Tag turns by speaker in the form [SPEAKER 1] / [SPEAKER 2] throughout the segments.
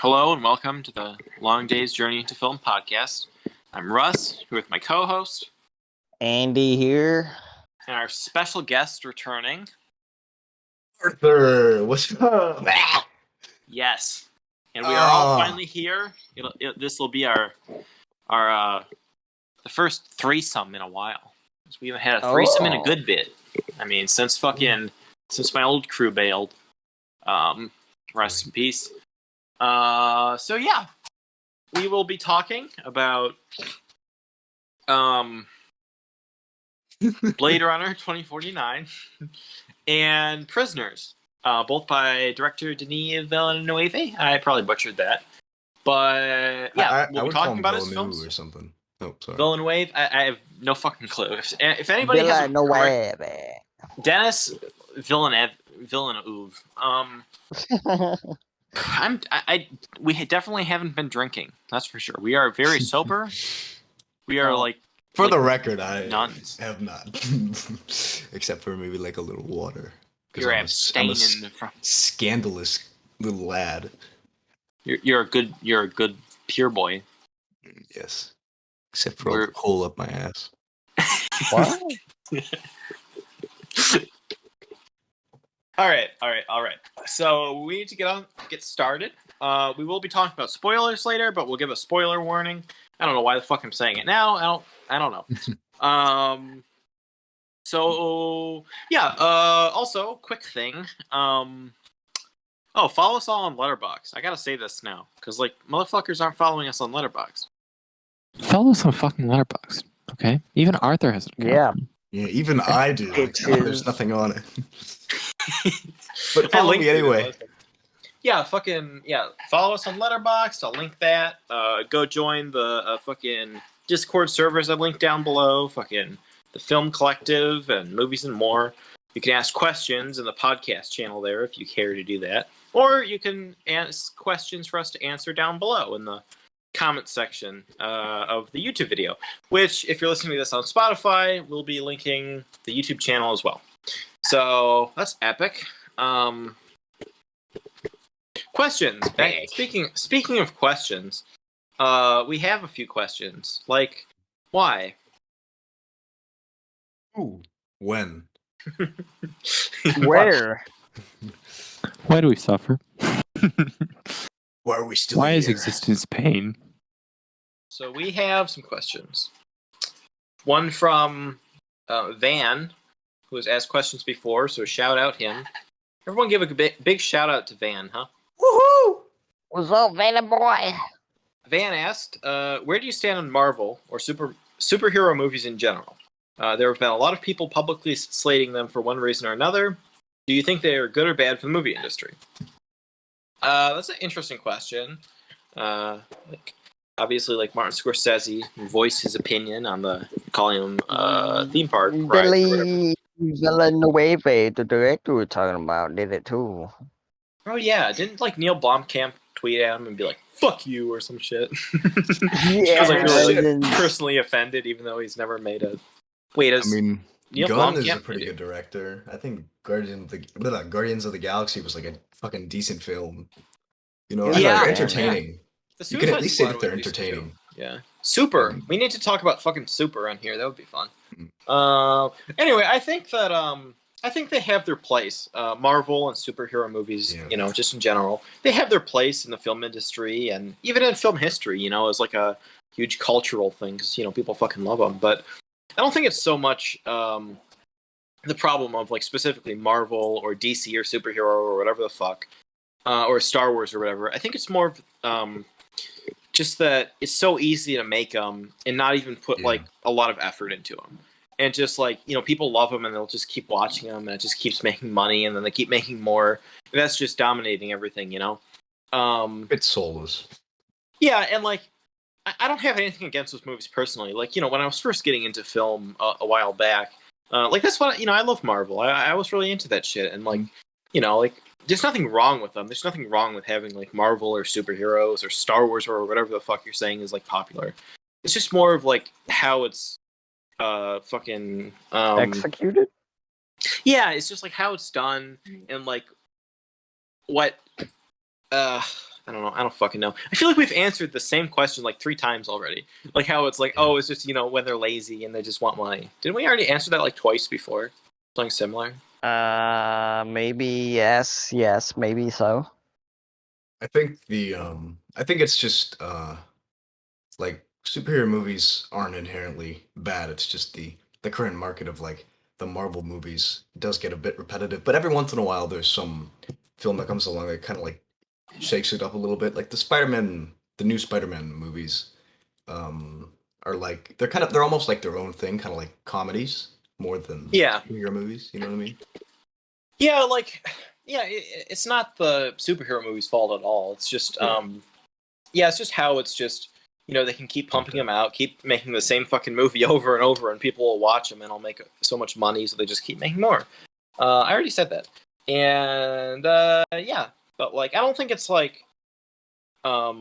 [SPEAKER 1] Hello and welcome to the Long Day's Journey into Film podcast. I'm Russ, here with my co-host.
[SPEAKER 2] Andy here.
[SPEAKER 1] And our special guest returning.
[SPEAKER 3] Arthur, what's up?
[SPEAKER 1] Yes. And we are all finally here. This will be our the first threesome in a while. We haven't had a threesome in a good bit. I mean, since my old crew bailed. Rest in peace. So yeah, we will be talking about Blade Runner 2049 and Prisoners, both by director Denis Villeneuve. I probably butchered that, but yeah, we'll be talking about his films
[SPEAKER 3] or something. Oh, sorry.
[SPEAKER 1] Villeneuve. I have no fucking clue. If anybody has Denis Villeneuve. We definitely haven't been drinking. That's for sure. We are very sober. We are
[SPEAKER 3] for the record, I
[SPEAKER 1] nuns.
[SPEAKER 3] have not, except for maybe like a little water.
[SPEAKER 1] You're abstaining from
[SPEAKER 3] scandalous little lad.
[SPEAKER 1] You're a good pure boy.
[SPEAKER 3] Yes, except for a hole up my ass.
[SPEAKER 2] What?
[SPEAKER 1] All right. So we need to get started. We will be talking about spoilers later, but we'll give a spoiler warning. I don't know why the fuck I'm saying it now. I don't know. So yeah. Also, quick thing. Follow us all on Letterboxd. I gotta say this now, because motherfuckers aren't following us on Letterboxd.
[SPEAKER 4] Follow us on fucking Letterboxd, okay? Even Arthur has an account.
[SPEAKER 3] Yeah, even I do. There's nothing on it. But follow me anyway.
[SPEAKER 1] Follow us on Letterboxd. I'll link that. Go join the fucking Discord servers I linked down below. Fucking the Film Collective and Movies and More. You can ask questions in the podcast channel there if you care to do that. Or you can ask questions for us to answer down below in the comment section of the YouTube video, which, if you're listening to this on Spotify, we'll be linking the YouTube channel as well. So that's epic. Questions. Speaking of questions, we have a few questions. Like, why?
[SPEAKER 3] Ooh, when?
[SPEAKER 2] Where?
[SPEAKER 4] Why do we suffer?
[SPEAKER 3] Why are we still
[SPEAKER 4] Why
[SPEAKER 3] here?
[SPEAKER 4] is existence pain?
[SPEAKER 1] So we have some questions. One from Van, who has asked questions before, so shout out him. Everyone give a big shout out to Van, huh?
[SPEAKER 2] Woohoo! What's up, Vanna boy?
[SPEAKER 1] Van asked, where do you stand on Marvel or superhero movies in general? There have been a lot of people publicly slating them for one reason or another. Do you think they are good or bad for the movie industry? That's an interesting question. Obviously, Martin Scorsese voiced his opinion on calling them theme park rides.
[SPEAKER 2] Villeneuve, the director we're talking about, did it too.
[SPEAKER 1] Oh yeah, didn't Neil Blomkamp tweet at him and be like "fuck you" or some shit?
[SPEAKER 2] Yeah,
[SPEAKER 1] He was really personally offended, even though he's never made a. Neil
[SPEAKER 3] Gunn
[SPEAKER 1] Blomkamp
[SPEAKER 3] is a pretty good director. I think Guardians of the Galaxy was a fucking decent film. You know, they're entertaining.
[SPEAKER 1] Yeah.
[SPEAKER 3] You can at least say that they're entertaining.
[SPEAKER 1] Yeah. Super. We need to talk about fucking Super on here. That would be fun. Anyway, I think they have their place. Marvel and superhero movies, just in general, they have their place in the film industry and even in film history. As a huge cultural thing because people fucking love them. But I don't think it's so much the problem of specifically Marvel or DC or superhero or whatever the fuck, or Star Wars or whatever. I think it's more of just that it's so easy to make them and not even put a lot of effort into them. And just people love them and they'll just keep watching them and it just keeps making money and then they keep making more. And that's just dominating everything,
[SPEAKER 3] It's soulless.
[SPEAKER 1] Yeah, and I don't have anything against those movies personally. When I was first getting into film a while back, that's what I love Marvel. I was really into that shit, and there's nothing wrong with them. There's nothing wrong with having Marvel or superheroes or Star Wars or whatever the fuck you're saying is popular. It's just more of how it's fucking
[SPEAKER 2] executed.
[SPEAKER 1] Yeah, it's just how it's done and what I don't know. I don't fucking know. I feel like we've answered the same question like 3 times already. Like how it's like, oh, it's just, you know, when they're lazy and they just want money. Didn't we already answer that like twice before? Something similar.
[SPEAKER 2] Maybe yes, maybe so.
[SPEAKER 3] I think I think it's just like superhero movies aren't inherently bad. It's just the current market of like the Marvel movies does get a bit repetitive, but every once in a while there's some film that comes along that kind of like shakes it up a little bit. Like the new Spider-Man movies, are like they're almost like their own thing, kind of like comedies more than superhero movies. You know what I mean?
[SPEAKER 1] Yeah, like it's not the superhero movie's fault at all. It's just it's just how it's just, you know, they can keep pumping them out, keep making the same fucking movie over and over, and people will watch them, and it'll make so much money, so they just keep making more. I already said that, and but like I don't think it's like, I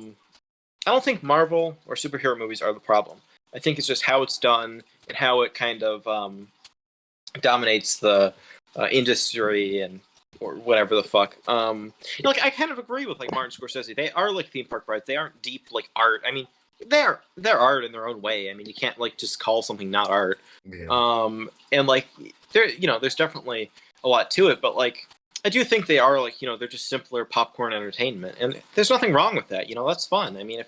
[SPEAKER 1] don't think Marvel or superhero movies are the problem. I think it's just how it's done and how it kind of dominates the industry and or whatever the fuck. You know, like I kind of agree with like Martin Scorsese. They are like theme park rides. They aren't deep like art. I mean, they're art in their own way. I mean, you can't like just call something not art.
[SPEAKER 3] Yeah.
[SPEAKER 1] And like there's definitely a lot to it, but like I do think they are like, you know, they're just simpler popcorn entertainment, and there's nothing wrong with that. You know, that's fun. I mean,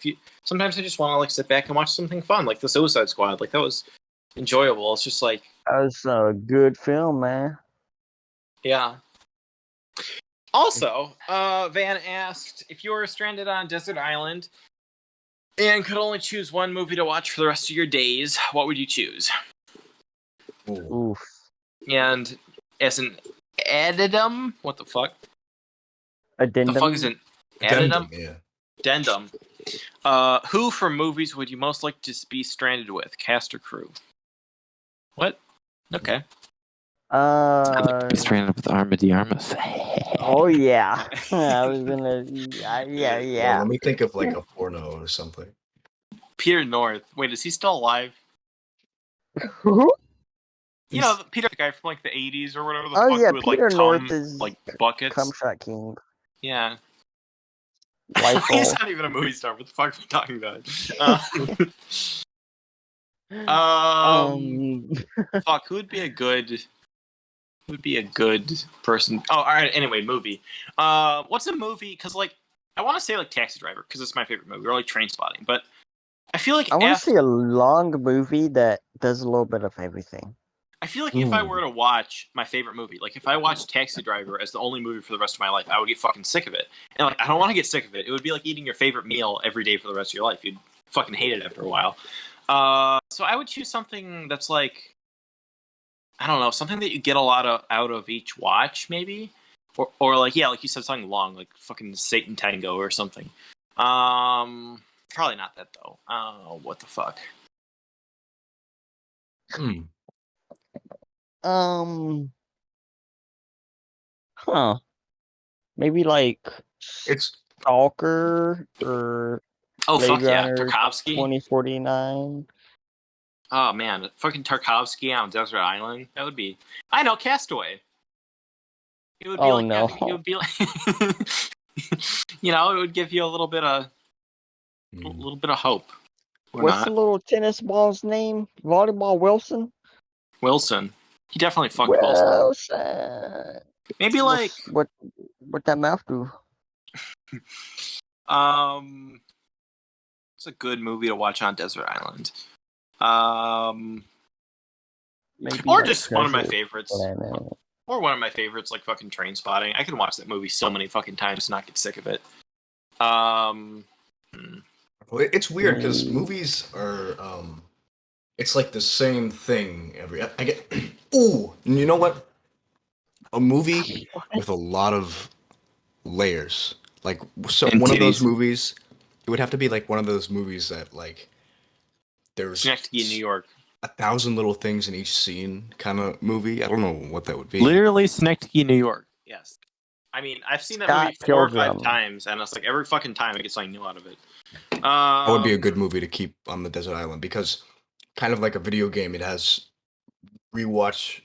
[SPEAKER 1] sometimes I just want to like sit back and watch something fun, like the Suicide Squad. Like that was enjoyable. It's just like
[SPEAKER 2] That was a good film, man.
[SPEAKER 1] yeah. Also, Van asked if you were stranded on a desert island and could only choose one movie to watch for the rest of your days, what would you choose?
[SPEAKER 2] Oof.
[SPEAKER 1] And as an addendum, what the fuck?
[SPEAKER 2] Addendum?
[SPEAKER 1] The fuck is an addendum?
[SPEAKER 3] Yeah.
[SPEAKER 1] Addendum. Who from movies would you most like to be stranded with, cast or crew? What? Okay.
[SPEAKER 4] Be stranded with Armas.
[SPEAKER 2] Oh yeah. I was gonna. Yeah.
[SPEAKER 3] Well, let me think of like a porno or something.
[SPEAKER 1] Peter North. Wait, is he still alive?
[SPEAKER 2] Who?
[SPEAKER 1] You know, Peter, the guy from like the 80s or whatever the
[SPEAKER 2] Oh
[SPEAKER 1] fuck,
[SPEAKER 2] yeah,
[SPEAKER 1] who would
[SPEAKER 2] Peter
[SPEAKER 1] like
[SPEAKER 2] North
[SPEAKER 1] cum
[SPEAKER 2] is
[SPEAKER 1] like buckets.
[SPEAKER 2] Cumshot King.
[SPEAKER 1] Yeah.
[SPEAKER 2] Light
[SPEAKER 1] He's
[SPEAKER 2] bulb.
[SPEAKER 1] not even a movie star. What the fuck are we talking about? Fuck, who would be a good person? Oh, all right. Anyway, movie. What's a movie? Because like, I want to say like Taxi Driver because it's my favorite movie, or like Trainspotting. But I feel like
[SPEAKER 2] I want to see a long movie that does a little bit of everything.
[SPEAKER 1] I feel like if I were to watch my favorite movie, like if I watched Taxi Driver as the only movie for the rest of my life, I would get fucking sick of it. And like, I don't want to get sick of it. It would be like eating your favorite meal every day for the rest of your life. You'd fucking hate it after a while. So I would choose something that's like, I don't know, something that you get a lot out of each watch, maybe, or like like you said, something long, like fucking Satan Tango or something. Probably not that though. What the fuck?
[SPEAKER 2] Maybe like
[SPEAKER 3] It's
[SPEAKER 2] Stalker or Blade
[SPEAKER 1] fuck yeah,
[SPEAKER 2] Runner
[SPEAKER 1] Tarkovsky.
[SPEAKER 2] 2049.
[SPEAKER 1] Oh man, fucking Tarkovsky on Desert Island. That would be. I know, Castaway. It would be it would be like, you know, it would give you a little bit of hope.
[SPEAKER 2] What's the little tennis ball's name? Volleyball Wilson.
[SPEAKER 1] Wilson. He definitely fucked Wilson. Maybe like
[SPEAKER 2] what that mouth do?
[SPEAKER 1] It's a good movie to watch on Desert Island.
[SPEAKER 2] Maybe
[SPEAKER 1] or
[SPEAKER 2] like
[SPEAKER 1] just one of my favorites.
[SPEAKER 2] Planet.
[SPEAKER 1] Or one of my favorites, like fucking Trainspotting. I can watch that movie so many fucking times and not get sick of it.
[SPEAKER 3] It's weird because movies are it's like the same thing I get ooh, you know what? A movie with a lot of layers. Like one of those movies, it would have to be like one of those movies that like there's
[SPEAKER 1] Synecdoche, New York.
[SPEAKER 3] 1,000 little things in each scene kind of movie. I don't know what that would be.
[SPEAKER 4] Literally Synecdoche, New York.
[SPEAKER 1] Yes. I mean, I've seen that movie 4 or 5 times, and it's like every fucking time I get something new out of it.
[SPEAKER 3] That would be a good movie to keep on the desert island because, kind of like a video game, it has rewatch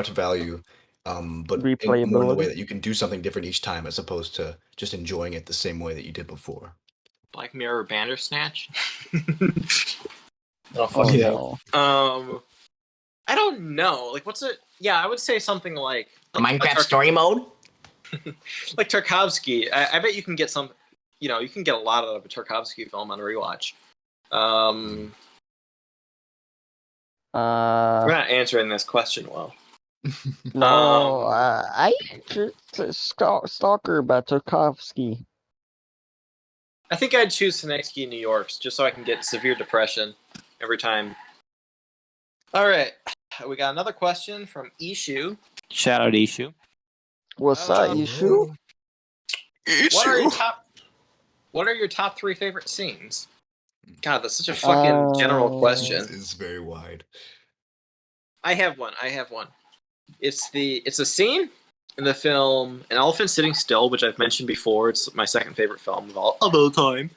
[SPEAKER 3] value, but more in the way
[SPEAKER 2] Replayability.
[SPEAKER 3] that you can do something different each time, as opposed to just enjoying it the same way that you did before.
[SPEAKER 1] Black Mirror Bandersnatch.
[SPEAKER 2] Oh
[SPEAKER 1] yeah.
[SPEAKER 2] no.
[SPEAKER 1] I don't know. Like, what's it? Yeah, I would say something like
[SPEAKER 3] Minecraft story mode.
[SPEAKER 1] like Tarkovsky. I bet you can get some. You know, you can get a lot out of a Tarkovsky film on a rewatch. We're not answering this question well.
[SPEAKER 2] No, I stalker about Tarkovsky.
[SPEAKER 1] I think I'd choose Sinexky in New York just so I can get severe depression every time. All right, we got another question from Ishu. Shout out Ishu.
[SPEAKER 2] What's up, Ishu?
[SPEAKER 1] What are your top 3 favorite scenes? God, that's such a fucking general question.
[SPEAKER 3] It's very wide.
[SPEAKER 1] I have one. It's a scene in the film An Elephant Sitting Still, which I've mentioned before. It's my second favorite film of all time.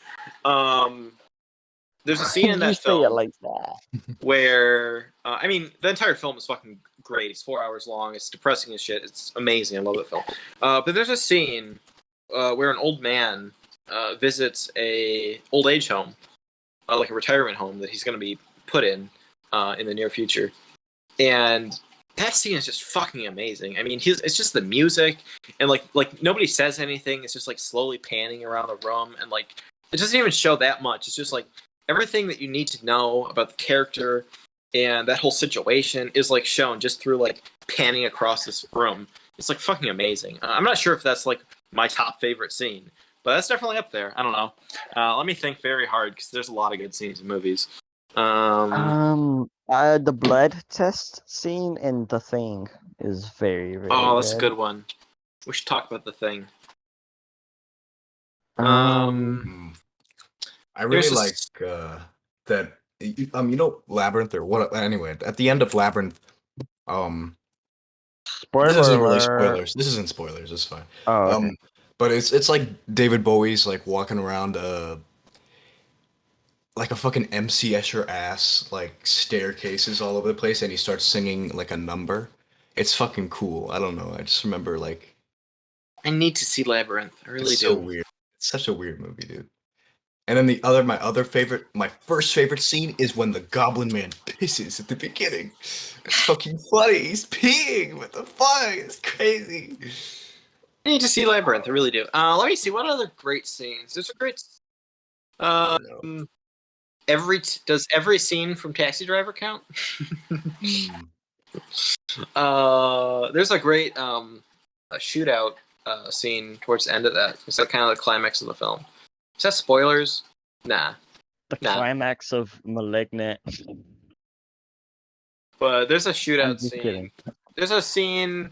[SPEAKER 1] There's a scene in that film
[SPEAKER 2] say it like that.
[SPEAKER 1] where I mean, the entire film is fucking great. It's 4 hours long. It's depressing as shit. It's amazing. I love that film. But there's a scene where an old man visits a old age home, like a retirement home that he's going to be put in the near future, and that scene is just fucking amazing. I mean, it's just the music and like nobody says anything. It's just like slowly panning around the room, and like it doesn't even show that much. It's just like everything that you need to know about the character and that whole situation is like shown just through like panning across this room. It's like fucking amazing. I'm not sure if that's like my top favorite scene, but that's definitely up there. I don't know. Let me think very hard because there's a lot of good scenes in movies.
[SPEAKER 2] The blood test scene in The Thing is very, very
[SPEAKER 1] Oh, that's
[SPEAKER 2] good.
[SPEAKER 1] a good one. We should talk about The Thing.
[SPEAKER 3] I really like that. You know, Labyrinth or what? Anyway, at the end of Labyrinth,
[SPEAKER 2] Spoiler
[SPEAKER 3] this isn't really
[SPEAKER 2] alert.
[SPEAKER 3] spoilers. This isn't spoilers. It's fine.
[SPEAKER 2] Oh, okay.
[SPEAKER 3] But it's like David Bowie's like walking around like a fucking MC Escher ass like staircases all over the place, and he starts singing like a number. It's fucking cool. I don't know. I just remember like
[SPEAKER 1] I need to see Labyrinth. I really
[SPEAKER 3] it's
[SPEAKER 1] do.
[SPEAKER 3] so weird. It's such a weird movie, dude. And then my first favorite scene is when the Goblin Man pisses at the beginning. It's fucking funny. He's peeing. What the fuck? It's crazy.
[SPEAKER 1] I need to see Labyrinth. I really do. Let me see what other great scenes. There's a great. Does every scene from Taxi Driver count? There's a great a shootout scene towards the end of that. It's like kind of the climax of the film. Is that spoilers? Nah.
[SPEAKER 2] The climax of Malignant.
[SPEAKER 1] But there's a shootout scene.
[SPEAKER 2] Kidding.
[SPEAKER 1] There's a scene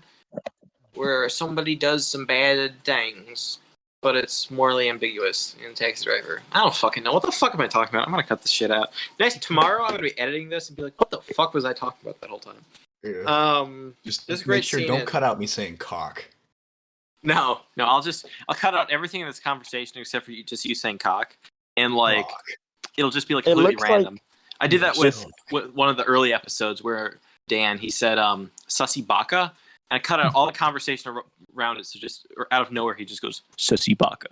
[SPEAKER 1] where somebody does some bad things, but it's morally ambiguous in Taxi Driver. I don't fucking know. What the fuck am I talking about? I'm gonna cut this shit out. Tomorrow I'm gonna be editing this and be like, what the fuck was I talking about that whole time?
[SPEAKER 3] Yeah. Just make sure don't cut out me saying cock.
[SPEAKER 1] No, I'll cut out everything in this conversation except for you saying cock, and like it'll just be like completely random. I did that with one of the early episodes where Dan he said sussy baka, and I cut out all the conversation around it. So just out of nowhere he just goes sussy baka.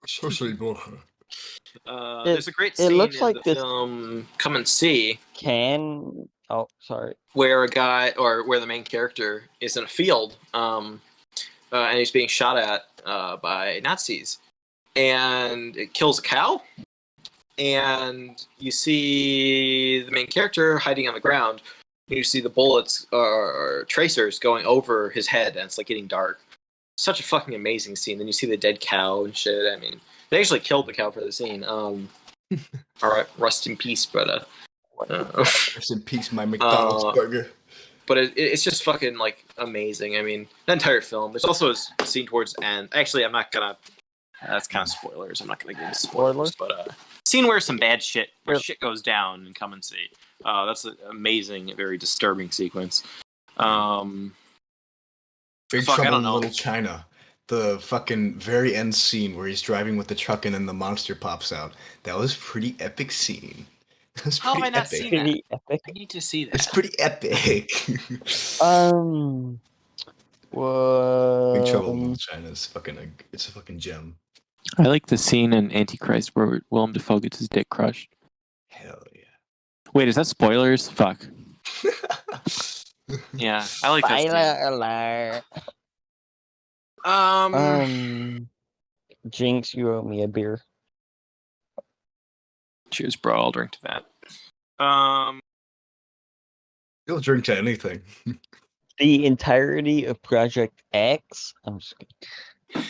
[SPEAKER 3] Sussy baka.
[SPEAKER 1] There's a great scene
[SPEAKER 2] looks
[SPEAKER 1] in
[SPEAKER 2] like
[SPEAKER 1] the film Come and See. Where where the main character is in a field. And he's being shot at by Nazis, and it kills a cow. And you see the main character hiding on the ground. And you see the bullets or tracers going over his head, and it's like getting dark. Such a fucking amazing scene. Then you see the dead cow and shit. I mean, they actually killed the cow for the scene. All right, rest in peace, brother.
[SPEAKER 3] Rest in peace, my McDonald's burger.
[SPEAKER 1] But it's just fucking like amazing. I mean, the entire film. There's also a scene towards the end. Actually, I'm not gonna. That's kind of spoilers. I'm not gonna give you spoilers. But scene where some bad shit, shit goes down, and Come and See. That's an amazing, very disturbing sequence.
[SPEAKER 3] Big Trouble in Little China. The fucking very end scene where he's driving with the truck and then the monster pops out. That was a pretty epic scene.
[SPEAKER 1] How have I not seen that? Epic. I need to see that.
[SPEAKER 3] It's pretty epic. Big Trouble in
[SPEAKER 2] What?
[SPEAKER 3] Little China is it's a fucking gem.
[SPEAKER 4] I like the scene in Antichrist where Willem Dafoe gets his dick crushed.
[SPEAKER 3] Hell
[SPEAKER 4] Wait, is that spoilers? Fuck.
[SPEAKER 3] yeah.
[SPEAKER 4] Yeah, I like that scene.
[SPEAKER 2] Spoiler alert. Jinx, you owe me a beer.
[SPEAKER 4] Cheers, bro. I'll drink to that.
[SPEAKER 3] You'll drink to anything.
[SPEAKER 2] The entirety of Project X. I'm just kidding.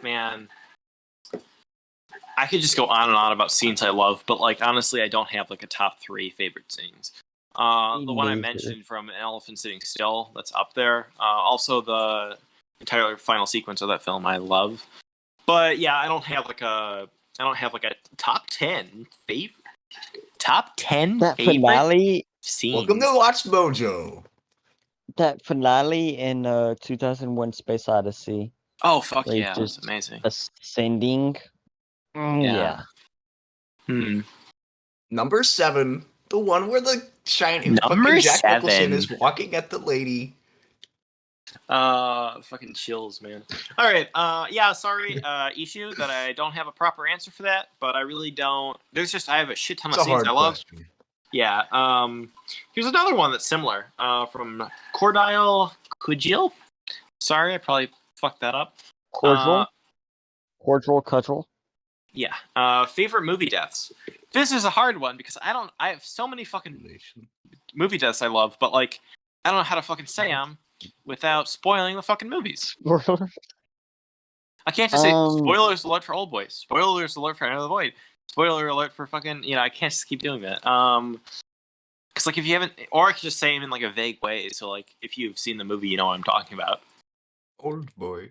[SPEAKER 1] Man, I could just go on and on about scenes I love, but like honestly, I don't have like a top 3 favorite scenes. The one I mentioned from An Elephant Sitting Still, that's up there. Also, the entire final sequence of that film I love. But yeah, I don't have like a top 10 favorite. Top 10
[SPEAKER 2] That
[SPEAKER 1] favorite
[SPEAKER 2] finale.
[SPEAKER 1] scenes.
[SPEAKER 3] Welcome to Watch Mojo.
[SPEAKER 2] That finale in 2001: Space Odyssey.
[SPEAKER 1] Oh fuck
[SPEAKER 2] where
[SPEAKER 1] yeah,
[SPEAKER 2] he's
[SPEAKER 1] that's
[SPEAKER 2] just
[SPEAKER 1] amazing.
[SPEAKER 2] Ascending. Yeah.
[SPEAKER 3] Number 7, the one where the shiny
[SPEAKER 1] Number
[SPEAKER 3] fucking Jack
[SPEAKER 1] 7.
[SPEAKER 3] Nicholson is walking at the lady.
[SPEAKER 1] Fucking chills, man. All right, yeah, sorry, issue that I don't have a proper answer for that, but I really don't. I have a shit ton of
[SPEAKER 3] It's a
[SPEAKER 1] scenes
[SPEAKER 3] hard
[SPEAKER 1] I love.
[SPEAKER 3] question.
[SPEAKER 1] Yeah. Here's another one that's similar. From Cordile Cudgel. Sorry, I probably fucked that up.
[SPEAKER 2] Cordial. Cudgel.
[SPEAKER 1] Yeah. Favorite movie deaths. This is a hard one because I have so many fucking movie deaths I love, but like I don't know how to fucking say them without spoiling the fucking movies. I can't just say spoilers alert for Old Boy, spoilers alert for Enter the Void, spoiler alert for fucking, I can't just keep doing that. Because like if you haven't, or I could just say them in like a vague way, so like if you've seen the movie, you know what I'm talking about.
[SPEAKER 3] Old Boy.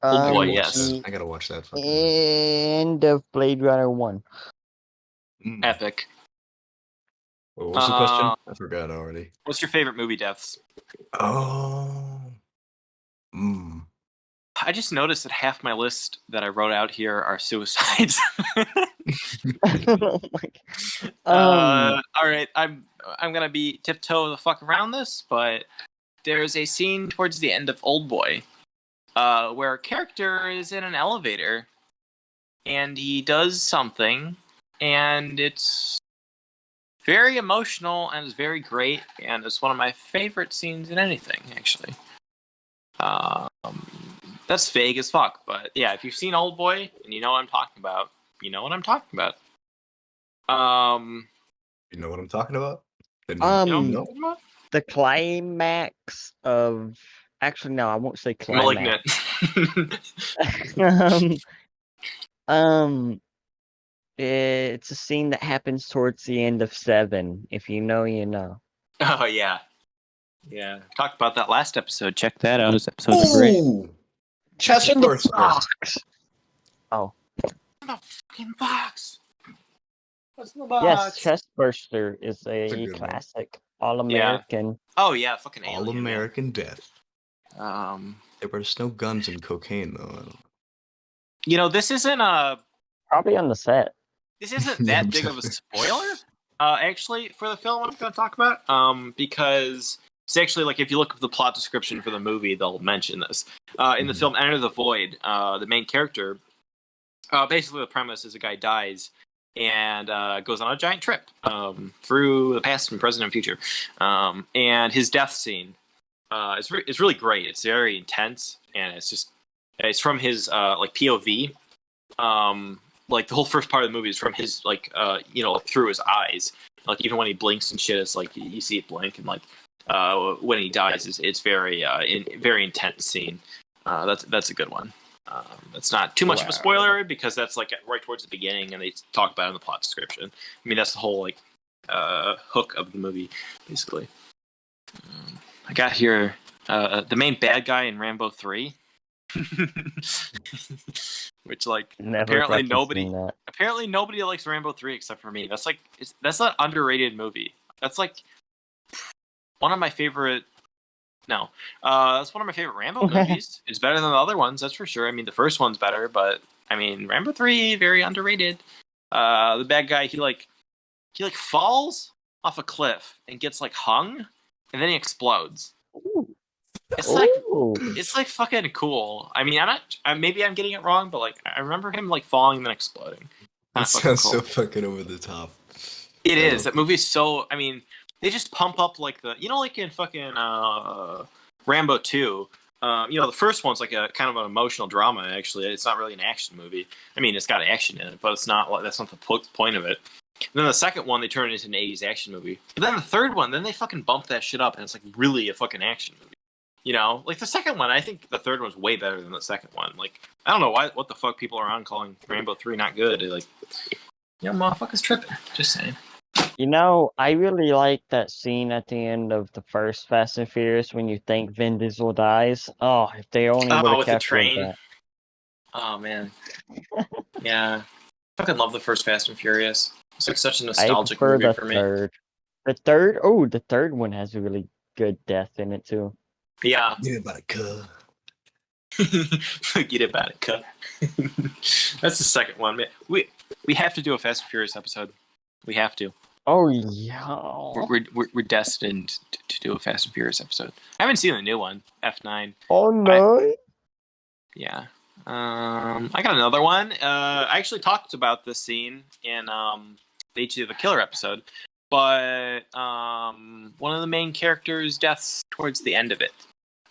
[SPEAKER 1] Old Boy,
[SPEAKER 3] yes.
[SPEAKER 1] yes.
[SPEAKER 3] I gotta watch that.
[SPEAKER 2] End of Blade Runner 1.
[SPEAKER 1] Epic.
[SPEAKER 3] What was the question? I forgot already.
[SPEAKER 1] What's your favorite movie deaths?
[SPEAKER 3] Oh.
[SPEAKER 1] I just noticed that half my list that I wrote out here are suicides.
[SPEAKER 2] Oh my God.
[SPEAKER 1] All right, I'm gonna be tiptoe the fuck around this, but there's a scene towards the end of Old Boy, where a character is in an elevator, and he does something, and it's very emotional and it's very great, and it's one of my favorite scenes in anything, actually. That's vague as fuck, but yeah, if you've seen Old Boy and you know what I'm talking about, you know what I'm talking about.
[SPEAKER 3] You know what I'm talking about?
[SPEAKER 2] The climax of... Actually, no, I won't say climax.
[SPEAKER 1] Malignant.
[SPEAKER 2] It's a scene that happens towards the end of 7. If you know, you know.
[SPEAKER 1] Oh, yeah. Yeah. Talked about that last episode. Check that out as episode number 8.
[SPEAKER 3] Chest burster.
[SPEAKER 2] Oh.
[SPEAKER 1] In the fucking box. What's in the box?
[SPEAKER 2] Yes, Chest Burster is
[SPEAKER 3] a
[SPEAKER 2] a
[SPEAKER 3] good
[SPEAKER 2] classic. All-American.
[SPEAKER 1] Oh, yeah. Fucking alien.
[SPEAKER 3] All-American death.
[SPEAKER 1] There
[SPEAKER 3] was no guns and cocaine, though.
[SPEAKER 1] This isn't a...
[SPEAKER 2] Probably on the set.
[SPEAKER 1] This isn't that big of a spoiler, actually, for the film I'm going to talk about, because it's actually, like, if you look up the plot description for the movie, they'll mention this. In the film Enter the Void, the main character, basically the premise is a guy dies and goes on a giant trip through the past and present and future. And his death scene is really great. It's very intense, and it's from his, POV. Like the whole first part of the movie is from his through his eyes. Like even when he blinks and shit, it's like you see it blink, and like when he dies, it's very very intense scene. That's a good one. That's not too much of a spoiler because that's like right towards the beginning, and they talk about it in the plot description. I mean that's the whole like hook of the movie, basically. I got here the main bad guy in Rambo 3. Which apparently nobody likes Rambo 3 except for me. That's an underrated movie. That's like one of my favorite. No, that's one of my favorite Rambo movies. It's better than the other ones, that's for sure. I mean, the first one's better, but I mean, Rambo 3 very underrated. The bad guy he falls off a cliff and gets hung, and then he explodes. It's like
[SPEAKER 2] Ooh.
[SPEAKER 1] it's like fucking cool. I mean, maybe I'm getting it wrong, but like I remember him like falling and then exploding.
[SPEAKER 3] That sounds so fucking over the top.
[SPEAKER 1] It is. That movie's so. I mean, they just pump up like like in fucking Rambo 2. The first one's like a kind of an emotional drama. Actually, it's not really an action movie. I mean, it's got action in it, but it's not. That's not the point of it. And then the second one, they turn it into an 80s action movie. But then the third one, then they fucking bump that shit up, and it's like really a fucking action movie. Like the second one, I think the third one's way better than the second one. Like, I don't know what the fuck people are on calling Rambo 3 not good. Like, motherfuckers tripping. Just saying.
[SPEAKER 2] I really like that scene at the end of the first Fast and Furious when you think Vin Diesel dies. Oh, if they only would have
[SPEAKER 1] with the
[SPEAKER 2] kept
[SPEAKER 1] train.
[SPEAKER 2] that.
[SPEAKER 1] Oh man. Yeah. I fucking love the first Fast and Furious. It's like such a nostalgic movie for me.
[SPEAKER 2] The third one has a really good death in it too.
[SPEAKER 1] Yeah.
[SPEAKER 3] Get about it, cuh.
[SPEAKER 1] Forget about it, cuh. That's the second one. We have to do a Fast and Furious episode. We have to.
[SPEAKER 2] Oh yeah.
[SPEAKER 1] We're destined to do a Fast and Furious episode. I haven't seen the new one, F9.
[SPEAKER 2] Oh no.
[SPEAKER 1] Yeah. I got another one. I actually talked about this scene in the HD of the Killer episode, but one of the main characters' deaths towards the end of it.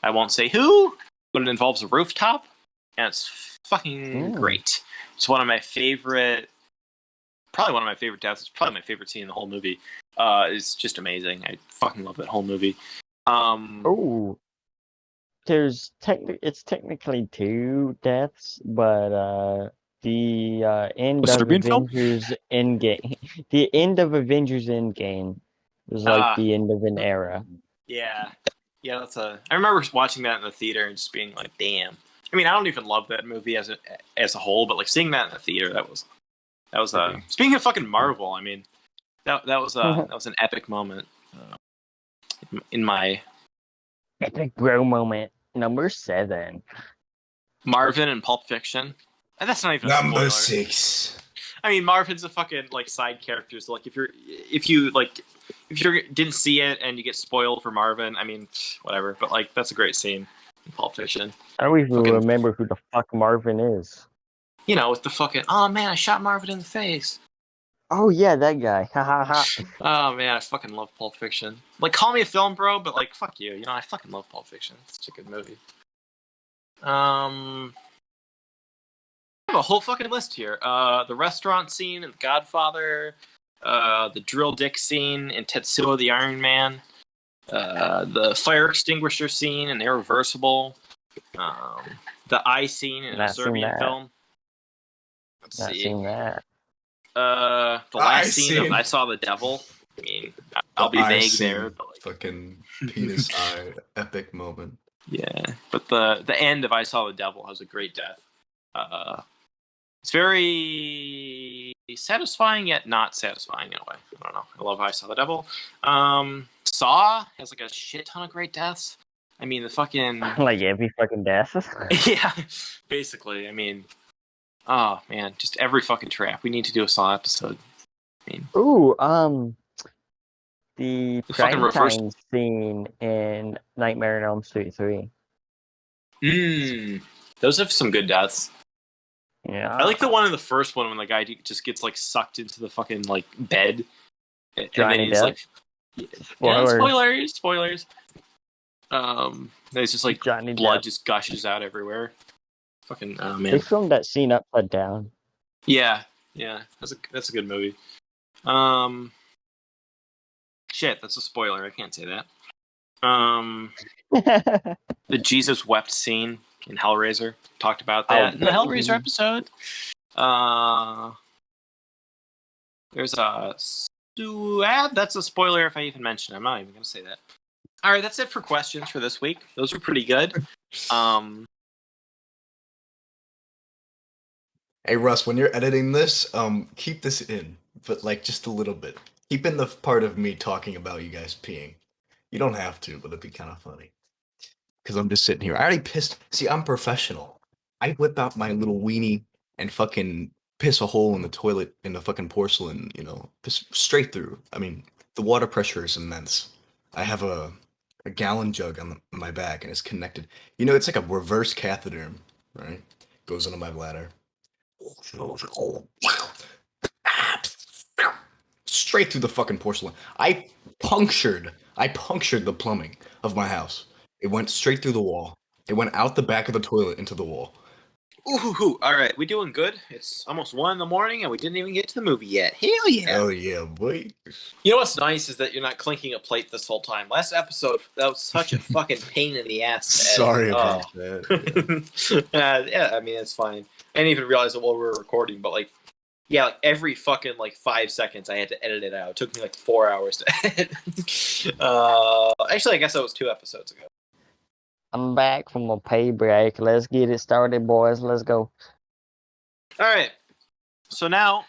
[SPEAKER 1] I won't say who, but it involves a rooftop, and it's fucking great. It's one of my favorite. Probably one of my favorite deaths. It's probably my favorite scene in the whole movie. It's just amazing. I fucking love that whole movie.
[SPEAKER 2] It's technically 2 deaths, but the end of Avengers Endgame. The end of Avengers Endgame was like the end of an era.
[SPEAKER 1] Yeah, I remember watching that in the theater and just being like, "Damn." I mean, I don't even love that movie as a whole, but like seeing that in the theater, that was speaking of fucking Marvel. I mean, that was an epic moment in my
[SPEAKER 2] epic bro moment number 7.
[SPEAKER 1] Marvin and Pulp Fiction. And that's not even a spoiler.
[SPEAKER 3] Number 6.
[SPEAKER 1] I mean, Marvin's a fucking like side character. So like, if you didn't see it and you get spoiled for Marvin, I mean, whatever. But like, that's a great scene in Pulp Fiction.
[SPEAKER 2] I don't even remember who the fuck Marvin is.
[SPEAKER 1] With the fucking, oh man, I shot Marvin in the face.
[SPEAKER 2] Oh yeah, that guy. Ha ha ha.
[SPEAKER 1] Oh man, I fucking love Pulp Fiction. Like, call me a film bro, but like, fuck you. I fucking love Pulp Fiction. It's such a good movie. I have a whole fucking list here. The restaurant scene in The Godfather, the drill dick scene in Tetsuo the Iron Man, the fire extinguisher scene in Irreversible, the eye scene in a Serbian film. Let's see.
[SPEAKER 2] Seen that.
[SPEAKER 1] The last scene of I Saw the Devil. I mean, I'll be vague there, but like,
[SPEAKER 3] fucking penis eye epic moment.
[SPEAKER 1] Yeah, but the end of I Saw the Devil has a great death. It's very satisfying yet not satisfying in a way. I don't know. I love I Saw the Devil. Saw has like a shit ton of great deaths. I mean, the fucking
[SPEAKER 2] like every fucking death.
[SPEAKER 1] Yeah, basically. I mean, oh man, just every fucking trap. We need to do a Saw episode. I mean,
[SPEAKER 2] the
[SPEAKER 1] fucking reverse
[SPEAKER 2] scene in Nightmare on Elm Street 3.
[SPEAKER 1] Those have some good deaths.
[SPEAKER 2] Yeah,
[SPEAKER 1] I like the one in the first one when the guy just gets like sucked into the fucking like bed, and then he's like, spoilers. It's just like
[SPEAKER 2] Johnny
[SPEAKER 1] blood
[SPEAKER 2] Depp.
[SPEAKER 1] just gushes out everywhere. Fucking man.
[SPEAKER 2] They filmed that scene upside down.
[SPEAKER 1] Yeah, that's a good movie. Shit, that's a spoiler. I can't say that. The Jesus wept scene in Hellraiser. Talked about that in the Hellraiser episode. There's a that's a spoiler if I even mention it. I'm not even gonna say that. All right, that's it for questions for this week. Those were pretty good.
[SPEAKER 3] Hey Russ, when you're editing this, keep this in, but like just a little bit. Keep in the part of me talking about you guys peeing. You don't have to, but it'd be kind of funny. Because I'm just sitting here. I already pissed. See, I'm professional. I whip out my little weenie and fucking piss a hole in the toilet in the fucking porcelain, piss straight through. I mean, the water pressure is immense. I have a a gallon jug on my back, and it's connected. You know, it's like a reverse catheter, right? Goes into my bladder. Straight through the fucking porcelain. I punctured the plumbing of my house. It went straight through the wall. It went out the back of the toilet into the wall.
[SPEAKER 1] Ooh, all right, we doing good. It's almost 1 a.m, and we didn't even get to the movie yet. Hell yeah!
[SPEAKER 3] Hell yeah, boy!
[SPEAKER 1] You know what's nice is that you're not clinking a plate this whole time. Last episode, that was such a fucking pain in the ass.
[SPEAKER 3] Sorry about that.
[SPEAKER 1] Yeah, I mean it's fine. I didn't even realize it while we were recording, but like every fucking 5 seconds, I had to edit it out. It took me 4 hours to edit. Actually, I guess that was 2 episodes ago.
[SPEAKER 2] I'm back from a pay break. Let's get it started, boys. Let's go.
[SPEAKER 1] All right. So now,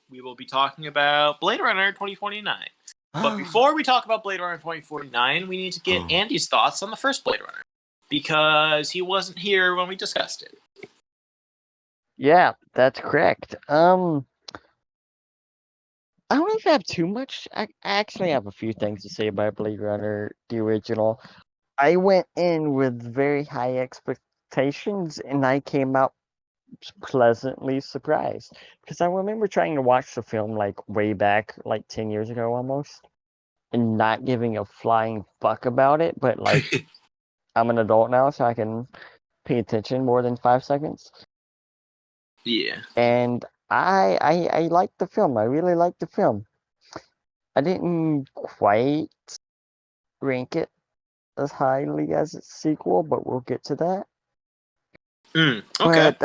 [SPEAKER 1] we will be talking about Blade Runner 2049. But before we talk about Blade Runner 2049, we need to get Andy's thoughts on the first Blade Runner, because he wasn't here when we discussed it.
[SPEAKER 2] Yeah, that's correct. I don't even have too much. I actually have a few things to say about Blade Runner, the original. I went in with very high expectations, and I came out pleasantly surprised. Because I remember trying to watch the film way back, 10 years ago almost, and not giving a flying fuck about it. But I'm an adult now, so I can pay attention more than 5 seconds.
[SPEAKER 1] Yeah.
[SPEAKER 2] And I liked the film. I really liked the film. I didn't quite rank it as highly as its sequel, but we'll get to that.
[SPEAKER 1] Okay.
[SPEAKER 2] But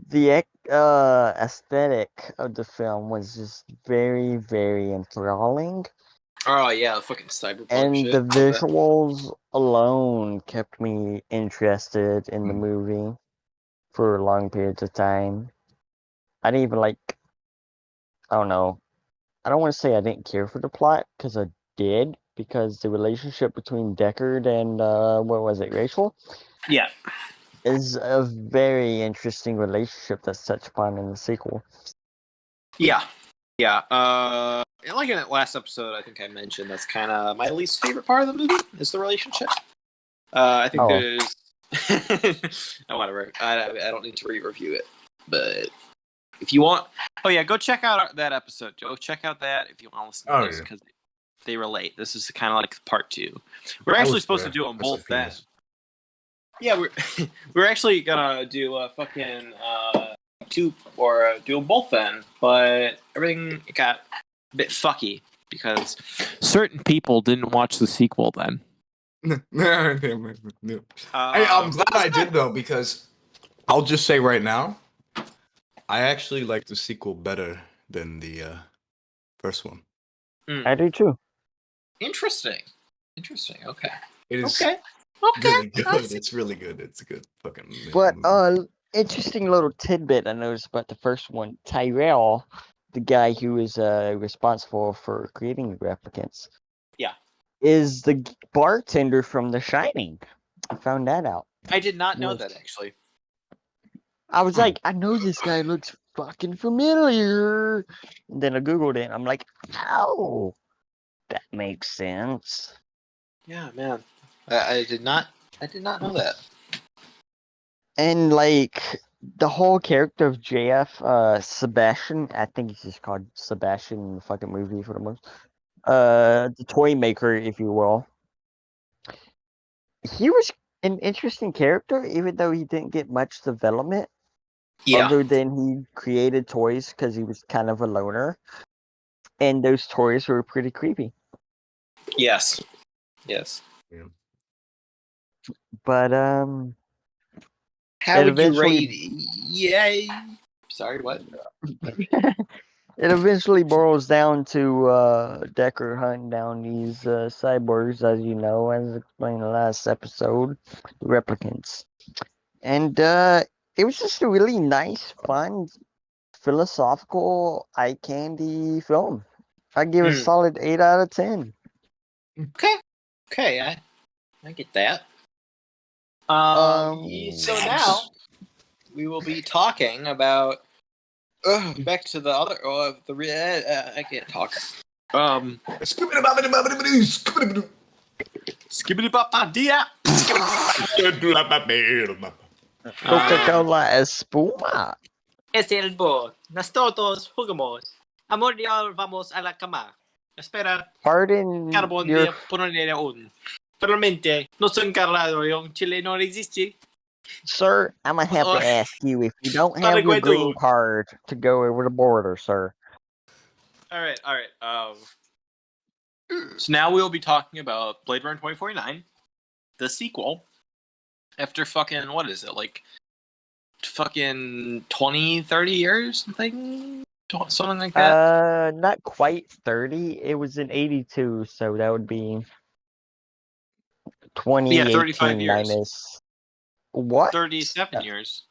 [SPEAKER 2] the aesthetic of the film was just very, very enthralling.
[SPEAKER 1] Oh yeah, fucking cyberpunk
[SPEAKER 2] and
[SPEAKER 1] shit.
[SPEAKER 2] the visuals alone kept me interested in the movie for long periods of time. I didn't even I don't know. I don't want to say I didn't care for the plot, because I did, because the relationship between Deckard and Rachel?
[SPEAKER 1] Yeah.
[SPEAKER 2] Is a very interesting relationship that's touched upon in the sequel.
[SPEAKER 1] Yeah. Yeah. Like in that last episode, I think I mentioned that's kind of my least favorite part of the movie is the relationship. I think there's no, whatever. I don't need to re-review it, but if you want, go check out that episode. Go check out that if you want to listen to this, because they relate. This is kind of like part 2. We're actually supposed to do them both then. Yeah, we're actually gonna do a fucking 2 or do them both then, but everything got a bit fucky because
[SPEAKER 4] certain people didn't watch the sequel then.
[SPEAKER 3] I'm glad I did though, because I'll just say right now, I actually like the sequel better than the first one.
[SPEAKER 2] I do too.
[SPEAKER 1] Interesting. Okay.
[SPEAKER 3] It is
[SPEAKER 1] okay.
[SPEAKER 3] Really good. It's really good. It's a good fucking movie.
[SPEAKER 2] But interesting little tidbit I noticed about the first one. Tyrell, the guy who is responsible for creating the replicants, is the bartender from The Shining. I found that out.
[SPEAKER 1] I did not know that, actually.
[SPEAKER 2] I was like, I know this guy looks fucking familiar. And then I Googled it, and I'm like, oh, that makes sense.
[SPEAKER 1] Yeah, man. I did not know that.
[SPEAKER 2] And the whole character of JF, Sebastian, I think he's just called Sebastian in the fucking movie for the most. The toy maker, if you will. He was an interesting character, even though he didn't get much development.
[SPEAKER 1] Yeah.
[SPEAKER 2] Other than he created toys because he was kind of a loner. And those toys were pretty creepy.
[SPEAKER 1] Yes.
[SPEAKER 3] Yeah.
[SPEAKER 2] But
[SPEAKER 1] how would you rate? Yay! Sorry, what?
[SPEAKER 2] It eventually boils down to Decker hunting down these cyborgs, as you know, as explained in the last episode, the replicants. And it was just a really nice, fun, philosophical, eye candy film. I give it a solid 8 out of 10.
[SPEAKER 1] Okay, I get that. So now we will be talking about back to the other. I can't talk. Skibbity bop dia.
[SPEAKER 2] Coca-Cola espuma.
[SPEAKER 1] Es el bo. Nosotros jugamos. Amor y vamos a la cama. Espera.
[SPEAKER 2] Pardon
[SPEAKER 1] Carbon
[SPEAKER 2] your...
[SPEAKER 1] de poner un. Realmente, no soy encargado yung Chile no existe.
[SPEAKER 2] Sir, I'm gonna have to ask you if you don't
[SPEAKER 1] Para
[SPEAKER 2] have your
[SPEAKER 1] Guaido.
[SPEAKER 2] green card to go over the border, sir.
[SPEAKER 1] All right. So now we'll be talking about Blade Runner 2049, the sequel. After fucking, what is it, like fucking 20, 30 years, something like that?
[SPEAKER 2] Not quite 30. It was in 82, so that would be 2018
[SPEAKER 1] 35 years.
[SPEAKER 2] minus what?
[SPEAKER 1] 37 years.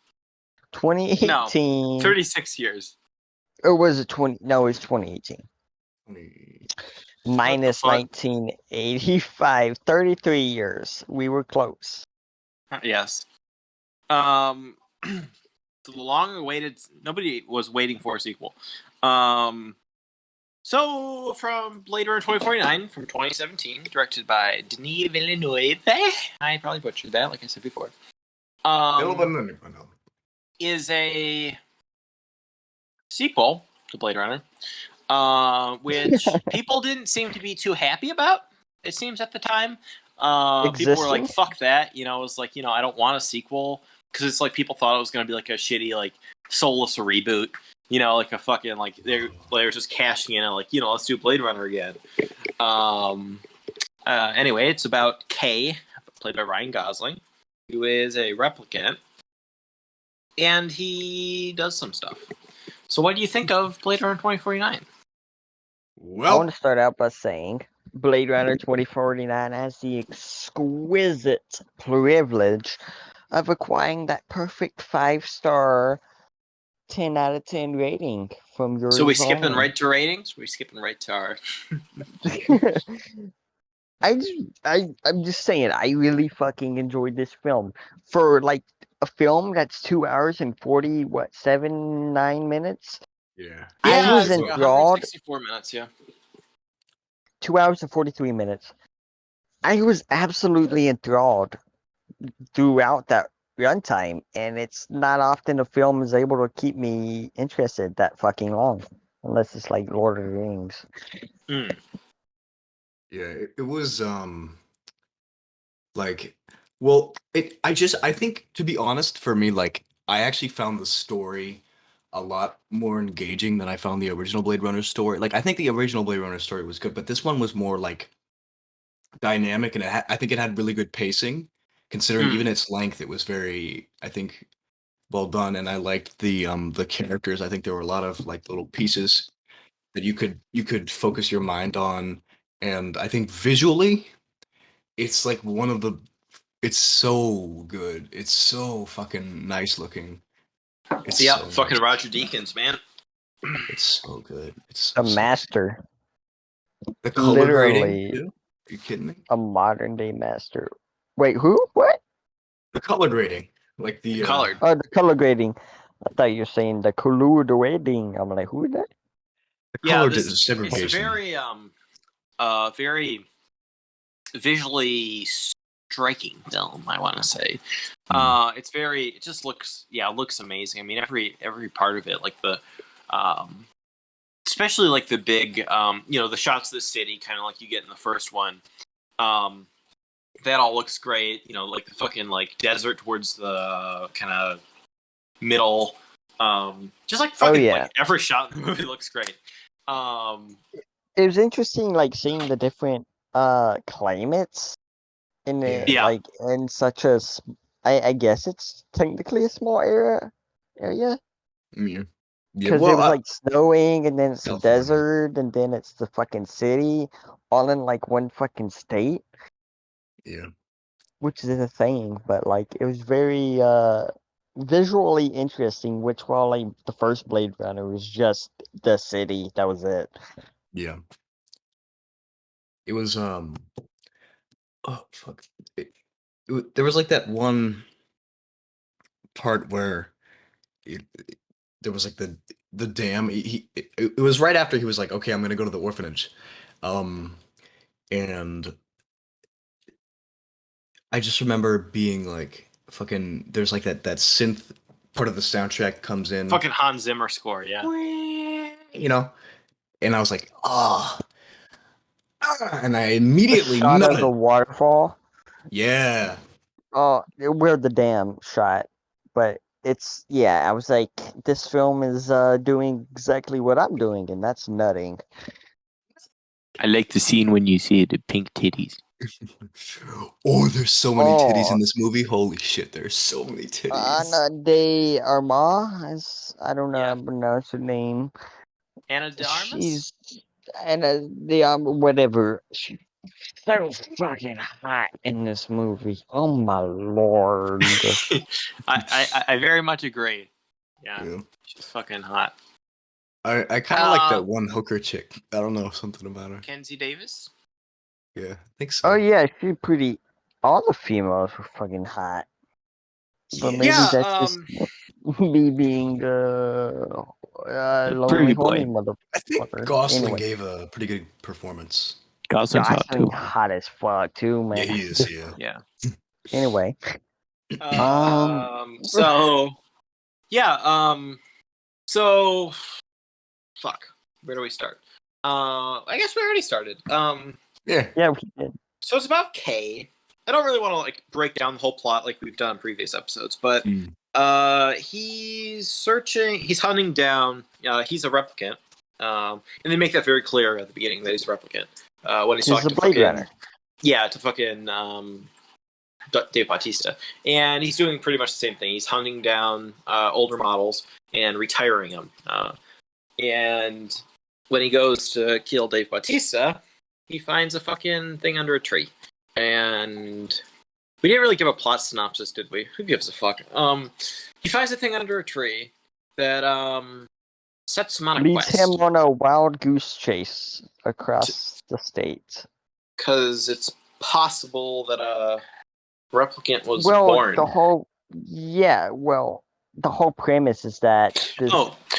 [SPEAKER 2] 2018.
[SPEAKER 1] No, 36 years.
[SPEAKER 2] Or was it 20? No, it's 2018. Minus
[SPEAKER 1] fuck?
[SPEAKER 2] 1985. 33 years. We were close.
[SPEAKER 1] Yes. The long-awaited. Nobody was waiting for a sequel. So from Blade Runner 2049 from 2017, directed by Denis Villeneuve. I probably butchered that, like I said before. Is a sequel to Blade Runner, which people didn't seem to be too happy about. It seems at the time, people were like, "Fuck that!" You know, it was like, I don't want a sequel because it's like people thought it was going to be like a shitty, like soulless reboot. You know, like a fucking like they were just cashing in and like, let's do Blade Runner again. Anyway, it's about Kay, played by Ryan Gosling, who is a replicant, and he does some stuff. So what do you think of Blade Runner 2049?
[SPEAKER 2] Well, I want to start out by saying Blade Runner 2049 has the exquisite privilege of acquiring that perfect 5-star 10 out of 10 rating from your.
[SPEAKER 1] So we skipping right to ratings? We skipping right to our.
[SPEAKER 2] I'm just saying, I really fucking enjoyed this film. For like a film that's 2 hours and 9 minutes.
[SPEAKER 3] Yeah.
[SPEAKER 2] I was enthralled.
[SPEAKER 1] 164 minutes, yeah.
[SPEAKER 2] 2 hours and 43 minutes. I was absolutely enthralled throughout that runtime, and it's not often a film is able to keep me interested that fucking long, unless it's like Lord of the Rings.
[SPEAKER 1] Mm.
[SPEAKER 3] Yeah, it was like, well, I think, to be honest, for me, like, I actually found the story a lot more engaging than I found the original Blade Runner story. Like, I think the original Blade Runner story was good, but this one was more like dynamic, and I think it had really good pacing, considering even its length. It was very, I think, well done, and I liked the characters. I think there were a lot of like little pieces that you could focus your mind on, and I think visually, it's like it's so good. It's so fucking nice looking. It's
[SPEAKER 1] fucking nice. Roger Deakins, man.
[SPEAKER 3] It's so good. It's
[SPEAKER 2] a master.
[SPEAKER 3] The color grading, too? Are you kidding me?
[SPEAKER 2] A modern day master. Wait, who? What?
[SPEAKER 3] The color grading. Like the
[SPEAKER 1] colored.
[SPEAKER 2] Oh, the color grading. I thought you were saying the color grading. I'm like, who is that?
[SPEAKER 3] The color segregation.
[SPEAKER 1] It's a very visually striking film, I want to say. It just looks amazing. I mean, every part of it, like the especially like the big the shots of the city, kind of like you get in the first one, that all looks great. Like the fucking like desert towards the kind of middle, just like fucking like every shot in the movie looks great.
[SPEAKER 2] It was interesting, like seeing the different climates in like in such a, I guess it's technically a small area.
[SPEAKER 3] Yeah.
[SPEAKER 2] Because it was like snowing, and then it's the desert, and then it's the fucking city, all in like one fucking state.
[SPEAKER 3] Yeah.
[SPEAKER 2] Which is a thing, but like it was very visually interesting, which while like the first Blade Runner was just the city, that was it.
[SPEAKER 3] Yeah. It was oh fuck. There was like that one part where there was like the dam. It was right after he was like, okay, I'm gonna go to the orphanage, and I just remember being like fucking. There's like that synth part of the soundtrack comes in.
[SPEAKER 1] Fucking Hans Zimmer score, yeah.
[SPEAKER 3] You know, and I was like, and I immediately
[SPEAKER 2] shot of the
[SPEAKER 3] nutted.
[SPEAKER 2] waterfall.
[SPEAKER 3] Yeah.
[SPEAKER 2] Oh, where the dam shot, but it's I was like, this film is doing exactly what I'm doing, and that's nutting.
[SPEAKER 4] I like the scene when you see the pink titties.
[SPEAKER 3] Oh, there's so many titties in this movie. Holy shit, there's so many titties.
[SPEAKER 2] Ana de Armas, I don't know how to pronounce her name.
[SPEAKER 1] Ana de Armas?
[SPEAKER 2] She's Ana de Armas, whatever. She's so fucking hot in this movie. Oh my lord.
[SPEAKER 1] I very much agree. Yeah. She's fucking hot.
[SPEAKER 3] I kind of like that one hooker chick. I don't know, something about her.
[SPEAKER 1] Kenzie Davis?
[SPEAKER 3] Yeah, I think so.
[SPEAKER 2] Oh yeah, she's pretty. All the females were fucking hot. But maybe that's just me being lonely horny motherfucker.
[SPEAKER 3] I think Gosling
[SPEAKER 2] Anyway.
[SPEAKER 3] gave a pretty good performance.
[SPEAKER 4] Gosling's hot too.
[SPEAKER 2] Hot as fuck too, man.
[SPEAKER 3] Yeah, he is.
[SPEAKER 1] Yeah.
[SPEAKER 2] Anyway.
[SPEAKER 1] So fuck. Where do we start? I guess we already started.
[SPEAKER 3] Yeah,
[SPEAKER 2] we did.
[SPEAKER 1] So it's about Kay. I don't really want to like break down the whole plot like we've done in previous episodes, but he's hunting down. He's a replicant, and they make that very clear at the beginning that he's a replicant. When he's talking to
[SPEAKER 2] Blade Runner.
[SPEAKER 1] Yeah, to fucking Dave Bautista, and he's doing pretty much the same thing. He's hunting down older models and retiring them. And when he goes to kill Dave Bautista, he finds a fucking thing under a tree. And we didn't really give a plot synopsis, did we? Who gives a fuck? He finds a thing under a tree that sets him on a quest.
[SPEAKER 2] Leads him on a wild goose chase across the state.
[SPEAKER 1] Because it's possible that a replicant was born.
[SPEAKER 2] The whole premise is that this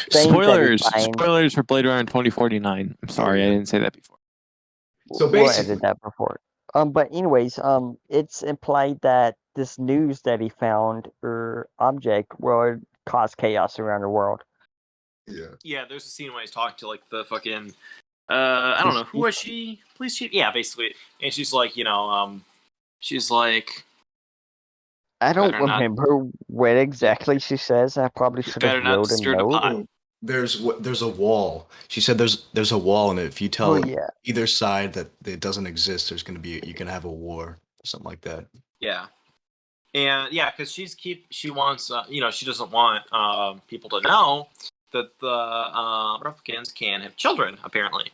[SPEAKER 4] spoilers for Blade Runner 2049. I'm sorry, I didn't say that before.
[SPEAKER 3] So basically,
[SPEAKER 2] I did that before. But anyways, it's implied that this news that he found or object will cause chaos around the world.
[SPEAKER 3] Yeah.
[SPEAKER 1] Yeah, there's a scene where he's talking to like the fucking I don't know, who was she? Police chief? Yeah, basically. And she's like, she's like,
[SPEAKER 2] I don't remember what exactly she says. I probably should have wrote a note.
[SPEAKER 3] There's a wall. She said there's a wall, and if you tell either side that it doesn't exist, you can have a war or something like that.
[SPEAKER 1] Yeah, and because she wants she doesn't want people to know that the replicants can have children apparently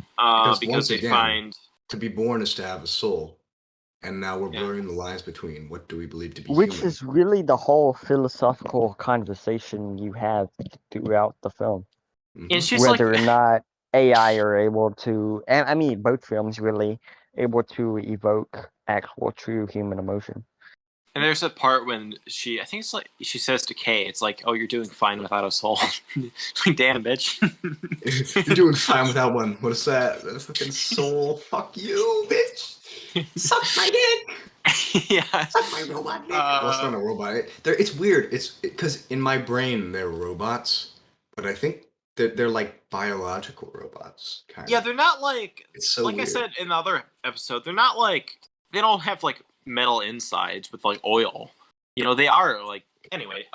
[SPEAKER 1] because they find
[SPEAKER 3] to be born is to have a soul. And now we're blurring the lines between what do we believe to be
[SPEAKER 2] Which
[SPEAKER 3] human.
[SPEAKER 2] is really the whole philosophical conversation you have throughout the film.
[SPEAKER 1] And she's
[SPEAKER 2] whether or not AI are able to, and I mean both films really, able to evoke actual true human emotion.
[SPEAKER 1] And there's a part when she says to Kay, it's like, oh, you're doing fine without a soul. Like, damn, bitch.
[SPEAKER 3] You're doing fine without one. What is that? That's fucking soul. Fuck you, bitch. Suck my dick.
[SPEAKER 1] Yeah.
[SPEAKER 3] Suck my robot dick. Well, it's not a robot. It's weird. It's because in my brain they're robots, but I think they're like biological robots. Kind of.
[SPEAKER 1] Yeah, they're not like.
[SPEAKER 3] It's so
[SPEAKER 1] like
[SPEAKER 3] weird.
[SPEAKER 1] I said in the other episode, they're not like. They don't have like metal insides with like oil. They are like. Anyway,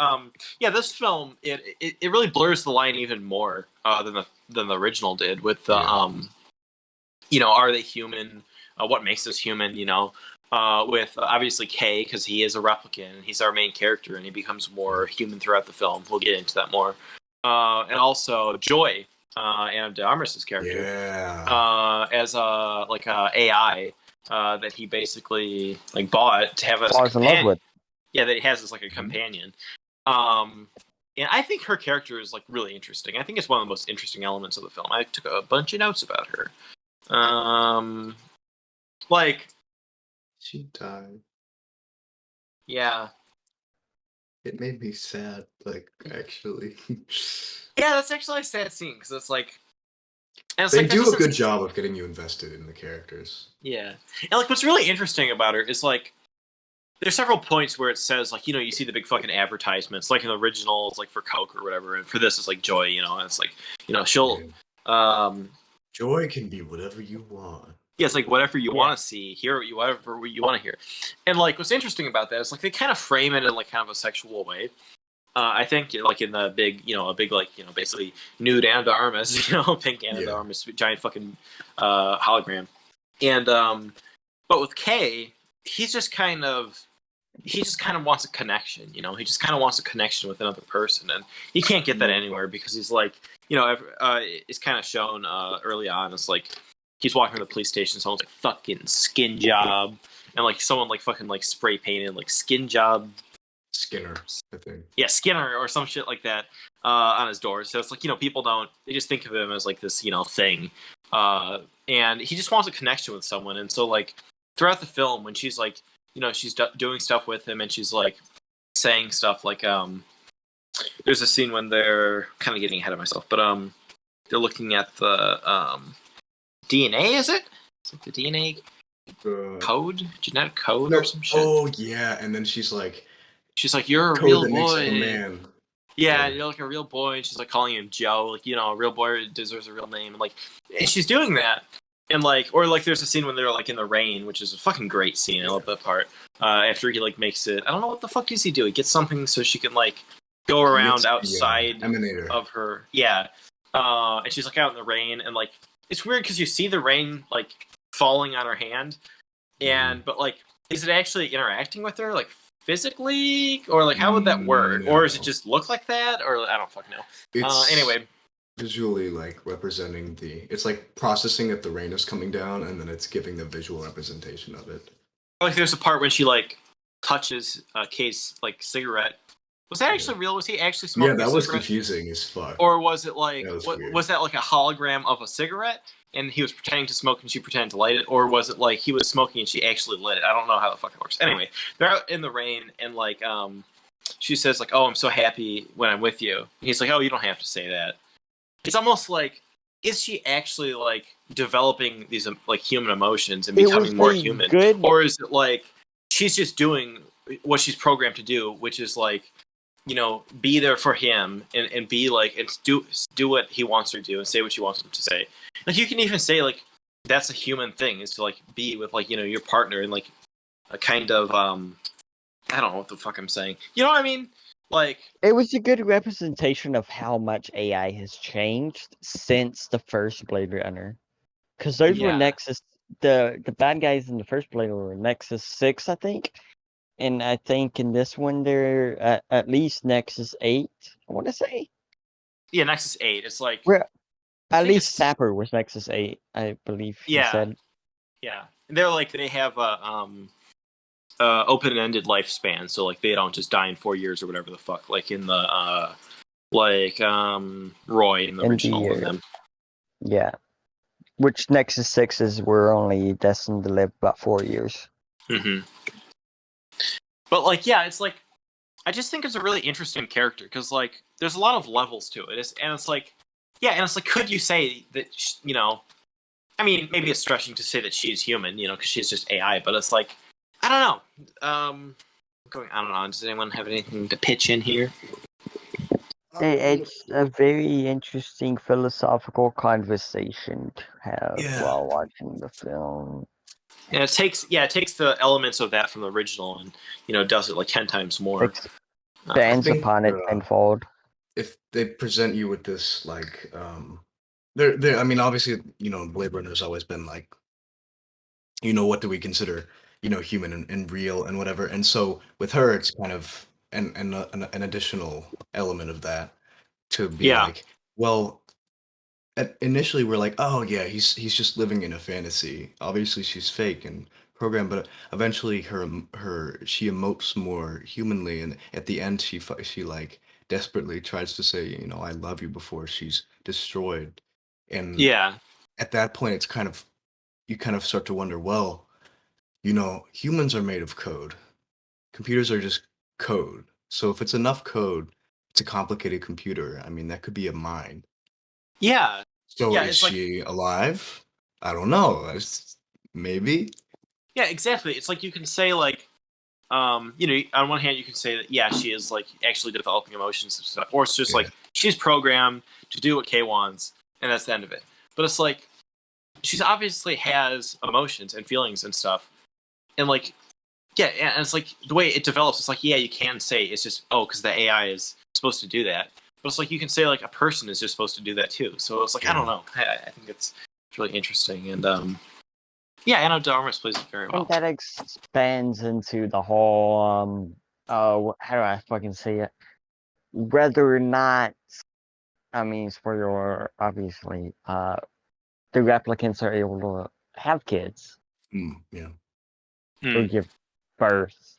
[SPEAKER 1] this film it really blurs the line even more than the original did with the are they human? What makes us human? With obviously Kay because he is a replicant and he's our main character and he becomes more human throughout the film. We'll get into that more. And also Joy, Ana de Armas' character, as a AI that he basically like bought to have as a companion. With. Yeah, that he has as like a companion. And I think her character is like really interesting. I think it's one of the most interesting elements of the film. I took a bunch of notes about her. Like
[SPEAKER 3] she died.
[SPEAKER 1] Yeah.
[SPEAKER 3] It made me sad, like, actually.
[SPEAKER 1] Yeah, that's actually a sad scene, because it's like... And it's
[SPEAKER 3] they do a good job of getting you invested in the characters.
[SPEAKER 1] Yeah. And, like, what's really interesting about her is, like, there's several points where it says like, you see the big fucking advertisements, like in the original, it's like for Coke or whatever, and for this it's like Joy, and it's like, she'll
[SPEAKER 3] Joy can be whatever you want.
[SPEAKER 1] Yeah, it's like whatever you want to see, hear whatever you want to hear. And like what's interesting about that is like they kind of frame it in like kind of a sexual way. I think like in the big, a big like, basically nude Anna de Armas, pink Anna de Armas, giant fucking hologram. And but with Kay, he just kind of wants a connection, he just kind of wants a connection with another person, and he can't get that anywhere because he's like, it's kind of shown early on. It's like he's walking to the police station, someone's like fucking skin job, and like someone like fucking like spray painted like skin job
[SPEAKER 3] Skinner, I think.
[SPEAKER 1] Yeah, Skinner or some shit like that on his door. So it's like, people they just think of him as like this, thing. And he just wants a connection with someone. And so like throughout the film, when she's like, she's doing stuff with him and she's like saying stuff like, there's a scene when they're kind of getting ahead of myself, but they're looking at the DNA, is it? It's like the DNA code? Genetic code or some shit?
[SPEAKER 3] Oh, yeah. And then she's like,
[SPEAKER 1] you're a real boy.
[SPEAKER 3] Man.
[SPEAKER 1] Yeah, you're like a real boy. And she's like calling him Joe. Like, a real boy deserves a real name. And like, and she's doing that. And like, or like there's a scene when they're like in the rain, which is a fucking great scene. I love that part. After he like makes it, I don't know what the fuck does he do. He gets something so she can like go around outside of her. Yeah. And she's like out in the rain. And like, it's weird because you see the rain like falling on her hand. And, but like, is it actually interacting with her? Like, physically, or like how would that work? No. Or does it just look like that? Or I don't fucking know.
[SPEAKER 3] It's
[SPEAKER 1] anyway,
[SPEAKER 3] visually like representing it's like processing that the rain is coming down, and then it's giving the visual representation of it.
[SPEAKER 1] Like there's a part when she like touches Kay's like cigarette. Was that actually real? Was he actually smoking?
[SPEAKER 3] Yeah, that was confusing as fuck.
[SPEAKER 1] Or was it like was that like a hologram of a cigarette? And he was pretending to smoke and she pretended to light it? Or was it like he was smoking and she actually lit it? I don't know how the fuck it works. Anyway, they're out in the rain and like she says like, oh, I'm so happy when I'm with you. And he's like, oh, you don't have to say that. It's almost like, is she actually like developing these like human emotions and becoming more human? Or is it like she's just doing what she's programmed to do, which is like, be there for him and be like, and do what he wants her to do and say what she wants him to say. Like you can even say like that's a human thing, is to like be with like your partner and like a kind of I don't know what the fuck I'm saying. You know what I mean? Like
[SPEAKER 2] it was a good representation of how much AI has changed since the first Blade Runner, because those were Nexus. The bad guys in the first Blade were Nexus 6, I think. And I think in this one, they're at least Nexus 8, I want to say.
[SPEAKER 1] Yeah, Nexus 8. It's like...
[SPEAKER 2] At least Sapper was Nexus 8, I believe he said.
[SPEAKER 1] Yeah. They're like, they have a open-ended lifespan, so like they don't just die in 4 years or whatever the fuck, like in the, Roy in the original of them.
[SPEAKER 2] Yeah. Which Nexus 6s were only destined to live about 4 years.
[SPEAKER 1] Mm-hmm. But like, yeah, it's like, I just think it's a really interesting character because like, there's a lot of levels to it, and it's like, could you say that I mean, maybe it's stretching to say that she's human, because she's just AI, but it's like, I don't know. Going on and on. Does anyone have anything to pitch in here?
[SPEAKER 2] It's a very interesting philosophical conversation to have while watching the film.
[SPEAKER 1] And it takes the elements of that from the original and does it like 10 times more.
[SPEAKER 2] Expands upon it tenfold.
[SPEAKER 3] If they present you with this like I mean, obviously, Blade Runner's always been like, what do we consider human and real and whatever, and so with her it's kind of an additional element of that to be like, well, initially we're like, oh yeah, he's just living in a fantasy. Obviously she's fake and programmed, but eventually she emotes more humanly, and at the end she like desperately tries to say, I love you before she's destroyed. And at that point it's kind of, you kind of start to wonder, well, humans are made of code. Computers are just code. So if it's enough code, it's a complicated computer. I mean, that could be a mind.
[SPEAKER 1] Yeah.
[SPEAKER 3] So is she alive? I don't know. Maybe.
[SPEAKER 1] Yeah, exactly. It's like you can say like, you know, on one hand you can say that yeah, she is like actually developing emotions and stuff, or it's just like she's programmed to do what Kay wants, and that's the end of it. But it's like she's obviously has emotions and feelings and stuff, and like yeah, and it's like the way it develops. It's like yeah, you can say it's just because the AI is supposed to do that, but it's like you can say like a person is just supposed to do that too. So it's like I don't know. I think it's really interesting, and yeah, Anna de Armas plays it very well.
[SPEAKER 2] I think that expands into the whole how do I fucking say it? Whether or not, I mean, spoiler obviously, the replicants are able to have kids or give birth,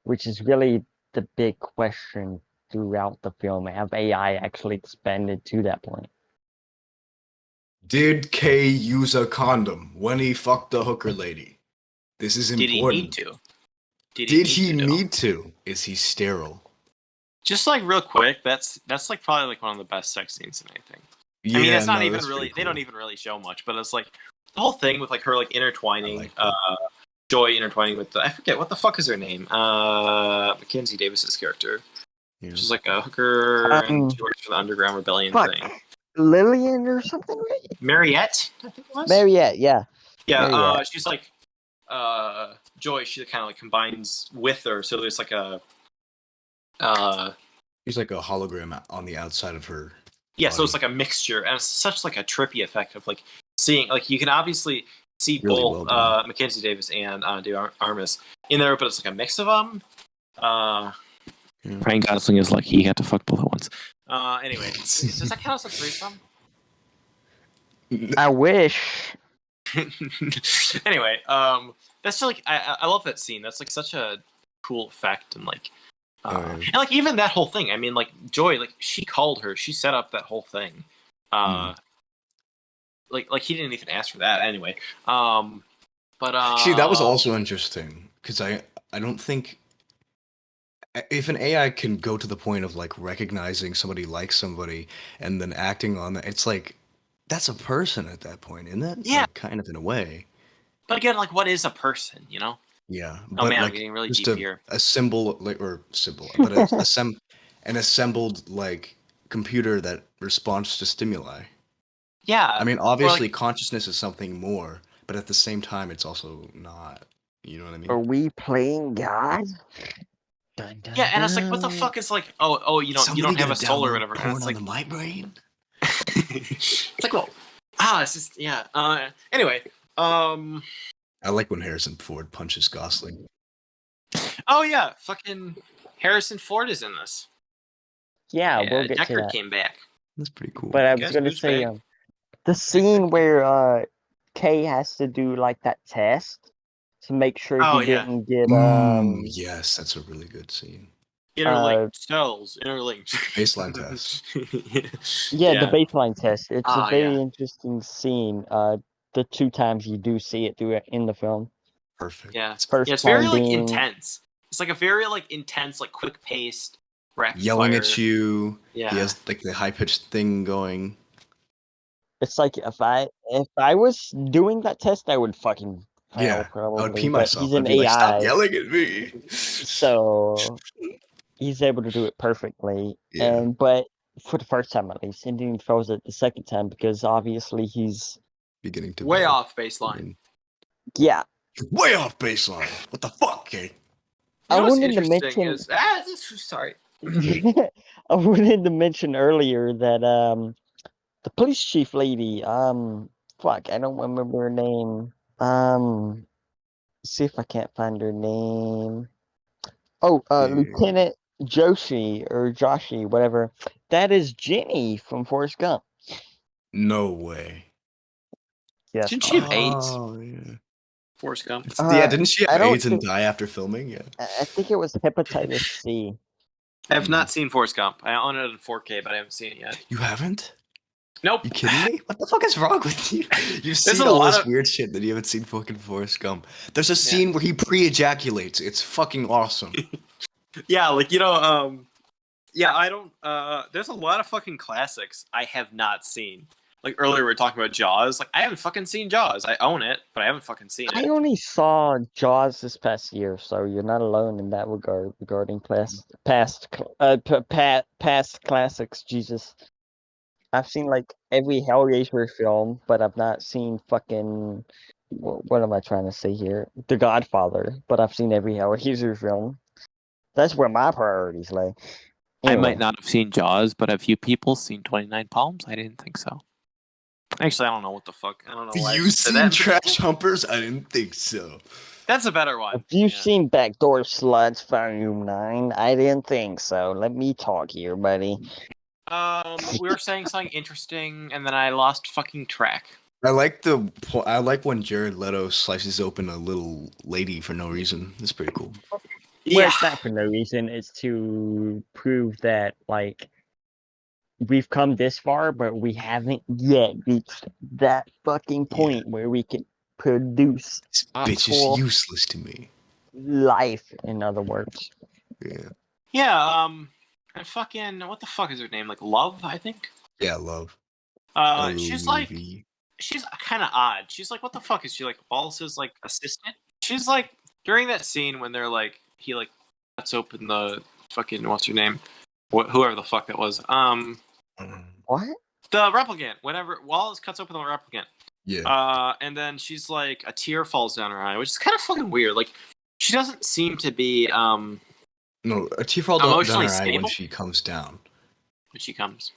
[SPEAKER 2] which is really the big question throughout the film. Have AI actually expanded to that point?
[SPEAKER 3] Did Kay use a condom when he fucked the hooker lady? This is important.
[SPEAKER 1] Did he need to?
[SPEAKER 3] Did he need to? Is he sterile?
[SPEAKER 1] Just like real quick, that's like probably like one of the best sex scenes in anything. Yeah, I mean, it's not even really. Cool. They don't even really show much, but it's like the whole thing with like her like intertwining, Joy intertwining with I forget what the fuck is her name. Mackenzie Davis's character. Yeah. She's like a hooker and she works for the Underground Rebellion thing.
[SPEAKER 2] Lillian or something, right?
[SPEAKER 1] Mariette, I think it was.
[SPEAKER 2] Mariette, yeah.
[SPEAKER 1] Yeah, Mariette. She's like Joy. She kind of like combines with her, so there's like a.
[SPEAKER 3] She's like a hologram on the outside of her.
[SPEAKER 1] Yeah, body. So it's like a mixture, and it's such like a trippy effect of like seeing like you can obviously see really both Mackenzie Davis and De Armas in there, but it's like a mix of them.
[SPEAKER 4] Ryan Gosling is lucky he had to fuck both at once.
[SPEAKER 1] Anyway, does that count as a threesome?
[SPEAKER 2] I wish.
[SPEAKER 1] Anyway, that's like I love that scene. That's like such a cool effect, and like, and like even that whole thing. I mean, like Joy, like she called her, she set up that whole thing. Like he didn't even ask for that anyway. But
[SPEAKER 3] see, that was also interesting because I don't think. If an AI can go to the point of like recognizing somebody likes somebody and then acting on that, it's like that's a person at that point, isn't it?
[SPEAKER 1] Yeah,
[SPEAKER 3] like, kind of in a way.
[SPEAKER 1] But again, like, what is a person? You know?
[SPEAKER 3] Yeah.
[SPEAKER 1] Oh
[SPEAKER 3] but
[SPEAKER 1] man,
[SPEAKER 3] like,
[SPEAKER 1] I'm getting really
[SPEAKER 3] just
[SPEAKER 1] deep here.
[SPEAKER 3] A symbol, like but an assembled like computer that responds to stimuli.
[SPEAKER 1] Yeah.
[SPEAKER 3] I mean, obviously, consciousness is something more, but at the same time, it's also not. You know what I mean?
[SPEAKER 2] Are we playing God?
[SPEAKER 1] Dun, dun, yeah, and it's like, what the fuck is like? You don't have a soul or whatever.
[SPEAKER 3] Porn
[SPEAKER 1] it's like,
[SPEAKER 3] on my brain.
[SPEAKER 1] It's like, well, it's just yeah. Anyway,
[SPEAKER 3] I like when Harrison Ford punches Gosling.
[SPEAKER 1] Oh yeah, fucking Harrison Ford is in this.
[SPEAKER 2] Yeah, we'll get
[SPEAKER 1] Deckard
[SPEAKER 2] to that.
[SPEAKER 1] Came back.
[SPEAKER 3] That's pretty cool.
[SPEAKER 2] But I was gonna say, the scene where Kay has to do like that test to make sure he didn't get
[SPEAKER 3] yes, that's a really good scene.
[SPEAKER 1] Interlinked cells, interlinked.
[SPEAKER 3] Baseline test.
[SPEAKER 2] Yeah, the baseline test. It's a very interesting scene. The 2 times you do see it in the film.
[SPEAKER 3] Perfect.
[SPEAKER 1] Yeah, it's very like intense. It's like a very like intense, like quick paced, rapid
[SPEAKER 3] yelling
[SPEAKER 1] fire.
[SPEAKER 3] at you.
[SPEAKER 1] Yeah,
[SPEAKER 3] he has like the high pitched thing going.
[SPEAKER 2] It's like if I was doing that test, I would fucking fail, probably.
[SPEAKER 3] I would pee myself.
[SPEAKER 2] He's an
[SPEAKER 3] AI. Like, stop yelling at me.
[SPEAKER 2] So he's able to do it perfectly.
[SPEAKER 3] Yeah.
[SPEAKER 2] But for the first time at least, and then throws it the second time because obviously he's
[SPEAKER 3] beginning to
[SPEAKER 1] way off baseline.
[SPEAKER 2] Yeah.
[SPEAKER 3] Way off baseline. What the fuck, Kate?
[SPEAKER 2] I wanted to mention.
[SPEAKER 1] Sorry.
[SPEAKER 2] I wanted to mention earlier that the police chief lady, fuck, I don't remember her name. See if I can't find her name. Oh, Lieutenant Joshi or Joshi, whatever. That is Jenny from Forrest Gump.
[SPEAKER 3] No way.
[SPEAKER 2] Yes.
[SPEAKER 1] Didn't she have AIDS?
[SPEAKER 3] Oh, yeah.
[SPEAKER 1] Forrest Gump.
[SPEAKER 3] Yeah, didn't she have AIDS and die after filming? Yeah.
[SPEAKER 2] I think it was hepatitis C.
[SPEAKER 1] I have not seen Forrest Gump. I own it in 4K, but I haven't seen it yet.
[SPEAKER 3] You haven't?
[SPEAKER 1] Nope.
[SPEAKER 3] You kidding me? What the fuck is wrong with you? You've seen all this weird shit that you haven't seen fucking Forrest Gump. There's a scene where he pre-ejaculates. It's fucking awesome.
[SPEAKER 1] Yeah, like, you know, I don't, there's a lot of fucking classics I have not seen. like earlier we were talking about Jaws. Like I haven't fucking seen Jaws. I own it, but I haven't fucking seen
[SPEAKER 2] I
[SPEAKER 1] it.
[SPEAKER 2] only saw Jaws this past year, so you're not alone in that regard regarding past classics. Jesus, I've seen like every Hellraiser film, but I've not seen fucking. What am I trying to say here? The Godfather, but I've seen every Hellraiser film. That's where my priorities lay.
[SPEAKER 4] I might
[SPEAKER 2] Anyway.
[SPEAKER 4] not have seen Jaws, but have you people seen 29 Palms? I didn't think so.
[SPEAKER 1] Actually, I don't know what the fuck. I don't know why.
[SPEAKER 3] You seen Trash Humpers? I didn't think so.
[SPEAKER 1] That's a better one.
[SPEAKER 2] Have you seen Backdoor Sluts Volume 9? I didn't think so. Let me talk here, buddy.
[SPEAKER 1] We were saying something interesting, and then I lost fucking track.
[SPEAKER 3] I like when Jared Leto slices open a little lady for no reason. It's pretty cool.
[SPEAKER 2] Well, it's not for no reason. It's to prove that, like, we've come this far, but we haven't yet reached that fucking point where we can produce
[SPEAKER 3] This bitch is useless to me.
[SPEAKER 2] Life, in other words.
[SPEAKER 3] Yeah.
[SPEAKER 1] Yeah, and fucking, what the fuck is her name? Like, Love, I think?
[SPEAKER 3] Yeah, Love.
[SPEAKER 1] She's like, she's kind of odd. She's like, what the fuck is she, like, Wallace's, like, assistant? She's like, during that scene when they're like, he, like, cuts open the fucking, what's her name? Whoever the fuck that was.
[SPEAKER 2] What?
[SPEAKER 1] The replicant. Whenever Wallace cuts open the replicant.
[SPEAKER 3] Yeah.
[SPEAKER 1] And then she's like, a tear falls down her eye, which is kind of fucking weird. Like, she doesn't seem to be,
[SPEAKER 3] no, a tear falls down her eye
[SPEAKER 1] stable
[SPEAKER 3] when she comes down.
[SPEAKER 1] When she comes.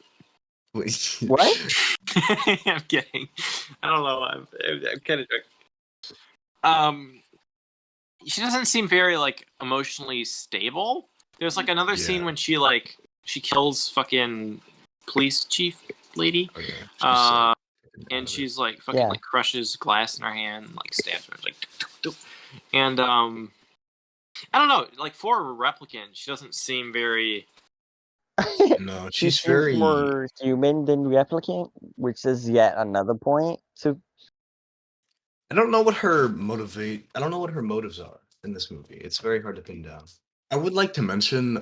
[SPEAKER 2] What?
[SPEAKER 1] I'm kidding. I don't know. I'm kind of joking. She doesn't seem very, like, emotionally stable. There's, like, another scene when she, like, she kills fucking police chief lady.
[SPEAKER 3] Oh, yeah.
[SPEAKER 1] And she's, like, fucking, like, crushes glass in her hand and, like, stabs her. Like, and, I don't know. Like, for a replicant, she doesn't seem very...
[SPEAKER 3] No,
[SPEAKER 2] she
[SPEAKER 3] she's
[SPEAKER 2] seems
[SPEAKER 3] very
[SPEAKER 2] more human than replicant, which is yet another point. So
[SPEAKER 3] I don't know what her motives are in this movie. It's very hard to pin down. I would like to mention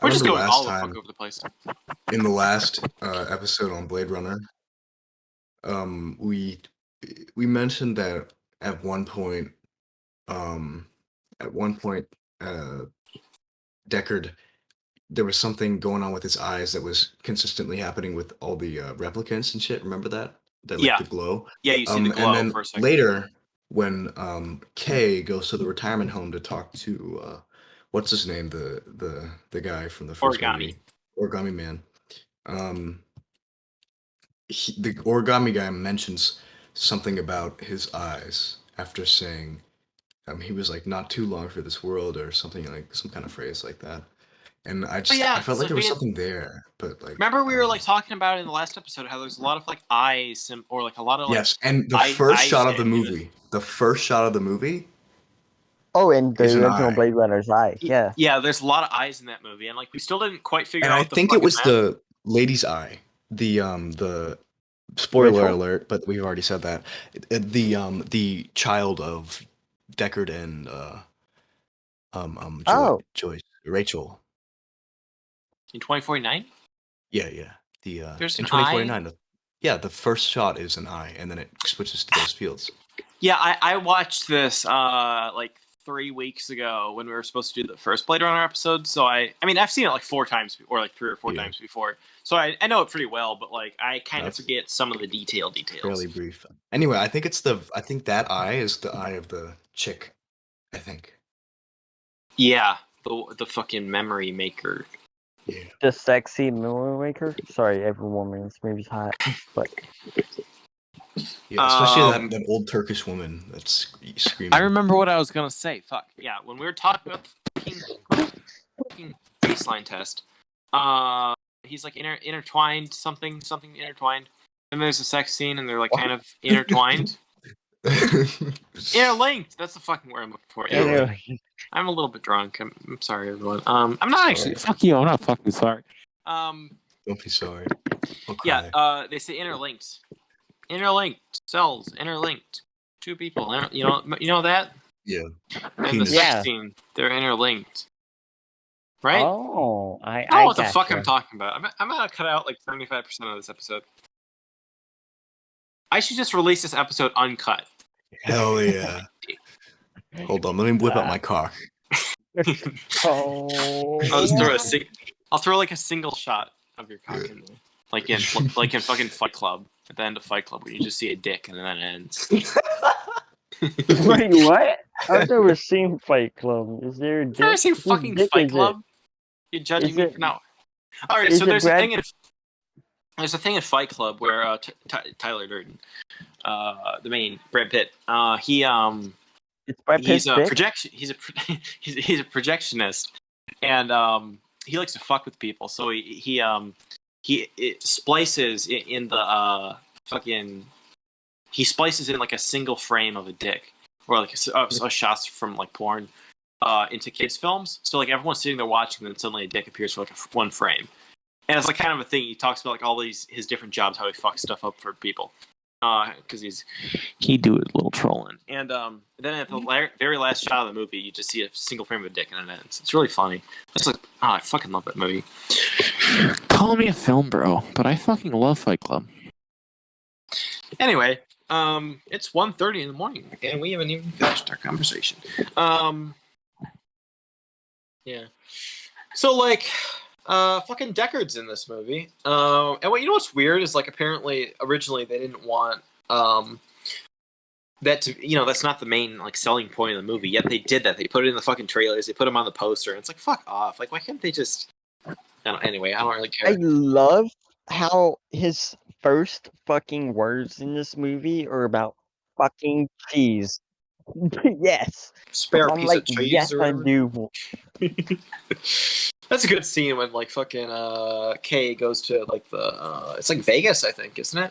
[SPEAKER 1] we're just going all the fuck over the place.
[SPEAKER 3] In the last episode on Blade Runner, we mentioned that at one point Deckard, there was something going on with his eyes that was consistently happening with all the replicants and shit. Remember that? That, like, the glow.
[SPEAKER 1] Yeah, you see the glow
[SPEAKER 3] and then
[SPEAKER 1] for a second.
[SPEAKER 3] later, when Kay goes to the retirement home to talk to what's his name, the guy from the first movie, Origami Man. The Origami guy mentions something about his eyes after saying he was like, not too long for this world, or something, like some kind of phrase like that. And I felt like there was something there, but like.
[SPEAKER 1] Remember we were like talking about in the last episode how there's a lot of like eyes or like a lot of like.
[SPEAKER 3] Yes, and the first shot of the movie. The first shot of the movie.
[SPEAKER 2] Oh, and the original Blade Runner's eye. Yeah.
[SPEAKER 1] Yeah, there's a lot of eyes in that movie, and like we still didn't quite figure out.
[SPEAKER 3] I think it was the lady's eye. The spoiler alert, but we've already said that. The child of Deckard and Joyce, Rachel.
[SPEAKER 1] In 2049?
[SPEAKER 3] Yeah.
[SPEAKER 1] There's
[SPEAKER 3] in
[SPEAKER 1] an
[SPEAKER 3] 2049. The first shot is an eye, and then it switches to those fields.
[SPEAKER 1] Yeah, I watched this like 3 weeks ago when we were supposed to do the first Blade Runner episode. So I mean I've seen it like 4 times or like 3 or 4 times before. So I know it pretty well, but like I kind of forget some of the details.
[SPEAKER 3] Fairly brief. Anyway, I think that eye is the eye of the chick. I think.
[SPEAKER 1] Yeah, the fucking memory maker.
[SPEAKER 3] Yeah.
[SPEAKER 2] The sexy memory maker. Sorry, every woman in this movie's hot, but.
[SPEAKER 3] Yeah, especially that old Turkish woman that's screaming.
[SPEAKER 1] I remember what I was gonna say. Fuck yeah! When we were talking about the fucking baseline test, he's like intertwined something intertwined, and there's a sex scene, and they're like kind of intertwined. Interlinked. That's the fucking word I'm looking for. I'm a little bit drunk. I'm sorry, everyone. I'm not actually.
[SPEAKER 4] Fuck you. I'm not fucking sorry.
[SPEAKER 3] Don't be sorry.
[SPEAKER 1] Yeah. They say interlinked. Interlinked cells. Interlinked. 2 people. You know that?
[SPEAKER 3] Yeah.
[SPEAKER 1] And the sex scene, they're interlinked. Right?
[SPEAKER 2] Oh, I
[SPEAKER 1] know what the fuck I'm talking about. I'm gonna cut out like 75% of this episode. I should just release this episode uncut.
[SPEAKER 3] Hell yeah. Hold on, let me whip out my cock.
[SPEAKER 2] Oh.
[SPEAKER 1] I'll throw like a single shot of your cock in there. Like in fucking Fight Club. At the end of Fight Club, where you just see a dick and then it ends.
[SPEAKER 2] Wait, what? I've never seen Fight Club. Is there a dick?
[SPEAKER 1] You've never seen fucking Fight Club? You're judging me for now. Alright, so there's a thing in Fight Club where Tyler Durden, the main Brad Pitt, he's a projectionist, and he likes to fuck with people. So he splices in the he splices in like a single frame of a dick, or like a shots from like porn into kids films. So like everyone's sitting there watching, and then suddenly a dick appears for like one frame. And it's like kind of a thing. He talks about like all his different jobs, how he fucks stuff up for people, because he do it a little trolling. And then at the very last shot of the movie, you just see a single frame of a dick and it ends. It's really funny. It's like, I fucking love that movie.
[SPEAKER 4] Call me a film bro, but I fucking love Fight Club.
[SPEAKER 1] Anyway, it's 1:30 in the morning, and we haven't even finished our conversation. Yeah. So like. Fucking Deckard's in this movie. And what you know what's weird is like apparently originally they didn't want that to that's not the main like selling point of the movie. Yet they did that. They put it in the fucking trailers. They put him on the poster, and it's like fuck off. Like why can't they just? Anyway, I don't really care.
[SPEAKER 2] I love how his first fucking words in this movie are about fucking cheese. Yes.
[SPEAKER 1] Spare
[SPEAKER 2] I'm
[SPEAKER 1] piece
[SPEAKER 2] like,
[SPEAKER 1] of cheese.
[SPEAKER 2] yes, I do.
[SPEAKER 1] That's a good scene when like fucking Kay goes to like the it's like Vegas, I think, isn't it?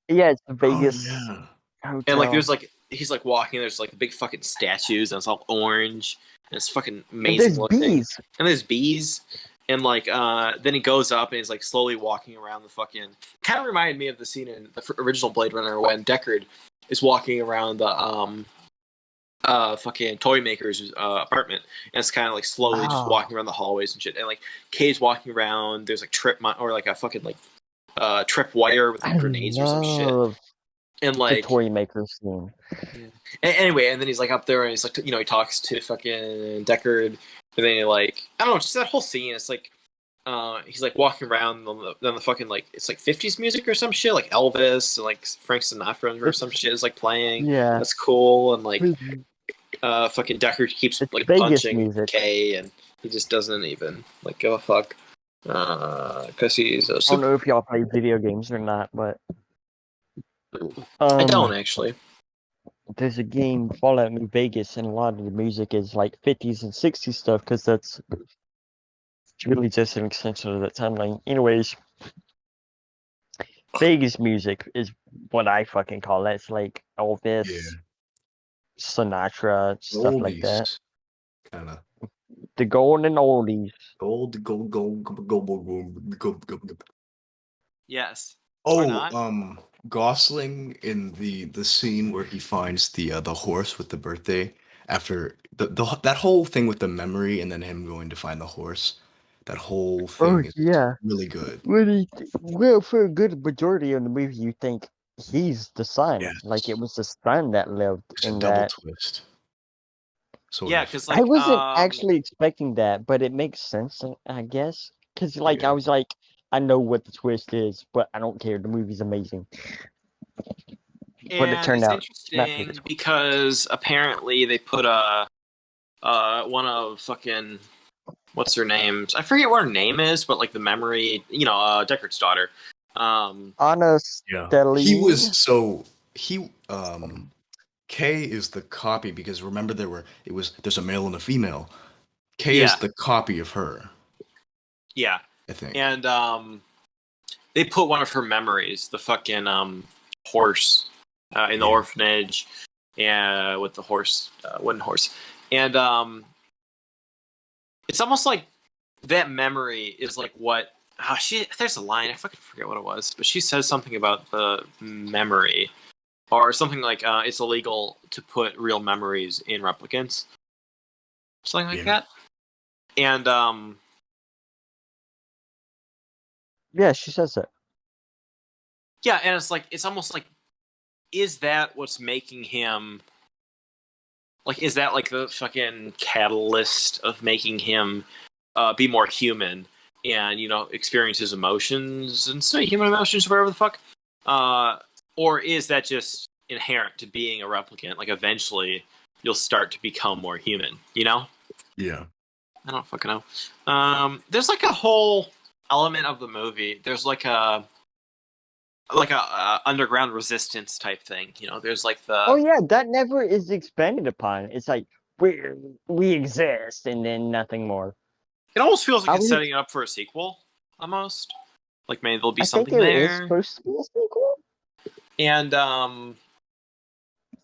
[SPEAKER 2] Yeah, it's Vegas.
[SPEAKER 3] Oh, yeah.
[SPEAKER 2] Hotel.
[SPEAKER 1] And like there's like he's like walking, there's like big fucking statues and it's all orange and it's fucking amazing looking.
[SPEAKER 2] Bees.
[SPEAKER 1] And there's bees. And like then he goes up and he's like slowly walking around the fucking kind of reminded me of the scene in the original Blade Runner when Deckard is walking around the fucking toy maker's apartment, and it's kind of like slowly just walking around the hallways and shit. And like Kay's walking around, there's like or like a fucking like trip wire with like, grenades or some shit. And like
[SPEAKER 2] the toy maker scene.
[SPEAKER 1] Yeah. Anyway, and then he's like up there and he's like he talks to fucking Deckard, and then he like I don't know, just that whole scene. It's like he's like walking around on the fucking like it's like 50s music or some shit, like Elvis and like Frank Sinatra or some shit is like playing.
[SPEAKER 2] Yeah,
[SPEAKER 1] that's cool. And like fucking Deckard keeps like punching Kay, and he just doesn't even like give a fuck because he's a
[SPEAKER 2] I don't know if y'all play video games or not, but
[SPEAKER 1] I don't actually.
[SPEAKER 2] There's a game Fallout New Vegas, and a lot of the music is like 50s and 60s stuff because that's really just an extension of that timeline. Anyways, Vegas music is what I fucking call it. It's like Elvis, Sinatra, stuff like that.
[SPEAKER 3] Kinda.
[SPEAKER 2] The golden oldies.
[SPEAKER 3] Gold.
[SPEAKER 1] Yes.
[SPEAKER 3] Oh, Gosling in the scene where he finds the horse with the birthday after that whole thing with the memory and then him going to find the horse. That whole thing is really good.
[SPEAKER 2] Well, for a good majority of the movie, you think he's the son.
[SPEAKER 3] Yes.
[SPEAKER 2] Like it was the son that lived in
[SPEAKER 3] a double
[SPEAKER 2] that.
[SPEAKER 3] Twist.
[SPEAKER 1] Because like,
[SPEAKER 2] I wasn't actually expecting that, but it makes sense, I guess. Because like I was like, I know what the twist is, but I don't care. The movie's amazing. But it turned out
[SPEAKER 1] interesting because apparently they put one of fucking what's her name? I forget what her name is, but like the memory, Deckard's daughter.
[SPEAKER 2] Anna Stelly.
[SPEAKER 3] Kay is the copy because remember there's a male and a female. Kay is the copy of her.
[SPEAKER 1] Yeah.
[SPEAKER 3] I think.
[SPEAKER 1] And they put one of her memories, the fucking horse, in the orphanage, and with the horse, wooden horse, and it's almost like that memory is like what there's a line, I fucking forget what it was, but she says something about the memory, or something like it's illegal to put real memories in replicants, something like that, and
[SPEAKER 2] yeah, she says it.
[SPEAKER 1] Yeah, and it's like it's almost like is that what's making him? Like, is that like the fucking catalyst of making him be more human and experience his emotions and say human emotions, whatever the fuck? Or is that just inherent to being a replicant? Like, eventually you'll start to become more human.
[SPEAKER 3] Yeah.
[SPEAKER 1] I don't fucking know. There's like a whole element of the movie. There's like a underground resistance type thing. There's like the
[SPEAKER 2] Oh yeah, that never is expanded upon. It's like we exist and then nothing more.
[SPEAKER 1] It almost feels like it's setting it up for a sequel, almost. Like maybe there'll be something there.
[SPEAKER 2] I think it is supposed to be a sequel.
[SPEAKER 1] And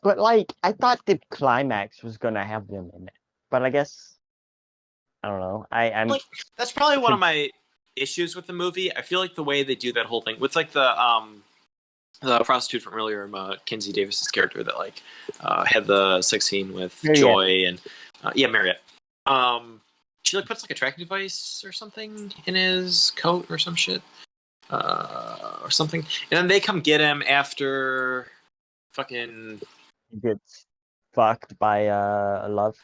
[SPEAKER 2] but like I thought the climax was gonna have them in it, but I guess I don't know. I'm
[SPEAKER 1] like that's probably one of my issues with the movie. I feel like the way they do that whole thing with like the prostitute from earlier, Kinsey Davis's character that like had the sex scene with
[SPEAKER 2] Mariette.
[SPEAKER 1] Joy and Mariette. She like puts like a tracking device or something in his coat or some shit, or something, and then they come get him after fucking
[SPEAKER 2] gets fucked by Love.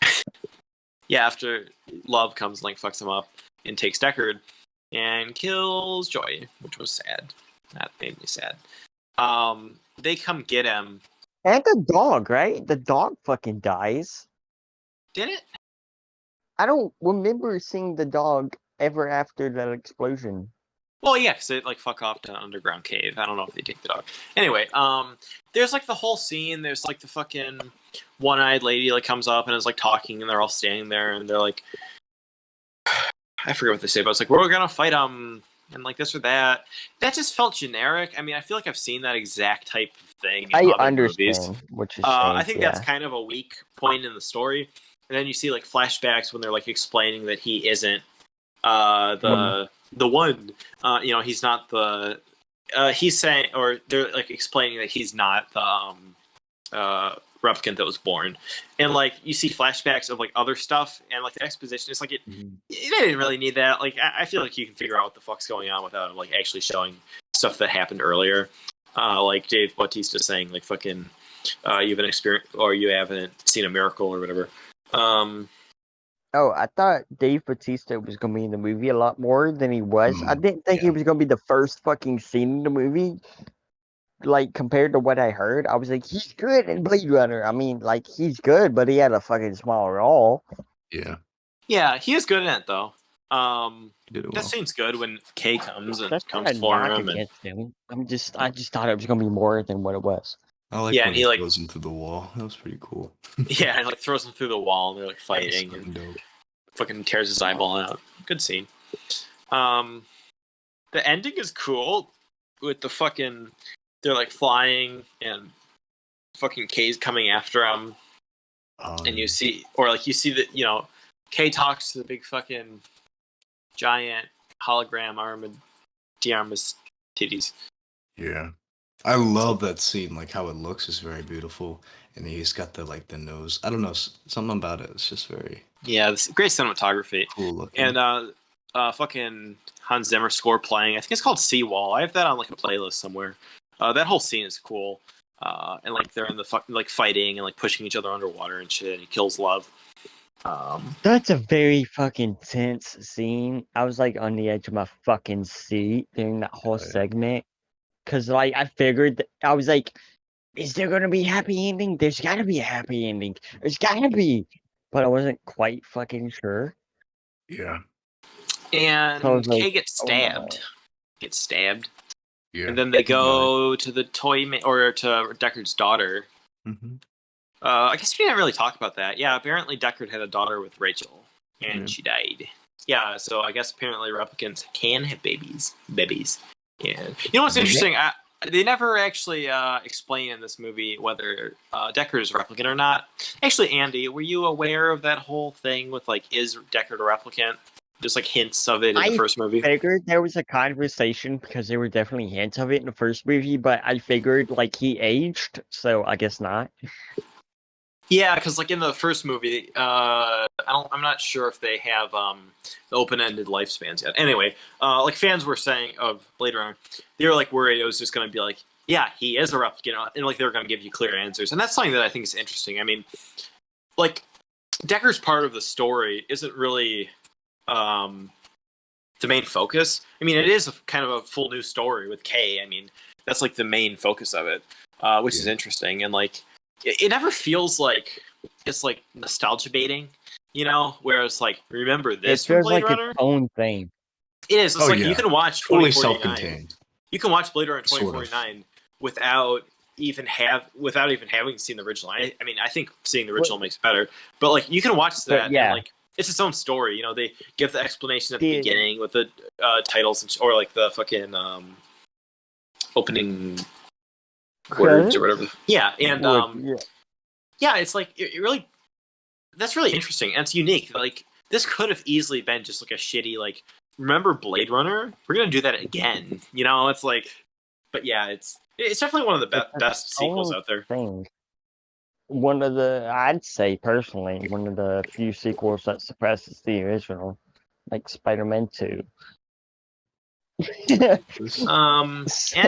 [SPEAKER 1] Yeah, after Love comes and like fucks him up and takes Deckard and kills Joy, which was sad. That made me sad. They come get him.
[SPEAKER 2] And the dog, right? The dog fucking dies.
[SPEAKER 1] Did it?
[SPEAKER 2] I don't remember seeing the dog ever after that explosion.
[SPEAKER 1] Well, yeah, because they like fuck off to an underground cave. I don't know if they take the dog. Anyway, there's like the whole scene. There's like the fucking one-eyed lady like comes up and is like talking, and they're all standing there, and they're like, I forget what they say, but it's like we're gonna fight them, and like this or that. That just felt generic. I mean, I feel like I've seen that exact type of thing in other movies.
[SPEAKER 2] What you're saying.
[SPEAKER 1] I think that's kind of a weak point in the story. And then you see like flashbacks when they're like explaining that he isn't the one. He's not the. He's saying, or they're like explaining that he's not the replicant that was born, and like you see flashbacks of like other stuff, and like the exposition. It's like they didn't really need that. Like I feel like you can figure out what the fuck's going on without like actually showing stuff that happened earlier. Like Dave Bautista saying like fucking you haven't experienced or you haven't seen a miracle or whatever.
[SPEAKER 2] I thought Dave Bautista was gonna be in the movie a lot more than he was. I didn't think he was gonna be the first fucking scene in the movie. Like compared to what I heard, I was like, he's good in Blade Runner. I mean, like he's good, but he had a fucking small role.
[SPEAKER 1] Yeah, he is good in it though. That scene's good when Kay comes and comes for him.
[SPEAKER 2] I just thought it was gonna be more than what it was.
[SPEAKER 3] I like when he like goes into the wall. That was pretty cool.
[SPEAKER 1] Yeah, and like throws him through the wall, and they're like fighting, and fucking tears his eyeball out. Good scene. The ending is cool with the fucking. They're like flying, and fucking Kay's coming after him, and you see that Kay talks to the big fucking giant hologram armored Diarma's titties.
[SPEAKER 3] Yeah. I love that scene, like how it looks is very beautiful, and he's got the nose. I don't know, something about it. It's just very
[SPEAKER 1] it's great cinematography,
[SPEAKER 3] cool looking.
[SPEAKER 1] And fucking Hans Zimmer score playing. I think it's called Seawall. I have that on like a playlist somewhere. That whole scene is cool, and like they're in the like fighting and like pushing each other underwater and shit. And he kills Love.
[SPEAKER 2] That's a very fucking tense scene. I was like on the edge of my fucking seat during that whole segment. Cause like I figured, I was like, is there gonna be a happy ending? There's gotta be a happy ending. There's gotta be, but I wasn't quite fucking sure.
[SPEAKER 3] Yeah.
[SPEAKER 1] And
[SPEAKER 2] So
[SPEAKER 1] Kay gets stabbed. Gets stabbed.
[SPEAKER 3] Yeah.
[SPEAKER 1] And then they go to the or to Deckard's daughter.
[SPEAKER 3] Mm-hmm.
[SPEAKER 1] I guess we didn't really talk about that. Yeah, apparently Deckard had a daughter with Rachel, and she died. Yeah, so I guess apparently replicants can have babies. Yeah. You know what's interesting? They never actually explain in this movie whether Deckard is a replicant or not. Actually, Andy, were you aware of that whole thing with like, is Deckard a replicant? Just like hints of it in the first movie.
[SPEAKER 2] I figured there was a conversation because there were definitely hints of it in the first movie, but I figured like he aged, so I guess not.
[SPEAKER 1] Yeah, because like in the first movie, I'm not sure if they have the open-ended lifespans yet. Anyway, like fans were saying of Blade Runner, they were like worried it was just going to be like yeah, he is a replicant, and like they're going to give you clear answers, and that's something that I think is interesting. I mean, like Decker's part of the story isn't really the main focus. I mean, it is kind of a full new story with Kay. I mean, that's like the main focus of it, which is interesting, and like it never feels like it's like nostalgia baiting, you know. Whereas like remember this
[SPEAKER 2] It
[SPEAKER 1] from
[SPEAKER 2] feels
[SPEAKER 1] Blade
[SPEAKER 2] like
[SPEAKER 1] Runner?
[SPEAKER 2] its own thing.
[SPEAKER 1] It is. It's like you can watch
[SPEAKER 3] fully
[SPEAKER 1] 2049.
[SPEAKER 3] self-contained.
[SPEAKER 1] You can watch Blade Runner
[SPEAKER 3] Sort of.
[SPEAKER 1] 2049 without even having seen the original. I mean, I think seeing the original makes it better. But like, you can watch that,
[SPEAKER 2] yeah.
[SPEAKER 1] and like, it's its own story. You know, they give the explanation at the beginning with the titles or like the fucking opening words or whatever. Yeah, and yeah, it's like it really. That's really interesting, and it's unique. Like, this could have easily been just like a shitty like. Remember Blade Runner? We're gonna do that again. You know, it's like, but yeah, it's definitely one of the best sequels out there.
[SPEAKER 2] Thing. One of the, I'd say personally, one of the few sequels that suppresses the original, like Spider-Man 2.
[SPEAKER 1] And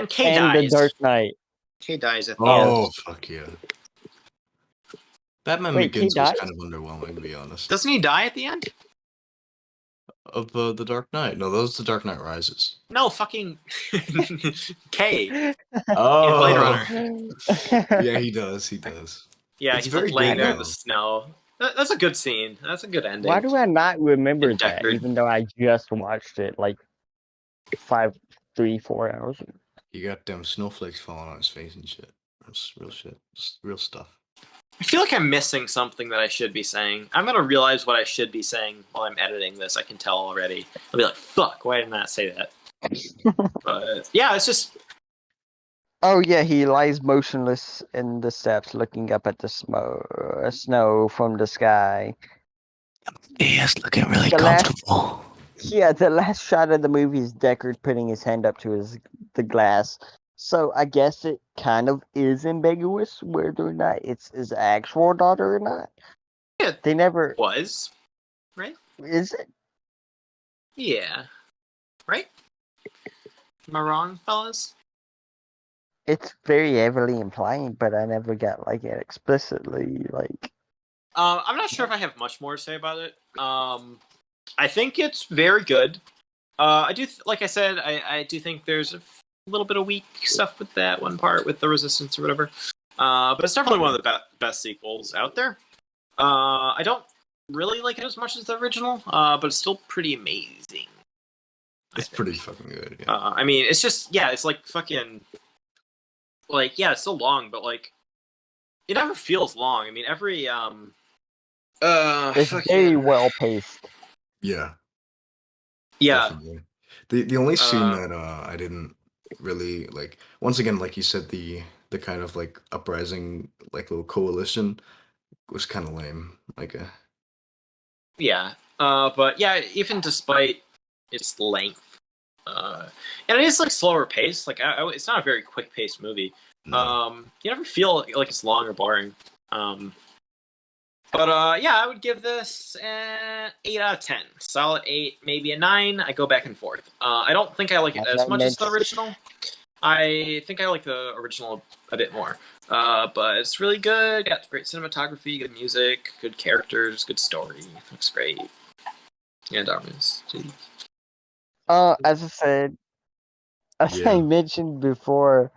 [SPEAKER 1] Kay
[SPEAKER 2] and
[SPEAKER 1] dies.
[SPEAKER 2] The Dark Knight.
[SPEAKER 1] Kay dies at the
[SPEAKER 3] end. Fuck yeah. Batman Begins was
[SPEAKER 2] dies?
[SPEAKER 3] kind of underwhelming, to be honest.
[SPEAKER 1] Doesn't he die at the end?
[SPEAKER 3] Of the Dark Knight. No, those The Dark Knight Rises.
[SPEAKER 1] No, fucking Kay.
[SPEAKER 3] Oh,
[SPEAKER 1] Blade Runner.
[SPEAKER 3] Yeah, he does. He does.
[SPEAKER 1] Yeah,
[SPEAKER 3] it's
[SPEAKER 1] he's
[SPEAKER 3] very
[SPEAKER 1] like laying there in
[SPEAKER 3] though.
[SPEAKER 1] the snow. That's a good scene. That's a good ending.
[SPEAKER 2] Why do I not remember that, even though I just watched it like 4 hours ago?
[SPEAKER 3] You got them snowflakes falling on his face and shit. That's real shit. Just real stuff.
[SPEAKER 1] I feel like I'm missing something that I should be saying. I'm gonna realize what I should be saying while I'm editing this. I can tell already. I'll be like, "Fuck! Why didn't I say that?" But yeah, it's just.
[SPEAKER 2] Oh yeah, he lies motionless in the steps, looking up at the snow from the sky.
[SPEAKER 3] He is looking really comfortable.
[SPEAKER 2] The last shot of the movie is Deckard putting his hand up to the glass. So I guess it kind of is ambiguous whether or not it's his actual daughter or not.
[SPEAKER 1] Yeah,
[SPEAKER 2] they never
[SPEAKER 1] was, right?
[SPEAKER 2] Is it?
[SPEAKER 1] Yeah, right. Am I wrong, fellas?
[SPEAKER 2] It's very heavily implying, but I never got like it explicitly like.
[SPEAKER 1] I'm not sure if I have much more to say about it. I think it's very good. I do, like I said, I do think there's a little bit of weak stuff with that one part with the resistance or whatever. But it's definitely one of the best sequels out there. I don't really like it as much as the original, but it's still pretty amazing.
[SPEAKER 3] It's pretty fucking good. Yeah.
[SPEAKER 1] I mean, it's just it's like fucking, like it's so long, but like it never feels long. I mean, every
[SPEAKER 2] it's very well paced.
[SPEAKER 3] Yeah.
[SPEAKER 1] Yeah.
[SPEAKER 3] Definitely. The only scene that I didn't really like, once again, like you said, the kind of like uprising, like little coalition was kind of lame. Like
[SPEAKER 1] yeah. But yeah, even despite its length, and it is like slower pace. Like it's not a very quick paced movie.
[SPEAKER 3] No.
[SPEAKER 1] You never feel like it's long or boring. But yeah, I would give this an 8 out of 10. Solid 8, maybe a 9. I go back and forth. I don't think I like it as much as the original. I think I like the original a bit more. But it's really good. Got great cinematography, good music, good characters, good story. Looks great. Yeah, Darwin's.
[SPEAKER 2] As I said, as I mentioned before,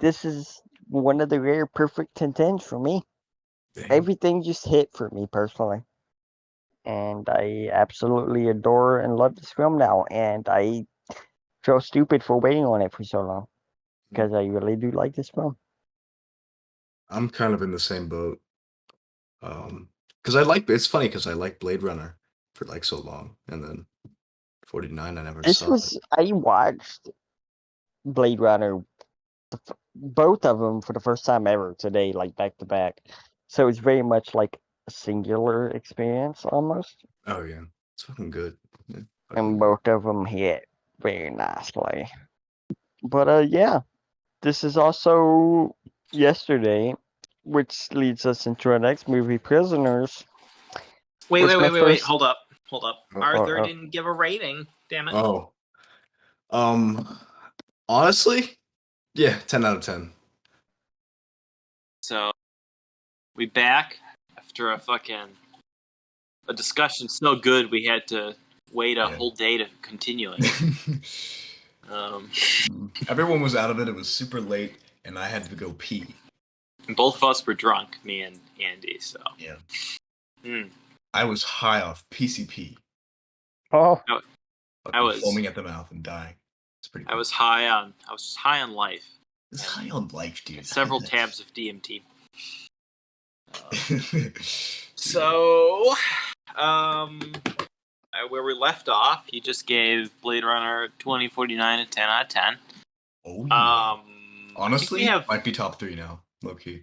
[SPEAKER 2] this is one of the rare perfect 10s for me.
[SPEAKER 3] Dang.
[SPEAKER 2] Everything just hit for me personally. And I absolutely adore and love this film now. And I feel stupid for waiting on it for so long. Because I really do like this film.
[SPEAKER 3] I'm kind of in the same boat. Because it's funny because I like Blade Runner for like so long. And then 49, I never saw it.
[SPEAKER 2] I watched Blade Runner, both of them for the first time ever today, like back to back. So it's very much like a singular experience almost.
[SPEAKER 3] Oh yeah, it's fucking good. Yeah,
[SPEAKER 2] and both of them hit very nicely. But yeah, this is also yesterday, which leads us into our next movie, Prisoners.
[SPEAKER 1] Wait, hold up. Arthur didn't give a rating. Damn it.
[SPEAKER 3] Oh. Honestly, Yeah, 10 out of 10.
[SPEAKER 1] So we back after a discussion so good we had to wait a whole day to continue it.
[SPEAKER 3] Everyone was out of it. It was super late, and I had to go pee.
[SPEAKER 1] And both of us were drunk, me and Andy. So
[SPEAKER 3] yeah, I was high off PCP.
[SPEAKER 2] Oh,
[SPEAKER 1] I was
[SPEAKER 3] foaming at the mouth and dying. It's pretty. Cool.
[SPEAKER 1] I was just high on life.
[SPEAKER 3] It's high on life, dude.
[SPEAKER 1] Several tabs of DMT. So, where we left off, he just gave Blade Runner 2049 a 10 out of 10.
[SPEAKER 3] Oh, yeah. Honestly, might be top 3 now, low key.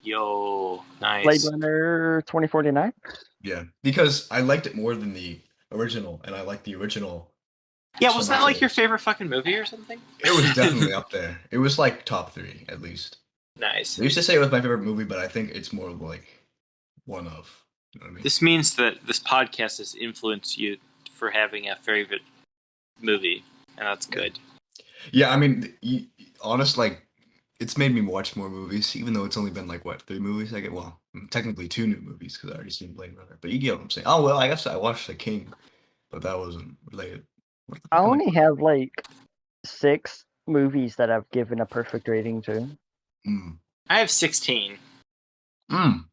[SPEAKER 1] Yo, nice.
[SPEAKER 2] Blade Runner 2049?
[SPEAKER 3] Yeah, because I liked it more than the original, and I liked the original.
[SPEAKER 1] Yeah, was that like your favorite fucking movie or something?
[SPEAKER 3] It was definitely up there. It was like top 3, at least.
[SPEAKER 1] Nice.
[SPEAKER 3] I used to say it was my favorite movie, but I think it's more like one of. You know what I mean?
[SPEAKER 1] This means that this podcast has influenced you for having a favorite movie, and that's good.
[SPEAKER 3] Yeah, I mean, like, it's made me watch more movies, even though it's only been like, what, 3 movies? Well, technically 2 new movies, because I already seen Blade Runner. But you get what I'm saying. Oh, well, I guess I watched The King, but that wasn't related.
[SPEAKER 2] I only have like 6 movies that I've given a perfect rating to.
[SPEAKER 1] I have 16. Out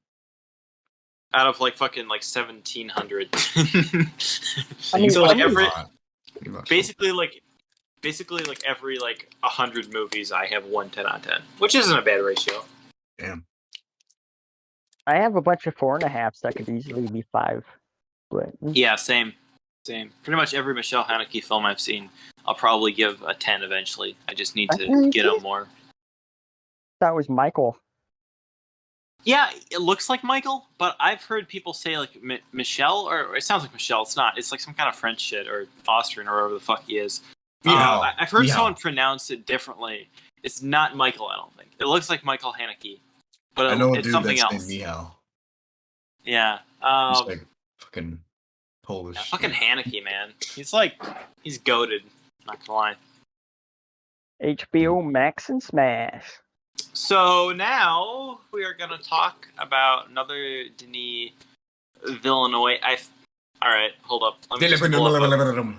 [SPEAKER 1] of like fucking like 1,700.
[SPEAKER 2] I mean,
[SPEAKER 1] so like basically every like 100 movies I have 1 10 out of 10, which isn't a bad ratio.
[SPEAKER 3] Damn.
[SPEAKER 2] I have a bunch of 4.5s that could easily be 5. But
[SPEAKER 1] yeah, same. Pretty much every Michelle Haneke film I've seen, I'll probably give a 10 eventually. I just need to get them more.
[SPEAKER 2] That was Michael.
[SPEAKER 1] Yeah, it looks like Michael, but I've heard people say like Michelle, or it sounds like Michelle. It's not. It's like some kind of French shit or Austrian or whatever the fuck he is. I've heard someone pronounce it differently. It's not Michael, I don't think. It looks like Michael Haneke, but
[SPEAKER 3] I know
[SPEAKER 1] it's something else.
[SPEAKER 3] Michal.
[SPEAKER 1] Yeah.
[SPEAKER 3] He's like fucking Polish.
[SPEAKER 1] Yeah, fucking Haneke, man. He's goated. Not gonna lie.
[SPEAKER 2] HBO Max and Smash.
[SPEAKER 1] So now we are going to talk about another Denis Villeneuve. All right, hold up. Let me just pull up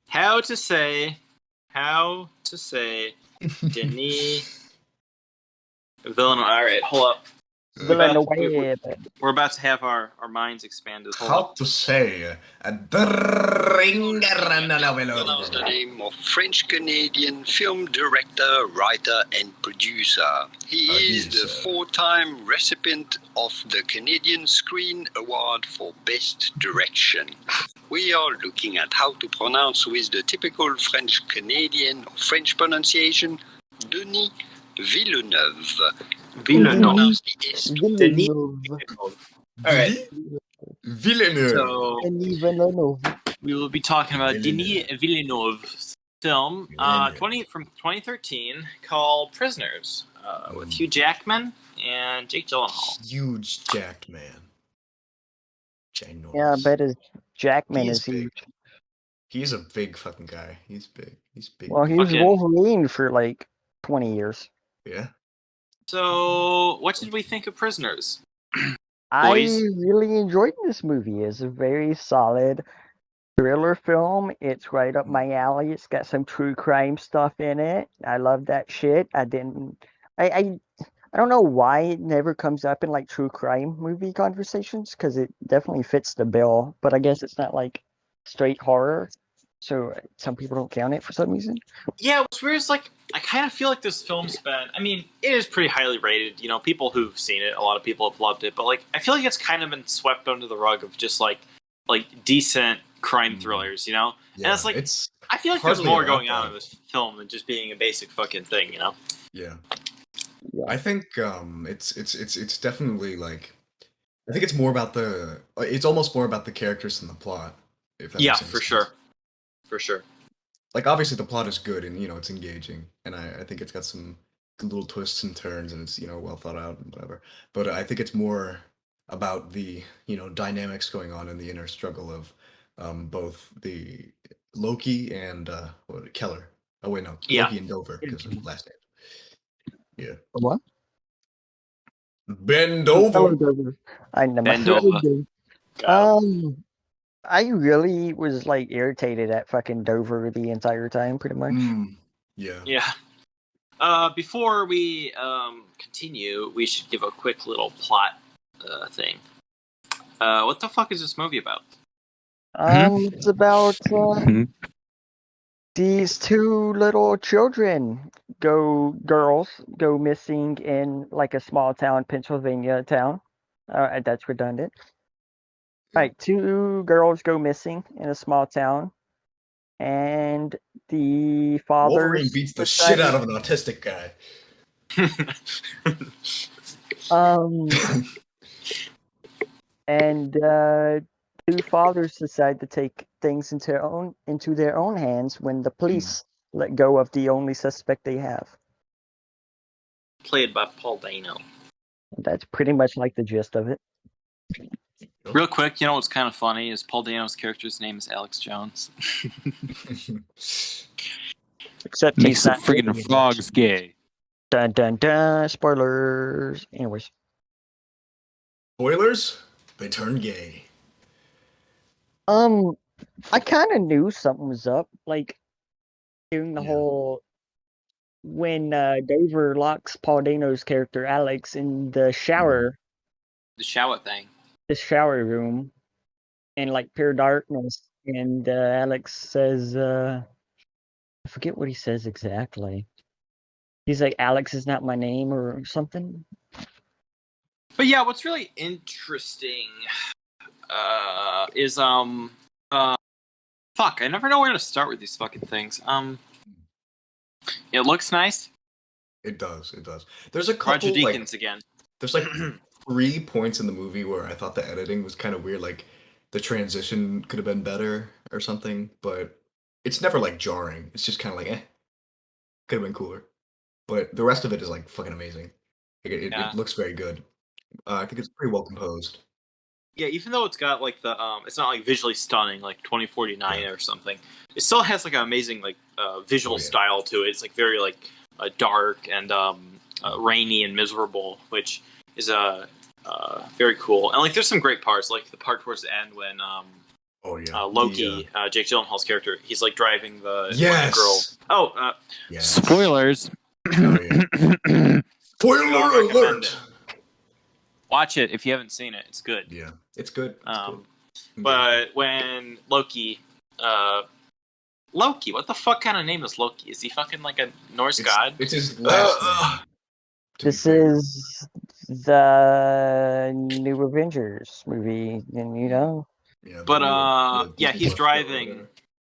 [SPEAKER 1] how to say Denis Villeneuve. All right, hold up. We're about to have our minds expanded.
[SPEAKER 3] How to say
[SPEAKER 5] Villeneuve is the name of French-Canadian film director, writer, and producer. He is the 4-time recipient of the Canadian Screen Award for Best Direction. We are looking at how to pronounce with the typical French-Canadian or French pronunciation, Denis Villeneuve.
[SPEAKER 1] Villeneuve. All right.
[SPEAKER 3] Villeneuve.
[SPEAKER 1] So we will be talking about Denis Villeneuve's film from 2013 called Prisoners with Hugh Jackman and Jake Gyllenhaal.
[SPEAKER 3] Huge jacked man. Ginormous.
[SPEAKER 2] Yeah, I bet his Jackman is huge.
[SPEAKER 3] He's a big fucking guy. He's big.
[SPEAKER 2] Well, he was Wolverine for like 20 years.
[SPEAKER 3] Yeah.
[SPEAKER 1] So, what did we think of Prisoners?
[SPEAKER 2] I really enjoyed this movie. It's a very solid thriller film. It's right up my alley. It's got some true crime stuff in it. I love that shit. I don't know why it never comes up in like true crime movie conversations, because it definitely fits the bill, but I guess it's not like straight horror, so some people don't count it for some reason.
[SPEAKER 1] Yeah, what's weird is like I kind of feel like this film's been, I mean, it is pretty highly rated. You know, people who've seen it, a lot of people have loved it, but like I feel like it's kind of been swept under the rug of just like decent crime thrillers, you know? Yeah, and it's like I feel like there's more going on in this film than just being a basic fucking thing, you know?
[SPEAKER 3] Yeah. I think it's definitely like, I think it's more about it's almost more about the characters than the plot. If that makes sense.
[SPEAKER 1] For sure.
[SPEAKER 3] Like, obviously the plot is good and, you know, it's engaging, and I think it's got some good little twists and turns, and it's, you know, well thought out and whatever. But I think it's more about the, you know, dynamics going on in the inner struggle of both the Loki and Keller. Oh wait, no, Loki and Dover, because of the last name. Yeah.
[SPEAKER 2] What?
[SPEAKER 3] Bend
[SPEAKER 2] Hello,
[SPEAKER 3] over.
[SPEAKER 2] Dover. I know.
[SPEAKER 1] Bend over.
[SPEAKER 2] I really was like irritated at fucking Dover the entire time, pretty much.
[SPEAKER 3] Yeah.
[SPEAKER 1] Yeah. Before we continue, we should give a quick little plot thing. What the fuck is this movie about?
[SPEAKER 2] It's about these two little girls go missing in like a small town, Pennsylvania town. That's redundant. Right, two girls go missing in a small town, and the
[SPEAKER 3] Wolverine
[SPEAKER 2] fathers
[SPEAKER 3] beats the shit out of an autistic guy.
[SPEAKER 2] And two fathers decide to take things into their own hands when the police let go of the only suspect they have.
[SPEAKER 1] Played by Paul Dano.
[SPEAKER 2] That's pretty much like the gist of it.
[SPEAKER 1] Real quick, you know what's kind of funny is Paul Dano's character's name is Alex Jones.
[SPEAKER 2] Except
[SPEAKER 4] Makes
[SPEAKER 2] he's
[SPEAKER 4] the
[SPEAKER 2] not
[SPEAKER 4] freaking frogs gay.
[SPEAKER 2] Dun dun dun. Spoilers. Anyways.
[SPEAKER 3] Spoilers? They turn gay.
[SPEAKER 2] I kind of knew something was up, like during the whole when Dover locks Paul Dano's character Alex in the shower.
[SPEAKER 1] The shower thing.
[SPEAKER 2] The shower room, in like pure darkness, and Alex says, I forget what he says exactly. He's like, "Alex is not my name," or something.
[SPEAKER 1] But yeah, what's really interesting is fuck, I never know where to start with these fucking things. It looks nice.
[SPEAKER 3] It does. There's a couple
[SPEAKER 1] Roger Deakins again.
[SPEAKER 3] There's like 3 points in the movie where I thought the editing was kind of weird, like the transition could have been better or something, but it's never like jarring. It's just kind of like, could have been cooler. But the rest of it is like fucking amazing. Like, it looks very good. I think it's pretty well composed.
[SPEAKER 1] Yeah, even though it's got like the it's not like visually stunning like 2049 or something. It still has like an amazing like visual style to it. It's like very like dark and rainy and miserable, which is very cool. And like there's some great parts, like the part towards the end when Loki, Jake Gyllenhaal's character, he's like driving the girl.
[SPEAKER 4] Spoilers.
[SPEAKER 3] Spoiler alert!
[SPEAKER 1] Watch it if you haven't seen it. It's good.
[SPEAKER 3] Yeah, it's good.
[SPEAKER 1] But when Loki, what the fuck kind of name is Loki? Is he fucking like a Norse god?
[SPEAKER 3] It's his last name.
[SPEAKER 2] This is the new Avengers movie, and you know.
[SPEAKER 3] Yeah,
[SPEAKER 1] but he's driving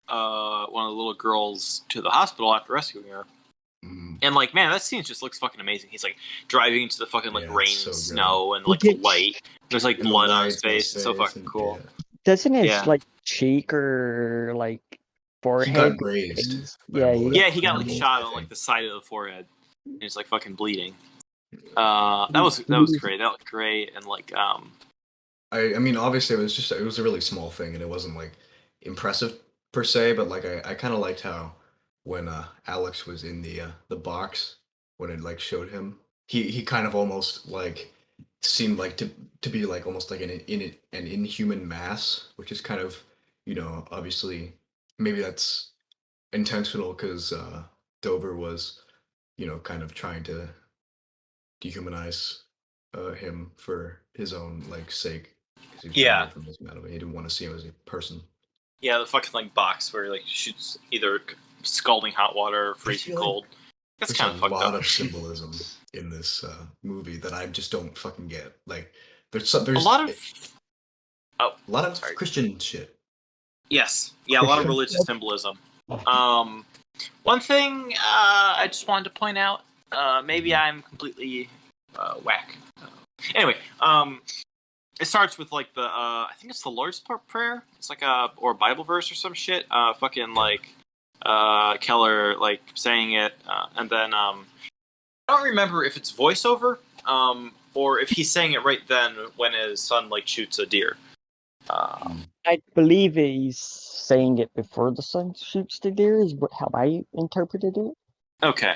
[SPEAKER 1] one of the little girls to the hospital after rescuing her. And like, man, that scene just looks fucking amazing. He's like driving into the fucking like rain and snow and like the light. There's like blood on his face. It's so fucking cool.
[SPEAKER 2] Doesn't his like cheek or like forehead?
[SPEAKER 3] He got grazed.
[SPEAKER 1] He got like shot on like the side of the forehead. And it's like fucking bleeding. That was great. That looked great. And like
[SPEAKER 3] I mean, obviously it was a really small thing and it wasn't like impressive per se, but like I kind of liked how when Alex was in the box, when it like showed him, he kind of almost like seemed like to be like almost like an inhuman mass, which is kind of, you know, obviously maybe that's intentional because Dover was, you know, kind of trying to dehumanize him for his own like sake. He didn't want to see him as a person.
[SPEAKER 1] Yeah, the fucking like box where he like shoots either scalding hot water or freezing cold. That's kind of fucked up.
[SPEAKER 3] There's a lot of symbolism in this movie that I just don't fucking get. Like, there's a lot of Christian shit.
[SPEAKER 1] Yes, yeah, a lot of religious symbolism. One thing I just wanted to point out. Maybe I'm completely whack. Anyway, it starts with like the I think it's the Lord's Prayer. It's like or a Bible verse or some shit. Fucking like Keller like saying it, and then I don't remember if it's voiceover or if he's saying it right then when his son like shoots a deer.
[SPEAKER 2] I believe he's saying it before the son shoots the deer. Is how I interpreted it.
[SPEAKER 1] Okay.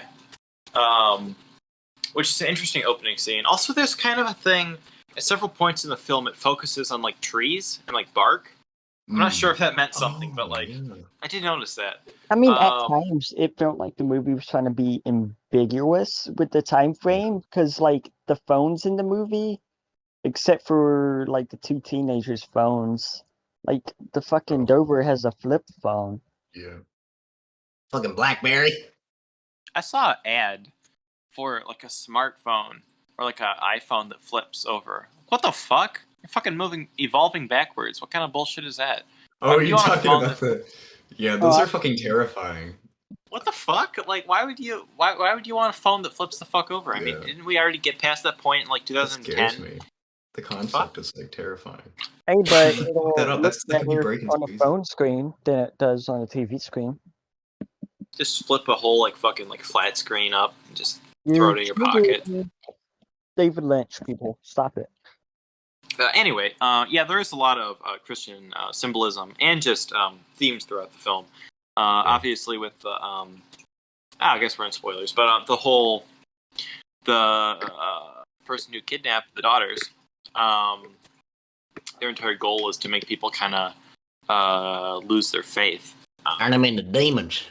[SPEAKER 1] which is an interesting opening scene. Also, there's kind of a thing at several points in the film. It focuses on like trees and like bark. I'm not sure if that meant something, but like I did notice that.
[SPEAKER 2] I mean, at times it felt like the movie was trying to be ambiguous with the time frame because, like, the phones in the movie, except for like the two teenagers' phones, like the fucking Dover has a flip phone.
[SPEAKER 3] Yeah. Fucking BlackBerry.
[SPEAKER 1] I saw an ad for like a smartphone or like an iPhone that flips over. What the fuck? You're fucking evolving backwards. What kind of bullshit is that?
[SPEAKER 3] Oh, you're talking about the... Yeah, those are fucking terrifying.
[SPEAKER 1] What the fuck? Like, why would you want a phone that flips the fuck over? I mean, didn't we already get past that point in like 2010?
[SPEAKER 3] That scares me. The concept is like terrifying.
[SPEAKER 2] Hey, but it'll look
[SPEAKER 3] that could be
[SPEAKER 2] better
[SPEAKER 3] breaking
[SPEAKER 2] on a phone screen than it does on a TV screen.
[SPEAKER 1] Just flip a whole like fucking like flat screen up and just throw it in your pocket.
[SPEAKER 2] David Lynch, people, stop it.
[SPEAKER 1] Anyway, yeah, there is a lot of Christian symbolism and just themes throughout the film. Obviously, with the I guess we're in spoilers, but the person who kidnapped the daughters, their entire goal is to make people kind of lose their faith.
[SPEAKER 3] Turn them into demons.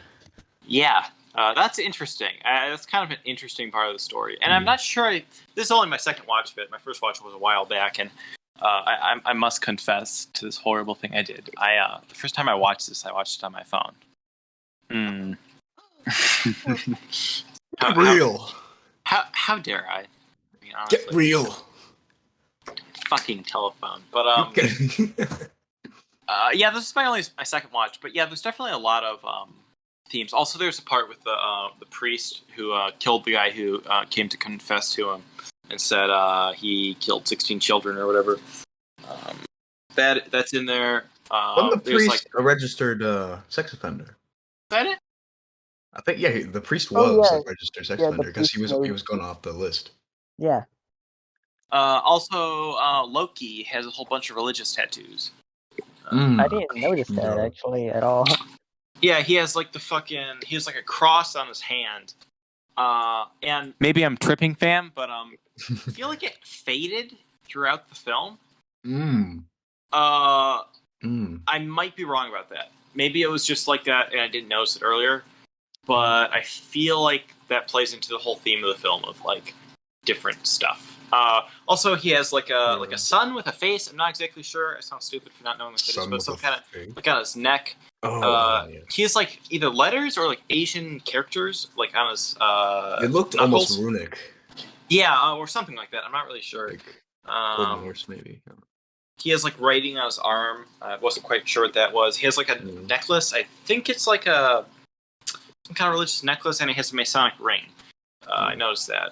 [SPEAKER 1] Yeah, that's interesting. That's kind of an interesting part of the story. And I'm not sure... this is only my second watch of it. My first watch was a while back, and I must confess to this horrible thing I did. The first time I watched this, I watched it on my phone.
[SPEAKER 3] Get real.
[SPEAKER 1] How dare I? mean,
[SPEAKER 3] get real.
[SPEAKER 1] Fucking telephone. But, yeah, this is my second watch. But, yeah, there's definitely a lot of... themes. Also, there's a part with the priest who killed the guy who came to confess to him and said he killed 16 children or whatever. That's in there.
[SPEAKER 3] Wasn't the priest a registered sex offender?
[SPEAKER 1] Is that it?
[SPEAKER 3] I think the priest was a registered sex offender because he was going off the list.
[SPEAKER 2] Yeah.
[SPEAKER 1] Also, Loki has a whole bunch of religious tattoos.
[SPEAKER 2] I didn't notice that actually at all.
[SPEAKER 1] Yeah, he has like he has like a cross on his hand. And maybe I'm tripping, fam, but I feel like it faded throughout the film. I might be wrong about that. Maybe it was just like that and I didn't notice it earlier. But I feel like that plays into the whole theme of the film of like different stuff. Also, he has like a sun with a face. I'm not exactly sure. I sound stupid for not knowing what it is, but some kind of like on his neck. He has like either letters or like Asian characters like on his
[SPEAKER 3] it looked
[SPEAKER 1] knuckles.
[SPEAKER 3] Almost runic.
[SPEAKER 1] Yeah, or something like that. I'm not really sure.
[SPEAKER 3] Like Golden Horse, maybe.
[SPEAKER 1] He has like writing on his arm. I wasn't quite sure what that was. He has like a necklace. I think it's like some kind of religious necklace, and he has a Masonic ring. I noticed that.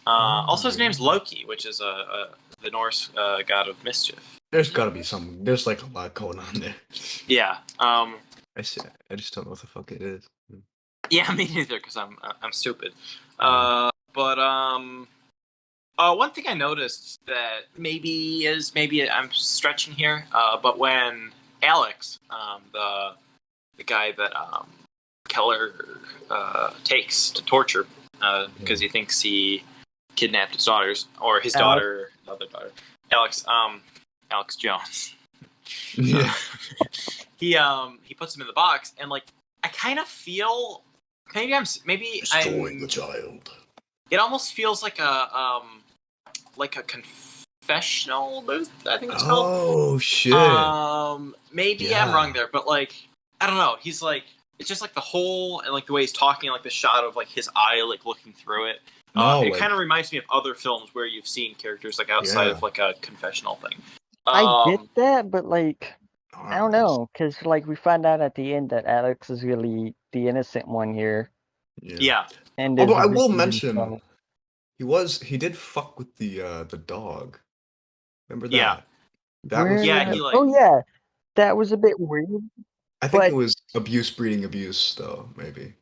[SPEAKER 1] Also, his name's Loki, which is the Norse god of mischief.
[SPEAKER 3] There's got to be some. There's like a lot going on there.
[SPEAKER 1] Yeah.
[SPEAKER 3] I just don't know what the fuck it is.
[SPEAKER 1] Yeah, me neither, because I'm stupid. But one thing I noticed that maybe I'm stretching here, but when Alex, the guy that Keller takes to torture because he thinks he kidnapped his daughters, or his daughter, another daughter, Alex Jones.
[SPEAKER 3] Yeah.
[SPEAKER 1] He puts him in the box, and like I kind of feel maybe
[SPEAKER 3] destroying the child.
[SPEAKER 1] It almost feels like a confessional booth, I think it's called.
[SPEAKER 3] Oh shit.
[SPEAKER 1] Maybe I'm wrong there, but like I don't know. He's like it's just like the whole and like the way he's talking, like the shot of like his eye like looking through it. It kind of reminds me of other films where you've seen characters like outside of like a confessional thing.
[SPEAKER 2] I get that, but like I don't know, because like we find out at the end that Alex is really the innocent one here.
[SPEAKER 1] Yeah.
[SPEAKER 2] And
[SPEAKER 3] although I will mention, he did fuck with the dog. Remember that?
[SPEAKER 1] Yeah.
[SPEAKER 2] That was a bit weird.
[SPEAKER 3] I think it was abuse breeding abuse, though, maybe.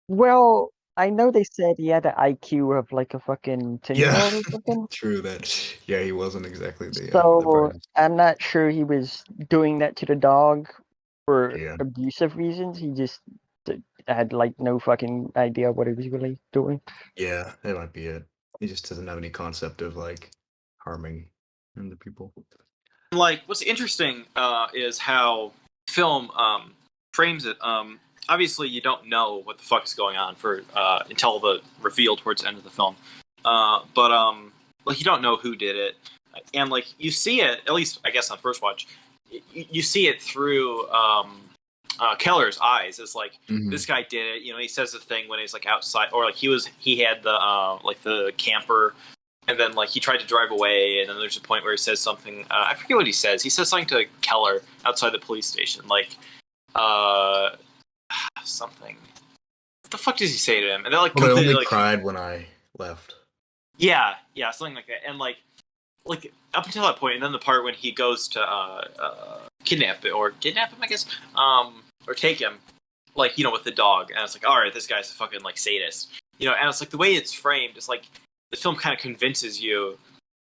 [SPEAKER 2] Well, I know they said he had an IQ of like a fucking 10-year-old or something.
[SPEAKER 3] True that. Yeah, he wasn't exactly the.
[SPEAKER 2] So I'm not sure he was doing that to the dog for abusive reasons. He just had like no fucking idea what he was really doing.
[SPEAKER 3] Yeah, that might be it. He just doesn't have any concept of like harming other people.
[SPEAKER 1] Like, what's interesting is how film frames it. Obviously, you don't know what the fuck is going on for until the reveal towards the end of the film. But like, you don't know who did it, and like, you see it, at least I guess on first watch, you see it through Keller's eyes. It's like, this guy did it. You know, he says the thing when he's like outside, or like he had the like the camper. And then, like, he tried to drive away, and then there's a point where he says something. I forget what he says. He says something to Keller outside the police station, like, something. What the fuck does he say to him? And they're like,
[SPEAKER 3] well,
[SPEAKER 1] completely,
[SPEAKER 3] I only
[SPEAKER 1] like,
[SPEAKER 3] cried when I left.
[SPEAKER 1] Yeah, something like that. And like up until that point, and then the part when he goes to kidnap him, I guess, or take him, like, you know, with the dog. And it's like, all right, this guy's a fucking like sadist, you know. And it's like the way it's framed is like, the film kind of convinces you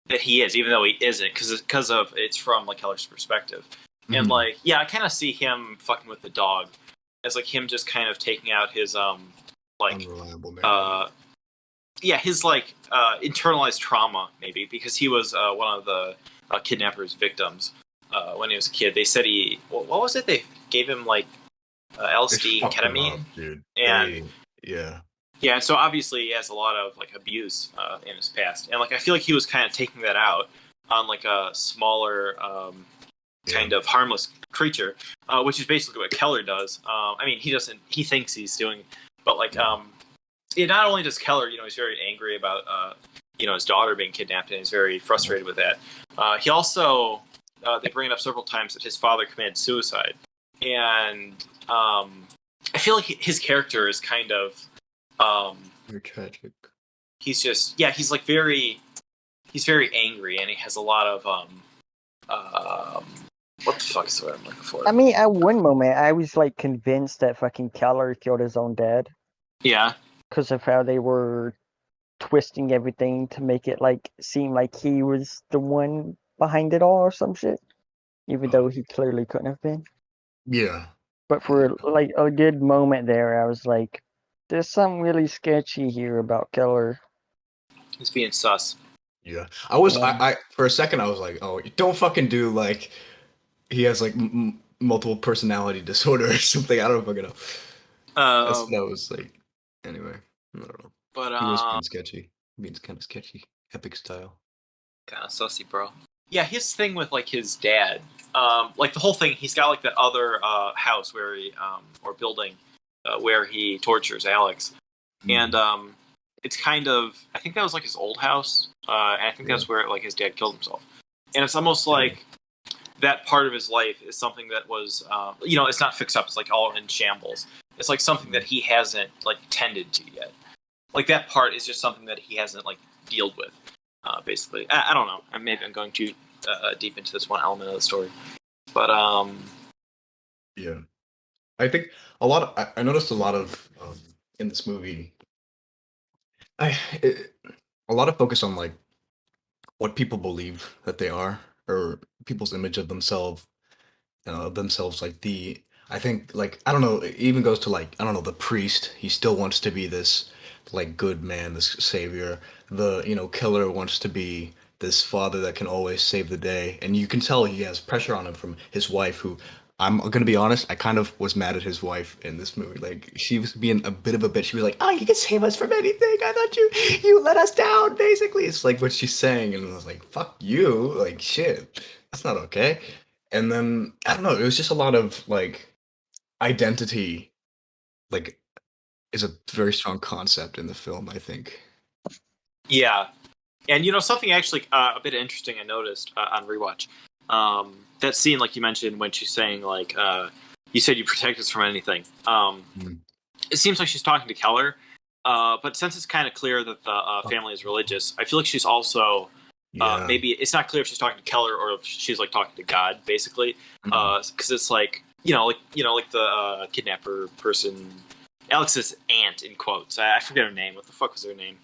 [SPEAKER 1] that he is, even though he isn't, because of it's from like Keller's perspective. And like, yeah, I kind of see him fucking with the dog as like him just kind of taking out his like his like internalized trauma, maybe, because he was one of the kidnappers' victims when he was a kid. They said what was it? They gave him like LSD, ketamine,
[SPEAKER 3] dude.
[SPEAKER 1] And
[SPEAKER 3] yeah,
[SPEAKER 1] and so obviously he has a lot of like abuse in his past, and like I feel like he was kind of taking that out on like a smaller kind of harmless creature, which is basically what Keller does. I mean, he thinks he's doing, but like not only does Keller, you know, he's very angry about you know, his daughter being kidnapped, and he's very frustrated with that. He also they bring it up several times that his father committed suicide, and I feel like his character is kind of
[SPEAKER 3] very tragic.
[SPEAKER 1] He's just he's very angry, and he has a lot of what the fuck is the word I'm looking for?
[SPEAKER 2] I mean, at one moment, I was like convinced that fucking Keller killed his own dad.
[SPEAKER 1] Yeah,
[SPEAKER 2] because of how they were twisting everything to make it like seem like he was the one behind it all or some shit, even though he clearly couldn't have been.
[SPEAKER 3] Yeah.
[SPEAKER 2] But for like a good moment there, I was like, there's something really sketchy here about Keller.
[SPEAKER 1] He's being sus.
[SPEAKER 3] Yeah, I for a second I was like, oh, don't fucking do like he has like multiple personality disorder or something. I don't fucking know. That's what I was like. Anyway, I don't know.
[SPEAKER 1] But
[SPEAKER 3] he was being sketchy. Being kind of sketchy, epic style.
[SPEAKER 1] Kind of sussy, bro. Yeah, his thing with like his dad, like the whole thing. He's got like that other house where he or building where he tortures Alex, and it's kind of, I think that was like his old house, and I think that's where like his dad killed himself. And it's almost like that part of his life is something that was, you know, it's not fixed up. It's like all in shambles. It's like something that he hasn't like tended to yet. Like that part is just something that he hasn't like dealt with. Basically, I don't know. Maybe I'm going too deep into this one element of the story, but
[SPEAKER 3] yeah, I think I noticed a lot of in this movie. A lot of focus on like what people believe that they are, or people's image of themselves, like I think like, I don't know, it even goes to like, I don't know, the priest, he still wants to be this like good man, this savior. The, you know, killer wants to be this father that can always save the day, and you can tell he has pressure on him from his wife, who, I'm gonna be honest, I kind of was mad at his wife in this movie. Like, she was being a bit of a bitch. She was like, "Oh, you can save us from anything. I thought you let us down." Basically, it's like what she's saying, and I was like, "Fuck you!" Like, shit, that's not okay. And then I don't know. It was just a lot of like identity. Like, is a very strong concept in the film, I think.
[SPEAKER 1] Yeah, and you know, something actually a bit interesting I noticed on rewatch. That scene, like you mentioned, when she's saying like, "You said you protect us from anything." It seems like she's talking to Keller, but since it's kind of clear that the family is religious, I feel like she's also maybe it's not clear if she's talking to Keller or if she's like talking to God, basically, because it's like like the kidnapper person, Alex's aunt in quotes. I forget her name. What the fuck was her name?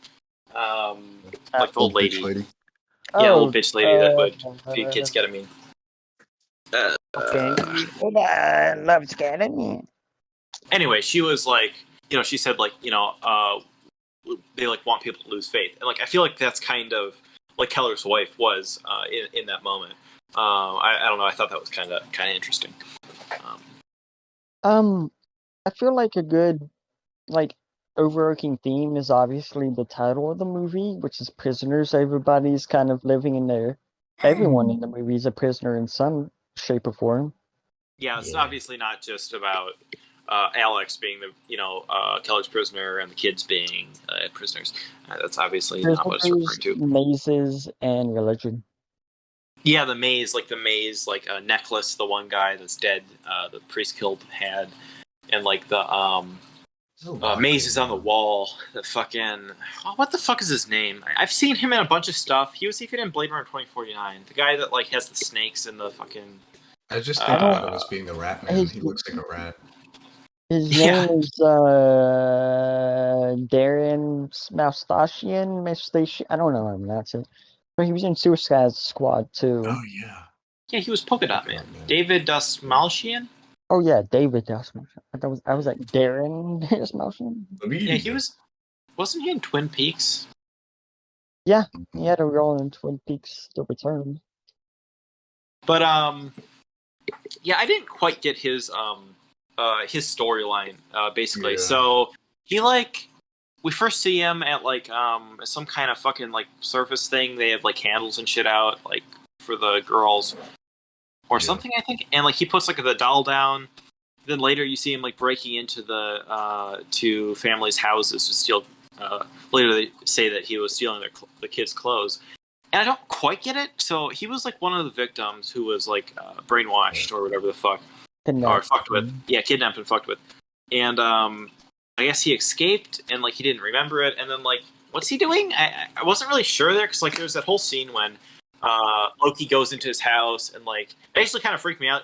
[SPEAKER 1] Like the old lady. Yeah, old bitch lady that would feed kids ketamine.
[SPEAKER 2] Loves ketamine.
[SPEAKER 1] Anyway, she was like, she said like, they like want people to lose faith, and like I feel like that's kind of like Keller's wife was in that moment. I don't know. I thought that was kind of interesting.
[SPEAKER 2] I feel like a good like overarching theme is obviously the title of the movie, which is prisoners. Everybody's kind of living in there. Everyone in the movie is a prisoner in some shape or form.
[SPEAKER 1] Yeah, it's obviously not just about Alex being the Keller's prisoner and the kids being prisoners. That's obviously not what it's referring to.
[SPEAKER 2] Mazes and religion.
[SPEAKER 1] Yeah, the maze, like necklace. The one guy that's dead, the priest killed had, and like the mazes on the wall. The fucking what the fuck is his name? I've seen him in a bunch of stuff. He was even in Blade Runner 2049. The guy that like has the snakes and the fucking.
[SPEAKER 3] I just think about him as being the rat man. He looks like a rat.
[SPEAKER 2] His name is Darren Moustachian. I don't know how to pronounce it. But he was in Suicide Squad too.
[SPEAKER 3] Oh yeah.
[SPEAKER 1] Yeah, he was Polka Dot Man. David Dastmalchian?
[SPEAKER 2] Oh yeah, David Dastmalchian. I was like Darren Dastmalchian.
[SPEAKER 1] Yeah, he was. Wasn't he in Twin Peaks?
[SPEAKER 2] Yeah, he had a role in Twin Peaks: The Return.
[SPEAKER 1] But yeah, I didn't quite get his storyline basically. Yeah. So he like we first see him at like some kind of fucking like surface thing. They have like candles and shit out like for the girls or something, I think. And like he puts like the doll down. Then later you see him like breaking into the to families' houses to steal. Later they say that he was stealing the kids' clothes. And I don't quite get it. So he was like one of the victims who was like brainwashed or whatever the fuck. Or fucked with. Yeah, kidnapped and fucked with. And I guess he escaped and like he didn't remember it. And then like, what's he doing? I wasn't really sure there because like there's that whole scene when Loki goes into his house and like it actually kind of freaked me out.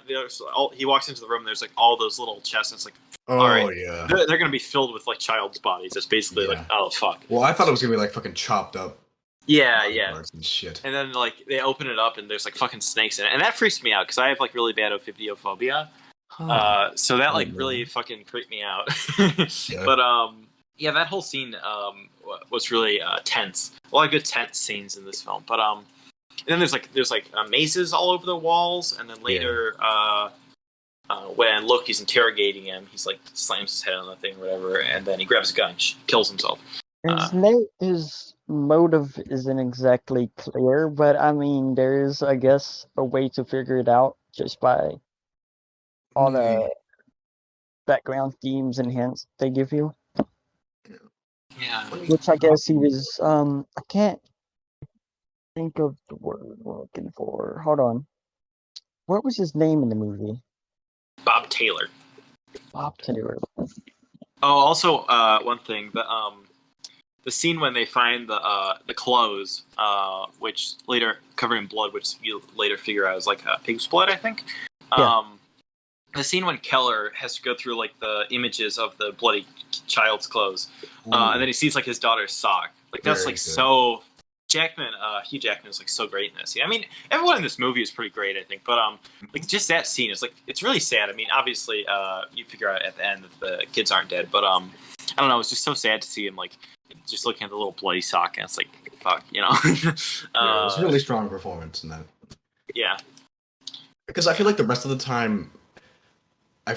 [SPEAKER 1] He walks into the room and there's like all those little chests. And it's like, all right, yeah, they're gonna be filled with like child's bodies. It's basically like, oh fuck.
[SPEAKER 3] Well, I thought it was gonna be like fucking chopped up.
[SPEAKER 1] Yeah.
[SPEAKER 3] And shit.
[SPEAKER 1] And then like they open it up and there's like fucking snakes in it, and that freaks me out because I have like really bad ophidiophobia. So that like really fucking creeped me out. But yeah, that whole scene was really tense. A lot of good tense scenes in this film. But and then there's like mazes all over the walls, and then later when Loki's interrogating him, he's like slams his head on the thing or whatever, and then he grabs a gun, kills himself.
[SPEAKER 2] His motive isn't exactly clear, but I mean, there is, I guess, a way to figure it out just by all the background themes and hints they give you.
[SPEAKER 1] Yeah.
[SPEAKER 2] Which I guess he was, I can't think of the word we're looking for. Hold on. What was his name in the movie?
[SPEAKER 1] Bob Taylor.
[SPEAKER 2] Bob Taylor.
[SPEAKER 1] Oh, also, one thing, the scene when they find the clothes, which later covered in blood, which you later figure out is like pig's blood, I think. The scene when Keller has to go through like the images of the bloody child's clothes, and then he sees like his daughter's sock. Like that's like so. Hugh Jackman is like so great in this. Yeah, I mean, everyone in this movie is pretty great, I think. But like just that scene is like it's really sad. I mean, obviously, you figure out at the end that the kids aren't dead, but I don't know. It's just so sad to see him like just looking at the little bloody sock, and it's like fuck, you know.
[SPEAKER 3] It was a really strong performance in that.
[SPEAKER 1] Yeah,
[SPEAKER 3] because I feel like the rest of the time, I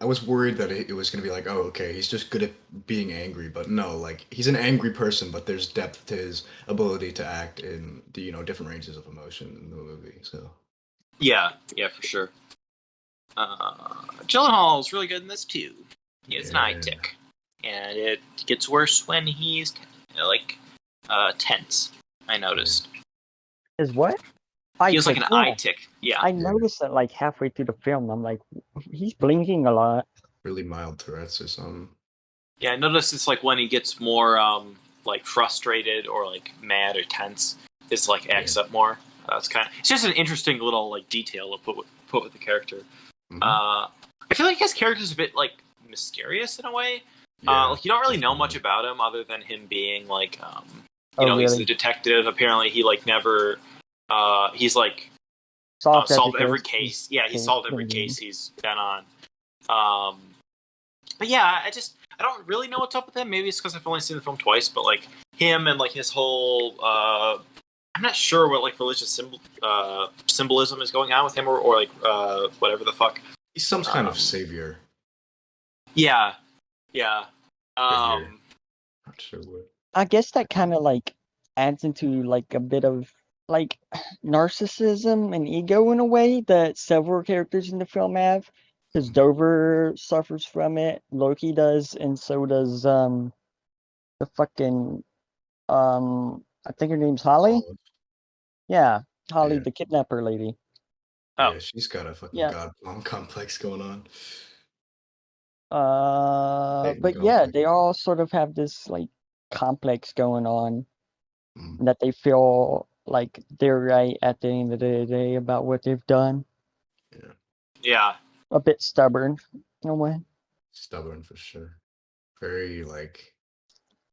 [SPEAKER 3] was worried that it was going to be like, oh, okay, he's just good at being angry, but no, like he's an angry person, but there's depth to his ability to act in the different ranges of emotion in the movie. So
[SPEAKER 1] yeah, for sure. Gyllenhaal is really good in this too. He has an eye tick, and it gets worse when he's like tense. I noticed.
[SPEAKER 2] Is what?
[SPEAKER 1] He has like an eye tick. Yeah.
[SPEAKER 2] I noticed that like halfway through the film. I'm like, he's blinking a lot.
[SPEAKER 3] Really mild Tourette's or something.
[SPEAKER 1] Yeah, I noticed it's like when he gets more like frustrated or like mad or tense, it's like acts up more. It's just an interesting little like detail to put with the character. Mm-hmm. I feel like his character's a bit like mysterious in a way. Like you don't really know much about him other than him being like really? He's the detective. Apparently he like never he's like solved every case. Yeah, he solved every case he's been on. But yeah, I don't really know what's up with him. Maybe it's because I've only seen the film twice, but like him and like his whole I'm not sure what like religious symbolism is going on with him or like whatever the fuck.
[SPEAKER 3] He's some kind of savior.
[SPEAKER 1] Yeah.
[SPEAKER 3] Not sure what.
[SPEAKER 2] I guess that kind of like adds into like a bit of like narcissism and ego in a way that several characters in the film have. Because Dover suffers from it, Loki does, and so does the fucking I think her name's Holly. Yeah, Holly, the kidnapper lady.
[SPEAKER 3] Yeah, she's got a fucking god mom complex going on.
[SPEAKER 2] But yeah, they all sort of have this like complex going on that they feel like they're right at the end of the day about what they've done.
[SPEAKER 1] Yeah.
[SPEAKER 2] A bit stubborn in a way.
[SPEAKER 3] Stubborn for sure. Very like,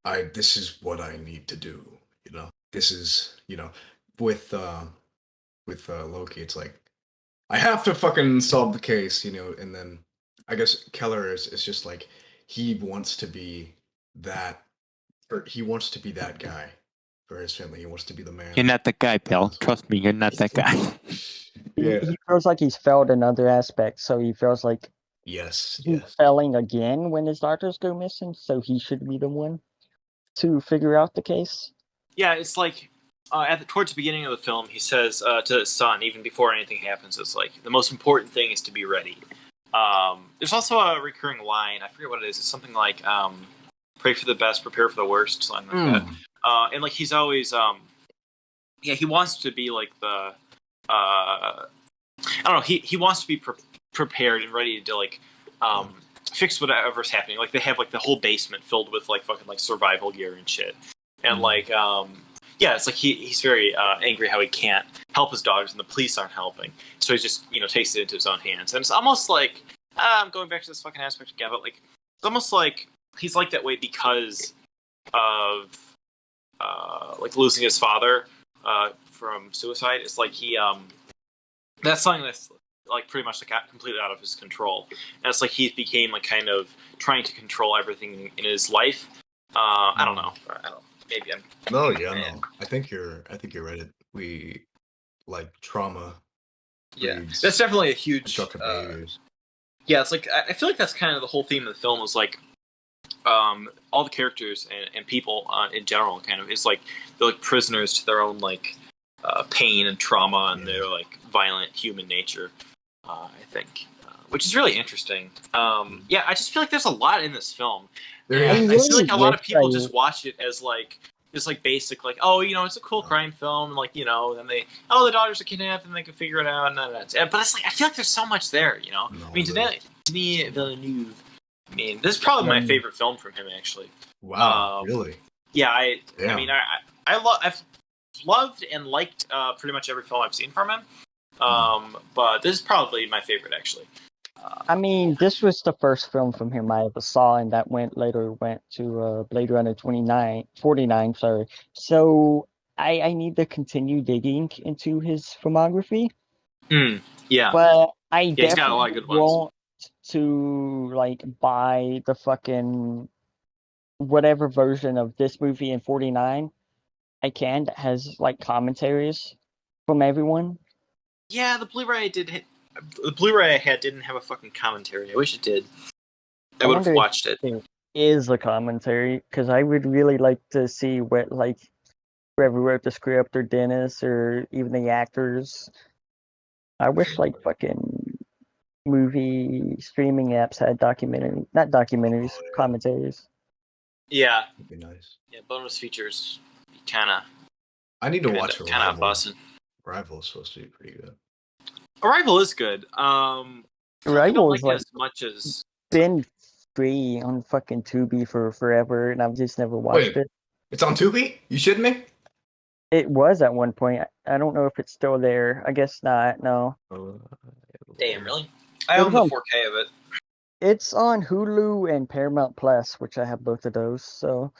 [SPEAKER 3] this is what I need to do. You know, this is, you know, with Loki, it's like, I have to fucking solve the case, you know, and then I guess Keller is just like, he wants to be that guy for his family. He wants to be the man.
[SPEAKER 4] You're not that guy, pal. Trust me, you're not that guy.
[SPEAKER 2] He feels like he's failed in other aspects, so he feels like
[SPEAKER 3] he's
[SPEAKER 2] failing again when his daughters go missing, so he should be the one to figure out the case.
[SPEAKER 1] Yeah, it's like towards the beginning of the film, he says to his son, even before anything happens, it's like, the most important thing is to be ready. There's also a recurring line, I forget what it is, it's something like, pray for the best, prepare for the worst, something like that. And like, he's always, he wants to be like the, I don't know, he wants to be prepared and ready to like, fix whatever's happening. Like, they have like the whole basement filled with like fucking like survival gear and shit. And like, it's like he's very angry how he can't help his daughters and the police aren't helping. So he just, you know, takes it into his own hands. And it's almost like, I'm going back to this fucking aspect again, but like, it's almost like he's like that way because of like losing his father from suicide. It's like he that's something that's like pretty much like completely out of his control. And it's like he became like kind of trying to control everything in his life. I don't know. Maybe I'm.
[SPEAKER 3] No. I think you're right. We like trauma.
[SPEAKER 1] Yeah, that's definitely a huge. Yeah, it's like I feel like that's kind of the whole theme of the film is like, all the characters and people in general kind of is like they're like prisoners to their own like pain and trauma and their like violent human nature. I think, which is really interesting. I just feel like there's a lot in this film. I feel like a lot of people just watch it as like basic, like, oh, you know, it's a cool crime film, and like, you know, then the daughters are kidnapped and they can figure it out, and but it's like I feel like there's so much there, you know. I mean, Denis Villeneuve. I mean, this is probably my favorite film from him, actually.
[SPEAKER 3] Wow, really?
[SPEAKER 1] Yeah, I mean, I've loved and liked pretty much every film I've seen from him. But this is probably my favorite, actually.
[SPEAKER 2] I mean, this was the first film from him I ever saw, and that later went to Blade Runner 49, sorry. So I need to continue digging into his filmography.
[SPEAKER 1] Yeah.
[SPEAKER 2] But I definitely
[SPEAKER 1] he's got a lot of good ones.
[SPEAKER 2] want to like buy the fucking whatever version of this movie in 49 I can that has like commentaries from everyone.
[SPEAKER 1] Yeah, the Blu-ray I had didn't have a fucking commentary. I wish it did. I would have watched it.
[SPEAKER 2] Is a commentary, because I would really like to see what like whoever wrote the script or Denis or even the actors. I wish like fucking movie streaming apps had commentaries.
[SPEAKER 1] Yeah.
[SPEAKER 3] That'd be nice.
[SPEAKER 1] Yeah, bonus features. Kinda.
[SPEAKER 3] I need to watch
[SPEAKER 1] Arrival. Kinda bussin'.
[SPEAKER 3] Arrival is supposed to be pretty good.
[SPEAKER 1] Arrival is good.
[SPEAKER 2] Arrival is
[SPEAKER 1] like as much as
[SPEAKER 2] been free on fucking Tubi for forever, and I've just never watched it.
[SPEAKER 3] It's on Tubi? You shitting me?
[SPEAKER 2] It was at one point. I don't know if it's still there. I guess not. No.
[SPEAKER 1] Damn, really? I own the 4K of it.
[SPEAKER 2] It's on Hulu and Paramount Plus, which I have both of those. So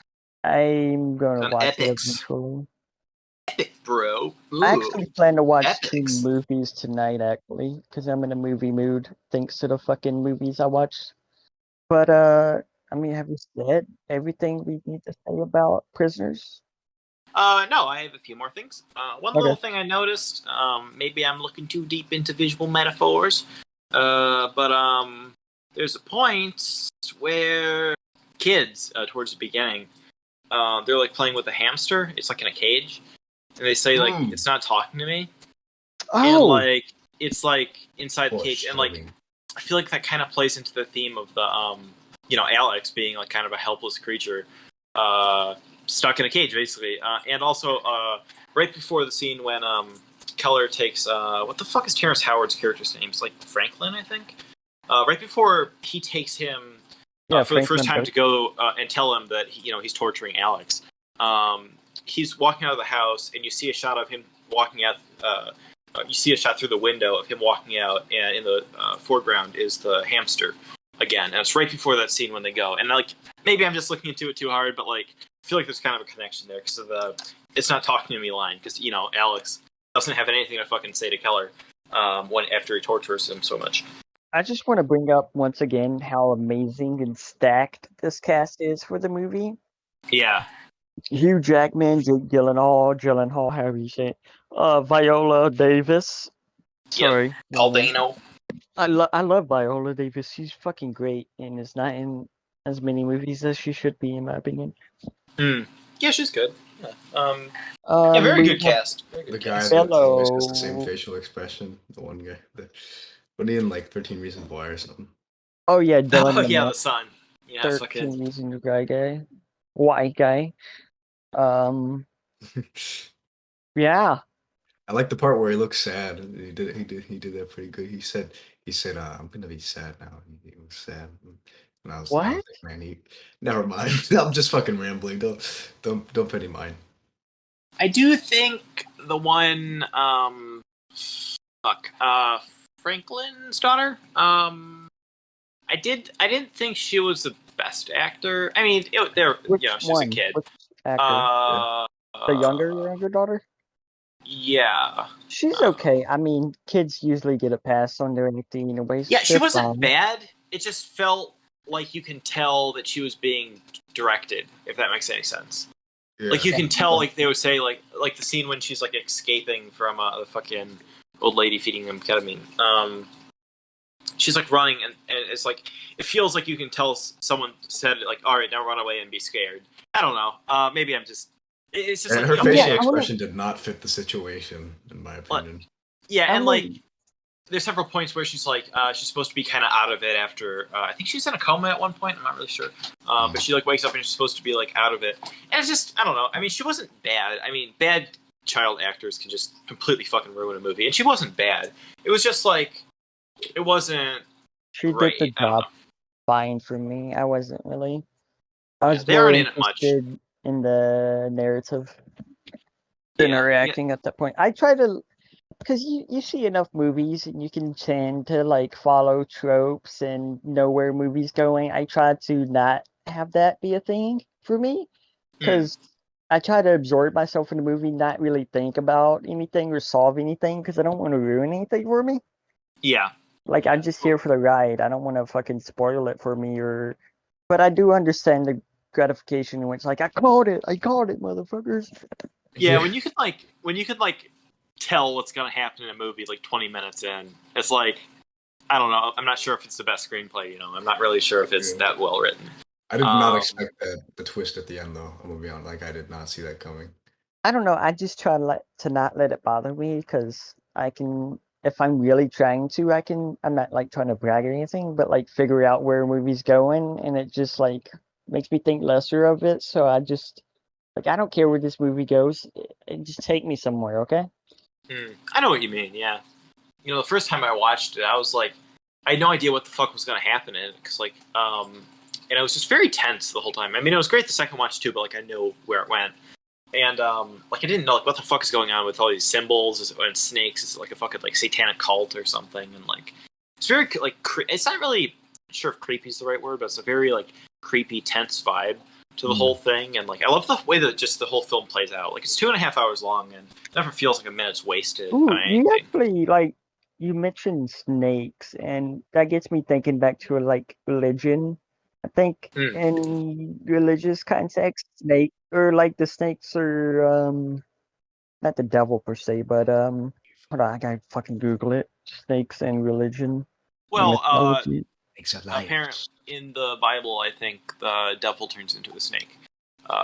[SPEAKER 2] I'm gonna watch it eventually.
[SPEAKER 1] Epic, bro. Ooh.
[SPEAKER 2] I actually plan to watch 2 movies tonight, actually, because I'm in a movie mood, thanks to the fucking movies I watched. But I mean, have we said everything we need to say about prisoners?
[SPEAKER 1] No, I have a few more things. One
[SPEAKER 2] Okay.
[SPEAKER 1] little thing I noticed, maybe I'm looking too deep into visual metaphors, but there's a point where kids, towards the beginning, they're like playing with a hamster. It's like in a cage, and they say like it's not talking to me, and
[SPEAKER 2] Oh,
[SPEAKER 1] like it's like inside the cage, and like
[SPEAKER 3] Foreshadowing.
[SPEAKER 1] I feel like that kind of plays into the theme of the Alex being like kind of a helpless creature, stuck in a cage basically, and also right before the scene when Keller takes what the fuck is Terrence Howard's character's name? It's like Franklin, I think. Right before he takes him for the first time to go and tell him that he's torturing Alex. He's walking out of the house, and you see a shot of him walking out. You see a shot through the window of him walking out, and in the foreground is the hamster again. And it's right before that scene when they go. And like maybe I'm just looking into it too hard, but like I feel like there's kind of a connection there because of the "it's not talking to me" line. Because Alex doesn't have anything to fucking say to Keller after he tortures him so much.
[SPEAKER 2] I just want to bring up once again how amazing and stacked this cast is for the movie.
[SPEAKER 1] Yeah.
[SPEAKER 2] Hugh Jackman, Jake Gyllenhaal, however you say it. Viola Davis. Sorry.
[SPEAKER 1] Aldano.
[SPEAKER 2] I love Viola Davis. She's fucking great and is not in as many movies as she should be, in my opinion.
[SPEAKER 1] Yeah, she's good. Yeah. Very good cast. Very good
[SPEAKER 3] The guy
[SPEAKER 1] cast.
[SPEAKER 3] that always has the same facial expression. The one guy. Wasn't he in like 13 Reasons Why or something?
[SPEAKER 2] Oh yeah, Dylan.
[SPEAKER 1] Oh yeah, the son. Yeah,
[SPEAKER 2] 13 Reasons Why white guy. Yeah.
[SPEAKER 3] I like the part where he looks sad. He did that pretty good. He said, I'm gonna be sad now. He was sad. And I was like, man, never mind. I'm just fucking rambling. Don't pay any mind.
[SPEAKER 1] I do think the one Franklin's daughter. I didn't think she was the best actor. I mean, she's a kid.
[SPEAKER 2] Which actor? The younger daughter?
[SPEAKER 1] Yeah.
[SPEAKER 2] She's okay. I mean, kids usually get a pass on their acting in a way.
[SPEAKER 1] Yeah, she wasn't bad. It just felt like you can tell that she was being directed, if that makes any sense. Yeah. Like you can tell, like they would say, like the scene when she's like escaping from the fucking old lady feeding them ketamine. She's like running, and it's like it feels like you can tell someone said like, "All right, now run away and be scared." I don't know. Maybe I'm just. It's just
[SPEAKER 3] and
[SPEAKER 1] like
[SPEAKER 3] her facial expression did not fit the situation, in my opinion.
[SPEAKER 1] Yeah, and like there's several points where she's like she's supposed to be kind of out of it after I think she's in a coma at one point. I'm not really sure, but she like wakes up and she's supposed to be like out of it, and it's just I don't know. I mean, she wasn't bad. I mean, bad child actors can just completely fucking ruin a movie, and she wasn't bad. It was just like it wasn't.
[SPEAKER 2] She
[SPEAKER 1] great.
[SPEAKER 2] did the job fine for me. I wasn't really. I was
[SPEAKER 1] they aren't in it much.
[SPEAKER 2] In the narrative interacting at that point. I try to, because you see enough movies and you can tend to like follow tropes and know where movies going. I try to not have that be a thing for me because I try to absorb myself in the movie, not really think about anything or solve anything because I don't want to ruin anything for me.
[SPEAKER 1] Yeah.
[SPEAKER 2] Like I'm just here for the ride. I don't want to fucking spoil it for me but I do understand the gratification in which like I called it, motherfuckers.
[SPEAKER 1] Yeah, when you could tell what's gonna happen in a movie like 20 minutes in, it's like I don't know. I'm not sure if it's the best screenplay. I'm not really sure if it's that well written.
[SPEAKER 3] I did not expect the twist at the end though. I'm gonna be honest, like I did not see that coming.
[SPEAKER 2] I don't know. I just try to not let it bother me because I can. If I'm really trying to, I'm not like trying to brag or anything, but like figure out where a movie's going, and it just like makes me think lesser of it. So I just like I don't care where this movie goes. It just take me somewhere, okay?
[SPEAKER 1] I know what you mean. Yeah, the first time I watched it, I was like, I had no idea what the fuck was gonna happen in it because like and it was just very tense the whole time. I mean, it was great the second watch too, but like I knew where it went. And like I didn't know like what the fuck is going on with all these symbols and snakes. Is it like a fucking like satanic cult or something? And like it's very like it's not really sure if creepy is the right word, but it's a very like creepy, tense vibe to the whole thing. And like I love the way that just the whole film plays out. Like it's 2.5 hours long and it never feels like a minute's wasted.
[SPEAKER 2] Ooh, you actually like you mentioned snakes, and that gets me thinking back to like religion. I think
[SPEAKER 1] Hmm.
[SPEAKER 2] in religious context, the snakes are not the devil per se, but hold on, I gotta fucking Google it. Snakes and religion and
[SPEAKER 1] Well,
[SPEAKER 2] mythology.
[SPEAKER 1] apparently in the Bible, I think the devil turns into a snake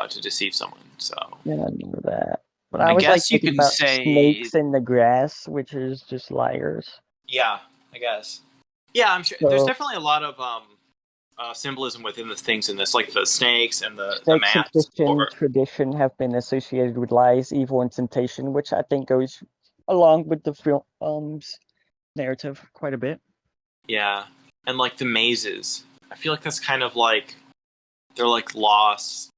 [SPEAKER 1] to deceive someone. So
[SPEAKER 2] Yeah, I remember that. But
[SPEAKER 1] I
[SPEAKER 2] I was like
[SPEAKER 1] guess you
[SPEAKER 2] thinking
[SPEAKER 1] can
[SPEAKER 2] about
[SPEAKER 1] say,
[SPEAKER 2] snakes in the grass, which is just liars.
[SPEAKER 1] yeah, I guess. Yeah, I'm sure. There's
[SPEAKER 2] So
[SPEAKER 1] definitely a lot of symbolism within the things in this, like the snakes and the
[SPEAKER 2] snakes in
[SPEAKER 1] mats.
[SPEAKER 2] Christian
[SPEAKER 1] Or
[SPEAKER 2] tradition have been associated with lies, evil, and temptation, which I think goes along with the film's narrative quite a bit.
[SPEAKER 1] yeah, and like the mazes. I feel like that's kind of like they're like lost.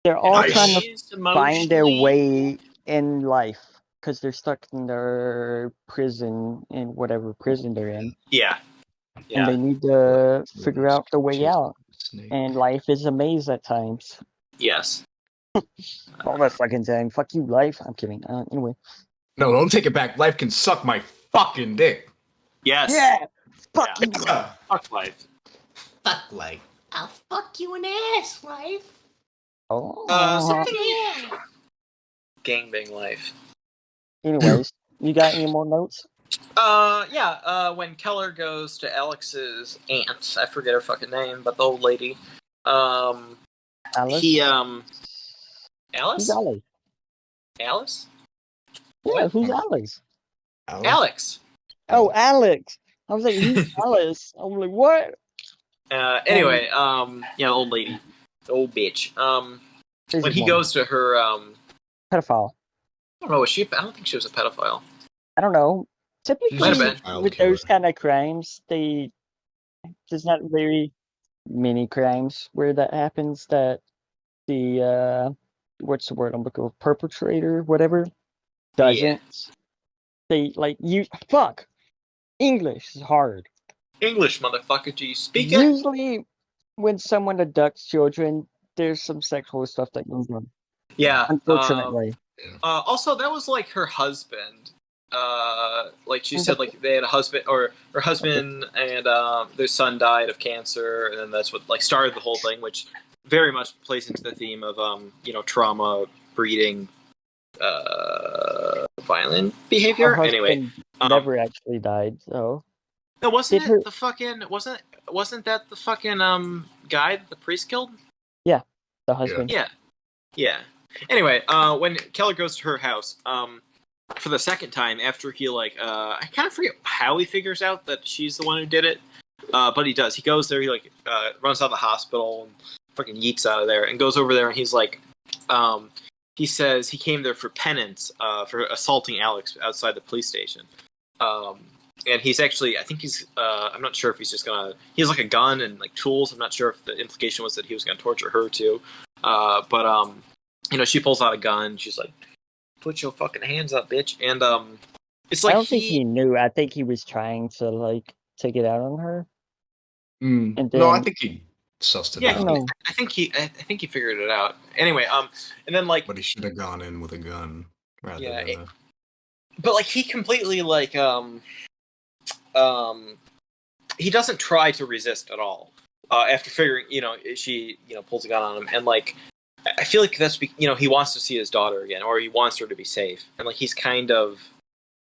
[SPEAKER 2] They're all
[SPEAKER 3] Nice.
[SPEAKER 2] trying to find their
[SPEAKER 1] Emotionally.
[SPEAKER 2] way in life because they're stuck in their prison, in whatever prison they're in,
[SPEAKER 1] Yeah,
[SPEAKER 2] and they
[SPEAKER 1] yeah,
[SPEAKER 2] need to figure out the way out.
[SPEAKER 3] Snake.
[SPEAKER 2] And life is a maze at times.
[SPEAKER 1] yes.
[SPEAKER 2] All that fucking saying, fuck you, life. I'm kidding. Anyway.
[SPEAKER 3] No, don't take it back. Life can suck my fucking dick.
[SPEAKER 1] Yes.
[SPEAKER 2] Yeah! Fuck
[SPEAKER 1] Yeah.
[SPEAKER 2] you, life.
[SPEAKER 1] Fuck life.
[SPEAKER 3] Fuck life.
[SPEAKER 6] I'll fuck you in the ass, life.
[SPEAKER 2] Oh.
[SPEAKER 1] Gangbang life.
[SPEAKER 2] Anyways, you got any more notes?
[SPEAKER 1] When Keller goes to Alex's aunt, I forget her fucking name, but the old lady.
[SPEAKER 2] Alice?
[SPEAKER 1] He
[SPEAKER 2] Who's
[SPEAKER 1] Alice?
[SPEAKER 2] Alice?
[SPEAKER 1] Alice?
[SPEAKER 2] Yeah,
[SPEAKER 1] What?
[SPEAKER 2] who's Alice?
[SPEAKER 1] Alex.
[SPEAKER 2] Oh, Alex. I was like, who's Alice? I'm like, what?
[SPEAKER 1] Anyway, the old lady. The old bitch. When he goes to her,
[SPEAKER 2] Pedophile.
[SPEAKER 1] I don't know, I don't think she was a pedophile.
[SPEAKER 2] I don't know.
[SPEAKER 1] Might have
[SPEAKER 2] Typically,
[SPEAKER 1] been.
[SPEAKER 2] with those kind of crimes, there's not very many crimes where that happens that the what's the word I'm looking for, perpetrator, whatever, doesn't. They fuck. English is hard.
[SPEAKER 1] English, motherfucker, do you speak it?
[SPEAKER 2] Usually, when someone abducts children, there's some sexual stuff that goes on.
[SPEAKER 1] Yeah.
[SPEAKER 2] Unfortunately.
[SPEAKER 1] Also, that was like her husband. Like she said, like they had a husband, or her husband and their son died of cancer, and then that's what like started the whole thing, which very much plays into the theme of trauma breeding violent behavior.
[SPEAKER 2] Her
[SPEAKER 1] Anyway,
[SPEAKER 2] husband never actually died, so.
[SPEAKER 1] no, wasn't that the fucking guy that the priest killed?
[SPEAKER 2] Yeah, the husband.
[SPEAKER 1] Yeah. Anyway, when Keller goes to her house, for the second time after he I kind of forget how he figures out that she's the one who did it, but he does. He goes there. He runs out of the hospital and fucking yeets out of there and goes over there and he's like, he says he came there for penance for assaulting Alex outside the police station. And he's actually, I think he's, I'm not sure if he's just gonna, he has like a gun and like tools. I'm not sure if the implication was that he was gonna torture her too. But she pulls out a gun. She's like, put your fucking hands up, bitch. And it's like
[SPEAKER 2] I don't think he knew. I think he was trying to take it out on her.
[SPEAKER 3] And then, no, I think he sussed it out.
[SPEAKER 1] Yeah, I think he figured it out. Anyway, and then but
[SPEAKER 3] he should have gone in with a gun rather than.
[SPEAKER 1] But he completely he doesn't try to resist at all. After figuring, she pulls a gun on him, and I feel like that's he wants to see his daughter again, or he wants her to be safe, and he's kind of,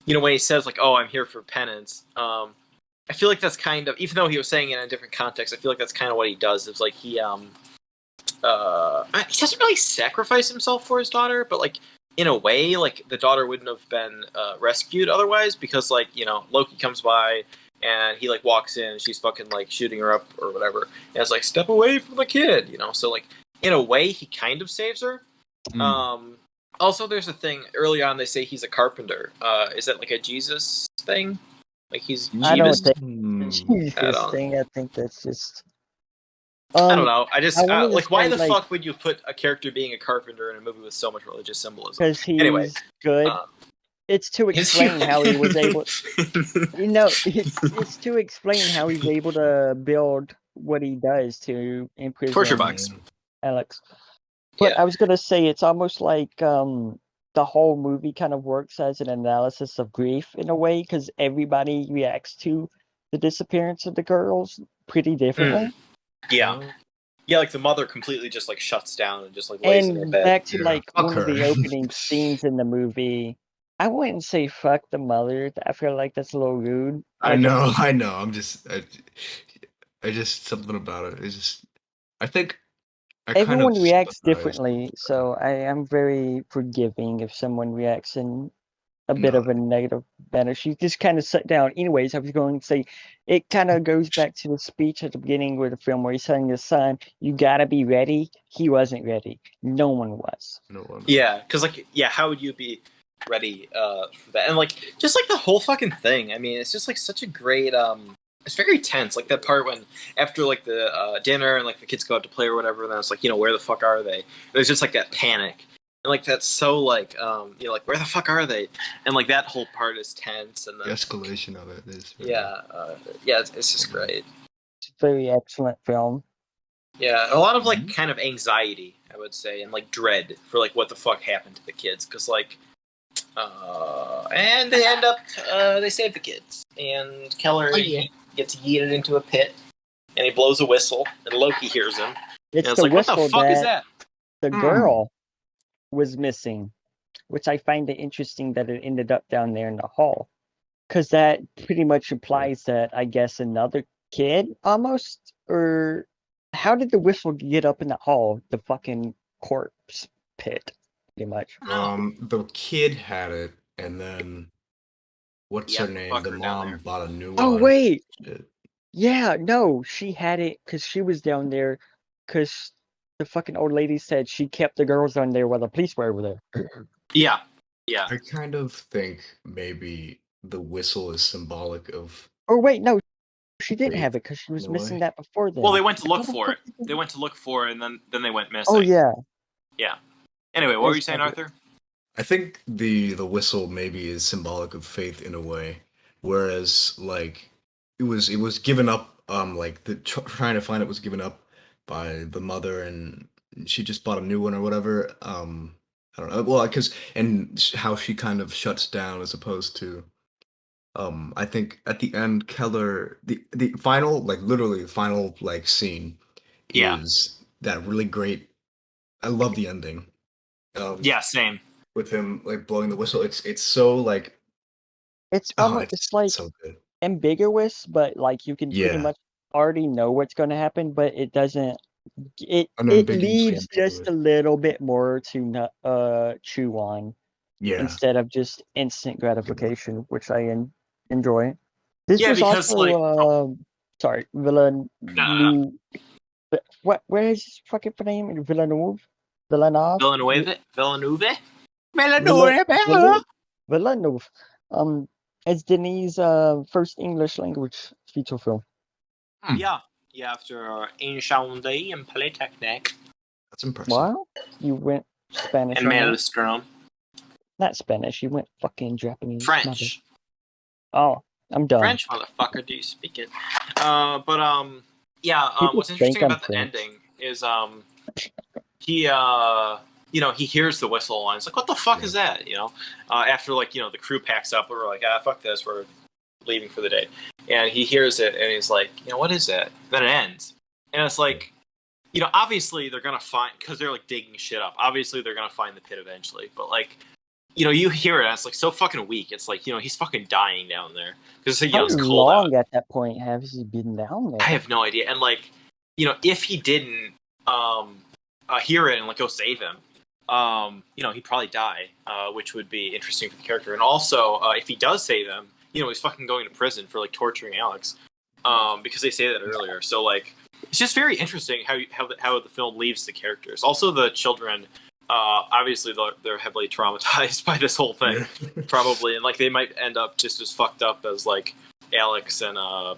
[SPEAKER 1] when he says oh, I'm here for penance. I feel like that's kind of, even though he was saying it in a different context, I feel like that's kind of what he does. It's he doesn't really sacrifice himself for his daughter, but in a way, the daughter wouldn't have been rescued otherwise, because Loki comes by and he walks in and she's fucking shooting her up or whatever, and it's step away from the kid, so in a way he kind of saves her. Also, there's a thing early on, they say he's a carpenter. Is that a Jesus thing? He's Jeebus?
[SPEAKER 2] I don't think Jesus thing. I think that's just.
[SPEAKER 1] I don't know. I just why the fuck would you put a character being a carpenter in a movie with so much religious symbolism?
[SPEAKER 2] Because he's good. It's to explain how he was able. It's to explain how he's able to build what he does to imprison
[SPEAKER 1] torture box
[SPEAKER 2] Alex. But I was gonna say it's almost like the whole movie kind of works as an analysis of grief in a way, because everybody reacts to the disappearance of the girls pretty differently.
[SPEAKER 1] Yeah. Yeah, like the mother completely just like shuts down and just like lays in her
[SPEAKER 2] And
[SPEAKER 1] bed.
[SPEAKER 2] back to
[SPEAKER 3] Yeah,
[SPEAKER 2] like
[SPEAKER 3] fuck
[SPEAKER 2] one of the
[SPEAKER 3] her.
[SPEAKER 2] opening scenes in the movie, I wouldn't say fuck the mother. I feel like that's a little rude.
[SPEAKER 3] I
[SPEAKER 2] Like,
[SPEAKER 3] know. I just something about it. It's just. I think I kind of
[SPEAKER 2] everyone reacts
[SPEAKER 3] sympathize.
[SPEAKER 2] differently, so I am very forgiving if someone reacts in a bit
[SPEAKER 3] No,
[SPEAKER 2] of a negative manner. She just kind of sat down. Anyways, I was going to say, it kind of goes back to the speech at the beginning with the film where he's telling his son, "You gotta be ready." He wasn't ready. No one was.
[SPEAKER 3] no.
[SPEAKER 1] Yeah, because like, yeah, how would you be ready for that? And like, just like the whole fucking thing. I mean, it's just like such a great. It's very tense. Like that part when after like the dinner and like the kids go out to play or whatever, and then it's like, where the fuck are they? There's just like that panic. And like that's so like like where the fuck are they? And like that whole part is tense, and
[SPEAKER 3] The
[SPEAKER 1] then
[SPEAKER 3] escalation of it is.
[SPEAKER 1] it's just great.
[SPEAKER 2] It's a very excellent film.
[SPEAKER 1] Yeah, a lot of like kind of anxiety, I would say, and like dread for like what the fuck happened to the kids, because like, and they end up they save the kids, and Keller gets yeeted into a pit, and he blows a whistle, and Loki hears him.
[SPEAKER 2] It's
[SPEAKER 1] And
[SPEAKER 2] the
[SPEAKER 1] like, what the
[SPEAKER 2] whistle
[SPEAKER 1] fuck is that?
[SPEAKER 2] the girl was missing, which I find it interesting that it ended up down there in the hall, because that pretty much implies that I guess another kid almost, or how did the whistle get up in the hall, the fucking corpse pit, pretty much.
[SPEAKER 3] The kid had it, and then what's her name? The
[SPEAKER 1] fucker down there.
[SPEAKER 3] mom bought a new one.
[SPEAKER 2] Oh wait,
[SPEAKER 3] Shit.
[SPEAKER 2] yeah, no, she had it because she was down there, because the fucking old lady said she kept the girls down there while the police were over there.
[SPEAKER 1] Yeah.
[SPEAKER 3] I kind of think maybe the whistle is symbolic of.
[SPEAKER 2] Or wait, no, she didn't
[SPEAKER 3] Faith,
[SPEAKER 2] have it because she was
[SPEAKER 3] in a
[SPEAKER 2] missing
[SPEAKER 3] way.
[SPEAKER 2] that before then.
[SPEAKER 1] Well, they went to look
[SPEAKER 2] How the
[SPEAKER 1] for
[SPEAKER 2] fuck
[SPEAKER 1] it.
[SPEAKER 2] did they-
[SPEAKER 1] They went to look for it, and then they went missing.
[SPEAKER 2] Oh yeah.
[SPEAKER 1] Yeah. Anyway, what were you saying, Arthur?
[SPEAKER 3] I think the whistle maybe is symbolic of faith in a way, whereas like it was given up. Like the trying to find it was given up by the mother, and she just bought a new one or whatever. I don't know. Well, because how she kind of shuts down as opposed to. I think at the end, Keller, the final, like literally the final like scene, is that really great. I love the ending.
[SPEAKER 1] Yeah, same.
[SPEAKER 3] With him like blowing the whistle, it's so like
[SPEAKER 2] It's almost it's like
[SPEAKER 3] so good.
[SPEAKER 2] ambiguous, but like you can pretty much already know what's going to happen, but it doesn't. It leaves just a little bit more to chew on, instead of just instant gratification, which I enjoy. This was
[SPEAKER 1] because
[SPEAKER 2] also sorry, Villeneuve. Where is his fucking name? Villeneuve. Villeneuve. It's Denis' first English language feature film.
[SPEAKER 1] Yeah, after Ancient and Polytechnic.
[SPEAKER 3] That's impressive.
[SPEAKER 2] Wow, you went Spanish.
[SPEAKER 1] And Maelstrom.
[SPEAKER 2] Not Spanish. You went fucking Japanese.
[SPEAKER 1] French.
[SPEAKER 2] Oh, I'm done.
[SPEAKER 1] French, motherfucker. Do you speak it? What's interesting about the ending is he he hears the whistle and it's like, what the fuck is that? After like the crew packs up, we're like, fuck this, we're leaving for the day, and he hears it and he's like, what is that? Then it ends, and it's like, obviously they're gonna find, because they're like digging shit up. Obviously they're gonna find the pit eventually, but like, you hear it and it's like so fucking weak. It's like, he's fucking dying down there because it's
[SPEAKER 2] How
[SPEAKER 1] cold
[SPEAKER 2] long
[SPEAKER 1] out.
[SPEAKER 2] at that point has he been down there?
[SPEAKER 1] I have no idea. And like, if he didn't hear it and like go save him, he'd probably die, which would be interesting for the character. And also, if he does save him, he's fucking going to prison for like torturing Alex, because they say that earlier. So like, it's just very interesting how the film leaves the characters. Also, the children, obviously they're heavily traumatized by this whole thing, probably, and like they might end up just as fucked up as like Alex and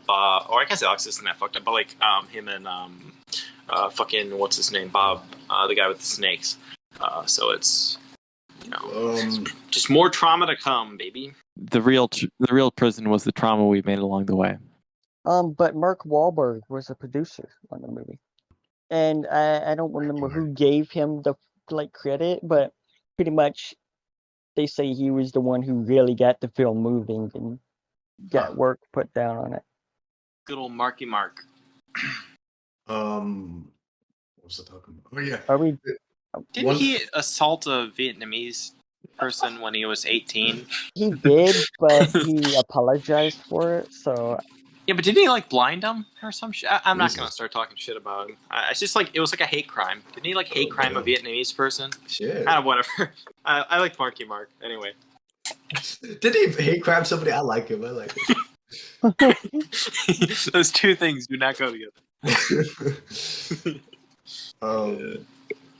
[SPEAKER 1] Bob, or I guess Alex isn't that fucked up, but like him and fucking what's his name, Bob, the guy with the snakes. So it's just more trauma to come, baby.
[SPEAKER 4] The real prison was the trauma we made along the way.
[SPEAKER 2] But Mark Wahlberg was a producer on the movie, and I don't remember who gave him the credit, but pretty much they say he was the one who really got the film moving and got work put down on it.
[SPEAKER 1] Good old Marky Mark.
[SPEAKER 3] What was I talking about? Oh yeah.
[SPEAKER 2] Are we?
[SPEAKER 1] Didn't he assault a Vietnamese person when he was 18?
[SPEAKER 2] He did, but he apologized for it. So
[SPEAKER 1] Yeah, but didn't he like blind him or some shit? I'm not
[SPEAKER 3] Jesus.
[SPEAKER 1] gonna start talking shit about him. It's just like it was like a hate crime. Didn't he like hate crime a
[SPEAKER 3] damn.
[SPEAKER 1] Vietnamese person?
[SPEAKER 3] Shit.
[SPEAKER 1] Whatever. I like Marky Mark anyway.
[SPEAKER 3] Did he hate crime somebody? I like him. I like him.
[SPEAKER 1] Those two things do not go together.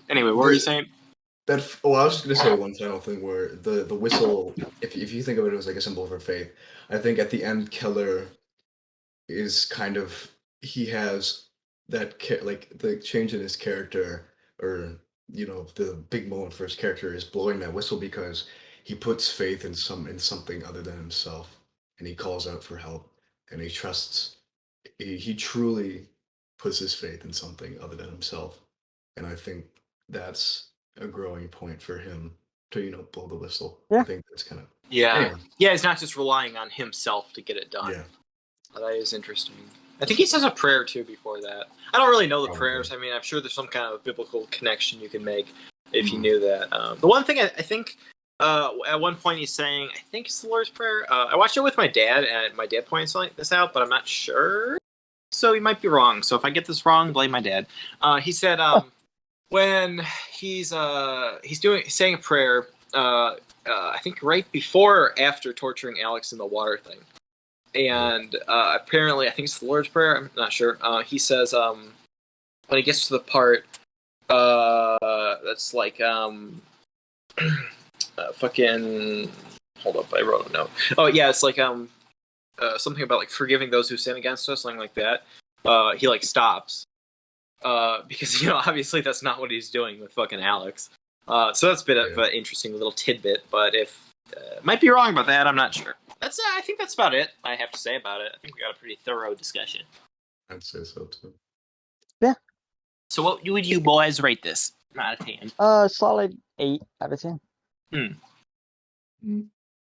[SPEAKER 1] Anyway, what were you saying?
[SPEAKER 3] I was just gonna say one final thing where the whistle, if you think of it as like a symbol for faith, I think at the end Keller is kind of, he has that like the change in his character, or the big moment for his character is blowing that whistle because he puts faith in something other than himself, and he calls out for help, and he trusts. He truly puts his faith in something other than himself, and I think that's a growing point for him to blow the whistle.
[SPEAKER 2] Yeah.
[SPEAKER 3] I think that's kind of
[SPEAKER 1] Yeah. He's not just relying on himself to get it done.
[SPEAKER 3] Yeah.
[SPEAKER 1] That is interesting. I think he says a prayer too before that. I don't really know the
[SPEAKER 3] Probably.
[SPEAKER 1] prayers. I mean, I'm sure there's some kind of biblical connection you can make if you knew that. The one thing I think at one point he's saying, I think it's the Lord's Prayer. I watched it with my dad, and my dad points this out, but I'm not sure. So he might be wrong. So if I get this wrong, blame my dad. He said when he's saying a prayer, I think right before or after torturing Alex in the water thing. And apparently, I think it's the Lord's Prayer. I'm not sure. He says when he gets to the part that's like fucking. Hold up, I wrote a note. Oh yeah, it's like something about like forgiving those who sin against us, something like that. He like stops because obviously that's not what he's doing with fucking Alex. So that's a bit of an interesting little tidbit, but if might be wrong about that, I'm not sure. I think that's about it I have to say about it. I think we got a pretty thorough discussion.
[SPEAKER 3] I'd say so too.
[SPEAKER 2] Yeah.
[SPEAKER 1] So what would you boys rate this out of 10?
[SPEAKER 2] Solid 8 out of 10.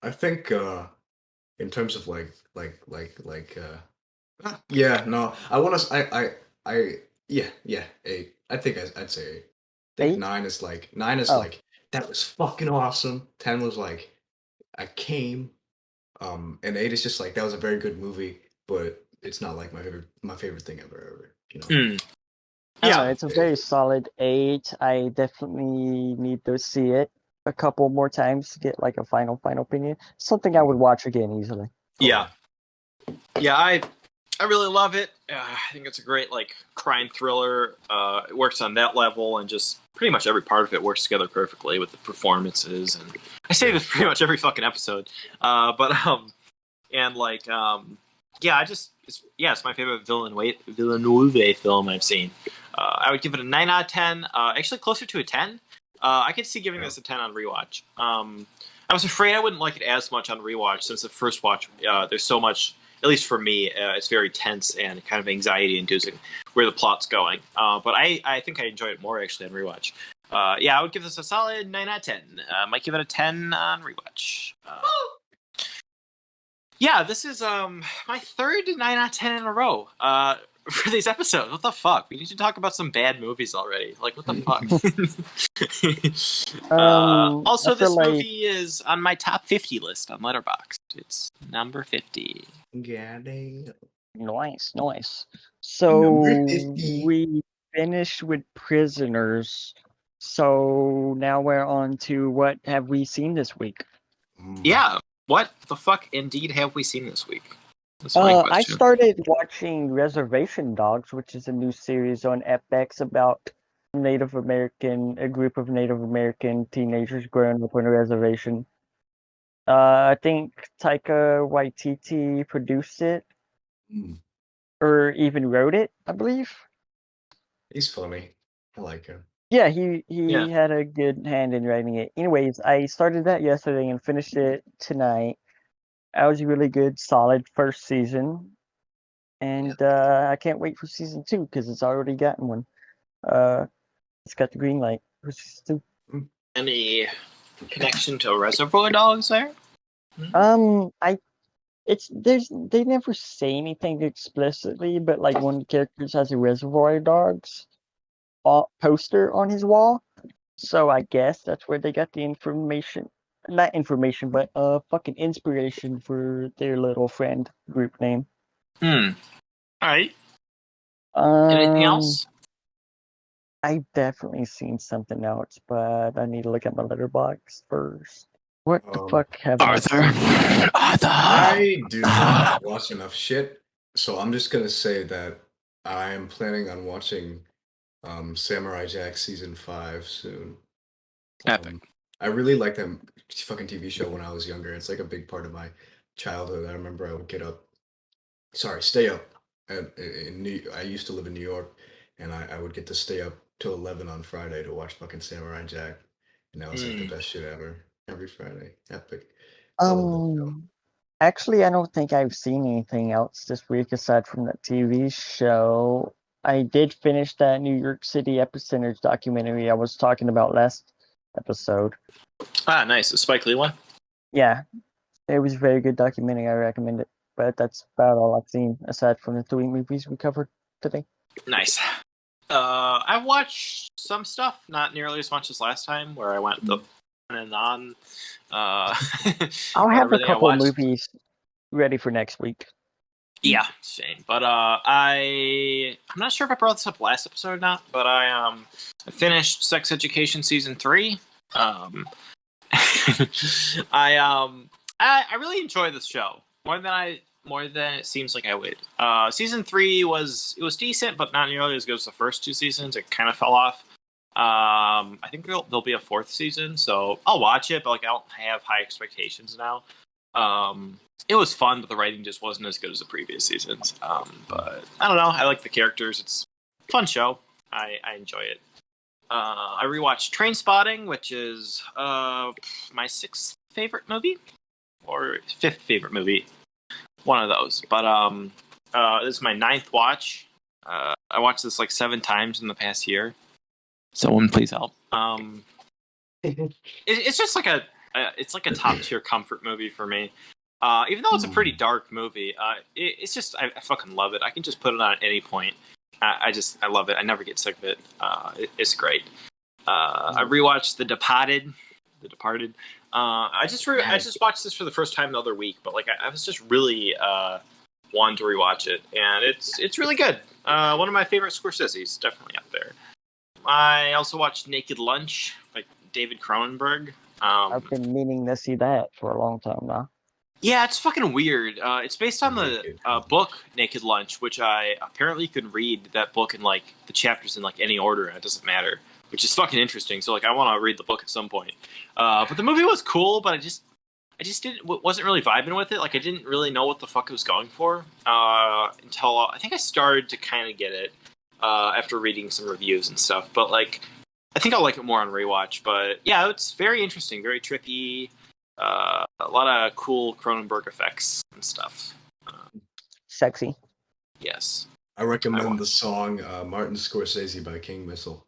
[SPEAKER 3] I think in terms of yeah, no, I want to yeah 8. I think I'd say 8. I think
[SPEAKER 2] 8?
[SPEAKER 3] 9 is like that was fucking awesome. 10 was like I came. And 8 is just like that was a very good movie, but it's not like my favorite thing ever.
[SPEAKER 2] Yeah, it's a very solid 8. I definitely need to see it a couple more times to get like a final opinion. Something I would watch again easily.
[SPEAKER 1] Yeah, I really love it. I think it's a great like crime thriller. It works on that level, and just pretty much every part of it works together perfectly with the performances. And I say this pretty much every fucking episode. It's my favorite Villeneuve film I've seen. I would give it a 9 out of 10. Actually, closer to a 10. I could see giving this a 10 on rewatch. I was afraid I wouldn't like it as much on rewatch since the first watch. There's so much. At least for me, it's very tense and kind of anxiety-inducing where the plot's going. But I think I enjoy it more actually on rewatch. I would give this a solid 9 out of 10. Might give it a 10 on rewatch. This is my third 9 out of 10 in a row for these episodes. What the fuck? We need to talk about some bad movies already. Like, what the fuck? Also, this movie is on my top 50 list on Letterboxd. It's number 50.
[SPEAKER 2] Nice. So we finished with Prisoners. So now we're on to what have we seen this week?
[SPEAKER 1] Yeah, what the fuck indeed have we seen this week? That's my question.
[SPEAKER 2] I started watching Reservation Dogs, which is a new series on FX about a group of Native American teenagers growing up on a reservation. I think Taika Waititi produced it, or even wrote it, I believe.
[SPEAKER 3] He's funny. I like him.
[SPEAKER 2] Yeah, he had a good hand in writing it. Anyways, I started that yesterday and finished it tonight. That was a really good, solid first season. And I can't wait for season 2 because it's already gotten one. It's got the green light for season 2.
[SPEAKER 1] Any connection to Reservoir Dogs there?
[SPEAKER 2] I they never say anything explicitly, but like one of the characters has a Reservoir Dogs poster on his wall, so I guess that's where they got the information. Not information, but fucking inspiration for their little friend group name.
[SPEAKER 1] All right. Anything else?
[SPEAKER 2] I've definitely seen something else, but I need to look at my letterbox first. What the fuck have
[SPEAKER 4] Arthur?
[SPEAKER 3] I do not watch enough shit, so I'm just gonna say that I am planning on watching Samurai Jack season 5 soon.
[SPEAKER 4] Epic.
[SPEAKER 3] I really liked that fucking TV show when I was younger. It's like a big part of my childhood. I remember I would stay up. I used to live in New York, and I would get to stay up till 11 on Friday to watch fucking Samurai Jack, and that was like the best shit ever. Every Friday, epic. I love that show.
[SPEAKER 2] Actually, I don't think I've seen anything else this week aside from that TV show. I did finish that New York City Epicenters documentary I was talking about last episode.
[SPEAKER 1] Ah, nice. The Spike Lee one?
[SPEAKER 2] Yeah, it was a very good documentary. I recommend it. But that's about all I've seen aside from the 3 movies we covered today.
[SPEAKER 1] Nice. I've watched some stuff, not nearly as much as last time, where I went on and on.
[SPEAKER 2] I'll have a couple movies ready for next week.
[SPEAKER 1] Yeah, same. But I'm not sure if I brought this up last episode or not, but I finished Sex Education season 3. I really enjoy this show more than it seems like I would. Season 3 was decent, but not nearly as good as the first 2 seasons. It kind of fell off. I think there'll be a 4th season, so I'll watch it, but like I don't have high expectations now. It was fun, but the writing just wasn't as good as the previous seasons. But I don't know. I like the characters. It's a fun show. I enjoy it. I rewatched Trainspotting, which is my 6th favorite movie or 5th favorite movie. One of those. But this is my 9th watch. I watched this like 7 times in the past year.
[SPEAKER 4] Someone please help.
[SPEAKER 1] It's just like it's like a top tier comfort movie for me. Even though it's a pretty dark movie, it's just I fucking love it. I can just put it on at any point. I love it. I never get sick of it. It's great. I rewatched The Departed. I just watched this for the first time the other week, but like I was just really wanting to rewatch it, and it's really good. One of my favorite Scorsese's, definitely up there. I also watched Naked Lunch, like David Cronenberg.
[SPEAKER 2] I've been meaning to see that for a long time now.
[SPEAKER 1] Yeah, it's fucking weird. It's based on the book Naked Lunch, which I apparently could read that book in like the chapters in like any order, and it doesn't matter, which is fucking interesting. So like I want to read the book at some point. But the movie was cool, but I just wasn't really vibing with it. Like I didn't really know what the fuck it was going for until I think I started to kind of get it after reading some reviews and stuff. But like I think I'll like it more on rewatch. But yeah, it's very interesting, very trippy. A lot of cool Cronenberg effects and stuff.
[SPEAKER 2] Sexy.
[SPEAKER 1] Yes.
[SPEAKER 3] I recommend the song Martin Scorsese by King Missile.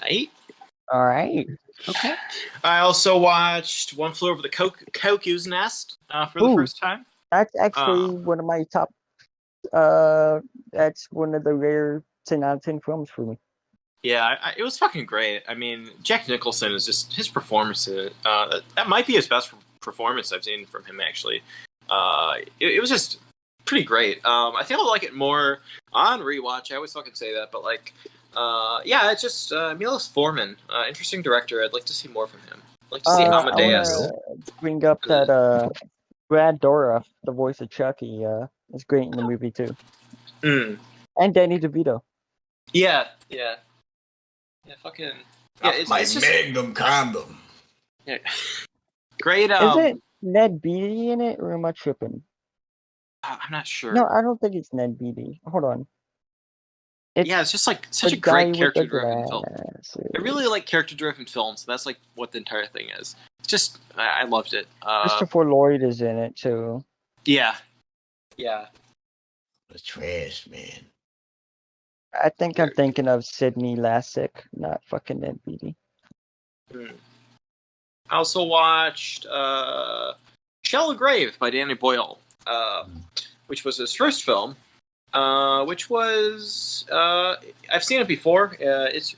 [SPEAKER 1] Right?
[SPEAKER 2] All right.
[SPEAKER 1] Okay. I also watched One Flew Over the Cuckoo's Nest for the first time.
[SPEAKER 2] That's actually one of my top. That's one of the rare 10 out of 10 films for me.
[SPEAKER 1] Yeah, it was fucking great. I mean, Jack Nicholson is just his performance. That might be his best performance I've seen from him. Actually, it was just pretty great. I think I'll like it more on rewatch. I always fucking say that, but like, yeah, it's just Milos Forman, interesting director. I'd like to see more from him. I'd like to see Amadeus.
[SPEAKER 2] I want to bring up that Brad Dourif, the voice of Chucky, is great in the movie too. And Danny DeVito.
[SPEAKER 1] Yeah. Fucking. Yeah, it's just
[SPEAKER 3] Magnum condom.
[SPEAKER 1] Yeah. Great.
[SPEAKER 2] Is it Ned Beatty in it, or am I tripping?
[SPEAKER 1] I'm not sure.
[SPEAKER 2] No, I don't think it's Ned Beatty. Hold on.
[SPEAKER 1] It's just like such a great character-driven film. I really like character-driven films. That's like what the entire thing is. It's just I loved it.
[SPEAKER 2] Christopher Lloyd is in it too.
[SPEAKER 1] Yeah.
[SPEAKER 3] The trash man.
[SPEAKER 2] I think I'm thinking of Sidney Lassick, not fucking Ned Beatty.
[SPEAKER 1] I also watched Shell of Grave by Danny Boyle, which was his first film, which was I've seen it before. It's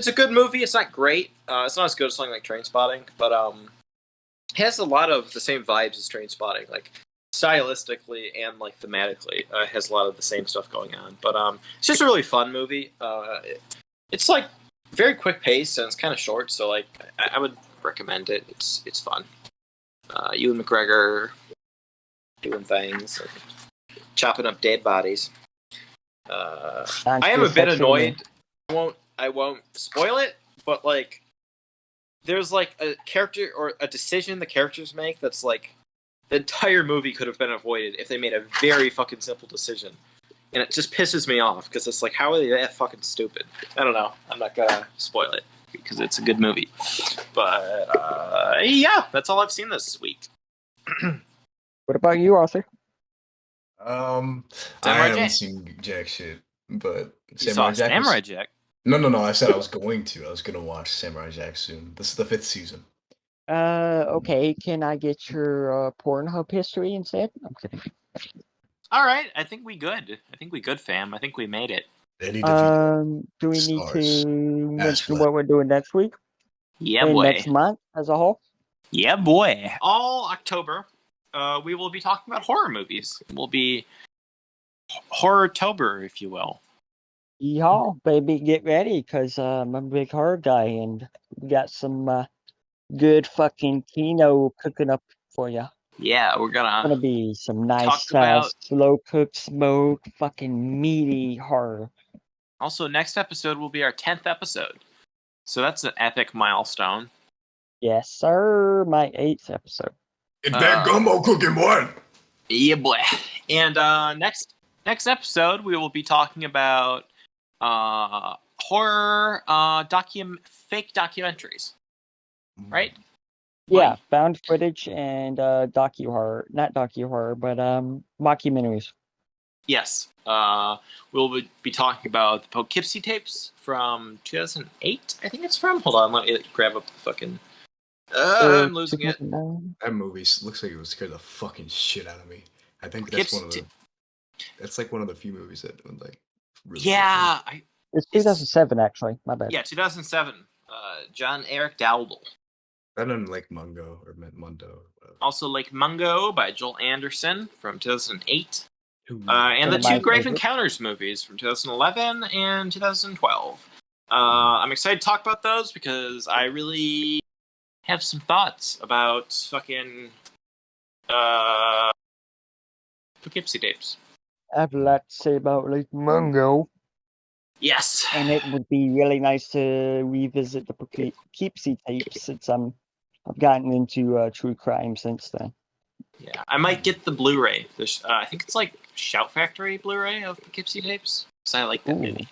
[SPEAKER 1] a good movie. It's not great. It's not as good as something like Trainspotting, but it has a lot of the same vibes as Trainspotting, like stylistically and like thematically. It has a lot of the same stuff going on. But it's just a really fun movie. It's like very quick paced and it's kind of short, so like I would recommend it. It's fun. Ewan McGregor doing things, chopping up dead bodies. I am a bit annoyed. I won't spoil it, but like, there's like a character or a decision the characters make that's like the entire movie could have been avoided if they made a very fucking simple decision, and it just pisses me off because it's like, how are they that fucking stupid? I don't know. I'm not gonna spoil it because it's a good movie, but yeah, that's all I've seen this week.
[SPEAKER 2] What about you, Arthur?
[SPEAKER 3] I
[SPEAKER 1] Samurai
[SPEAKER 3] haven't
[SPEAKER 1] Jack.
[SPEAKER 3] seen jack shit, but
[SPEAKER 1] You saw Samurai Jack.
[SPEAKER 3] No. I said I was going to. I was gonna watch Samurai Jack soon. This is the 5th season.
[SPEAKER 2] Okay. Can I get your Pornhub history instead? I'm kidding.
[SPEAKER 1] All right, I think we good. Fam. I think we made it.
[SPEAKER 3] They need to
[SPEAKER 2] Do we need
[SPEAKER 3] stars.
[SPEAKER 2] to mention
[SPEAKER 3] Ashland.
[SPEAKER 2] what we're doing next week?
[SPEAKER 1] Yeah,
[SPEAKER 2] And
[SPEAKER 1] boy.
[SPEAKER 2] next month as a whole?
[SPEAKER 1] Yeah, boy. All October, we will be talking about horror movies. It will be Horror-tober, if you will.
[SPEAKER 2] Yeehaw, baby, get ready, because I'm a big horror guy, and we got some good fucking Kino cooking up for you.
[SPEAKER 1] Yeah, we're
[SPEAKER 2] Gonna
[SPEAKER 1] gonna
[SPEAKER 2] be some nice,
[SPEAKER 1] about-
[SPEAKER 2] slow cooked, smoked, fucking meaty horror.
[SPEAKER 1] Also, next episode will be our 10th episode. So that's an epic milestone.
[SPEAKER 2] Yes, sir. My 8th episode.
[SPEAKER 3] It's that gumbo cooking, boy.
[SPEAKER 1] Yeah, boy. And next episode, we will be talking about horror fake documentaries. Right?
[SPEAKER 2] Yeah, found footage and docu-horror. Not docu-horror, but mockumentaries.
[SPEAKER 1] Yes. We'll be talking about the Poughkeepsie Tapes from 2008, I think it's from. Hold on, let me grab up the fucking... I'm losing it.
[SPEAKER 3] That movie looks like it would scare the fucking shit out of me. I think that's one of the... That's like one of the few movies that would like... Really
[SPEAKER 2] It's 2007, actually. My bad.
[SPEAKER 1] Yeah, 2007. John Eric Dowdle.
[SPEAKER 3] I don't like Mungo or Mundo.
[SPEAKER 1] Also, like Mungo by Joel Anderson from 2008. And
[SPEAKER 2] One
[SPEAKER 1] the
[SPEAKER 2] of my
[SPEAKER 1] two Grave
[SPEAKER 2] favorites.
[SPEAKER 1] Encounters movies from 2011 and 2012. I'm excited to talk about those because I really have some thoughts about fucking Poughkeepsie Tapes.
[SPEAKER 2] I have a lot to say about like Mungo,
[SPEAKER 1] Yes.
[SPEAKER 2] and it would be really nice to revisit the Poughkeepsie Tapes since I've gotten into true crime since then.
[SPEAKER 1] Yeah, I might get the Blu-ray. There's, I think it's like Shout Factory Blu-ray of Poughkeepsie Tapes. So I like that movie.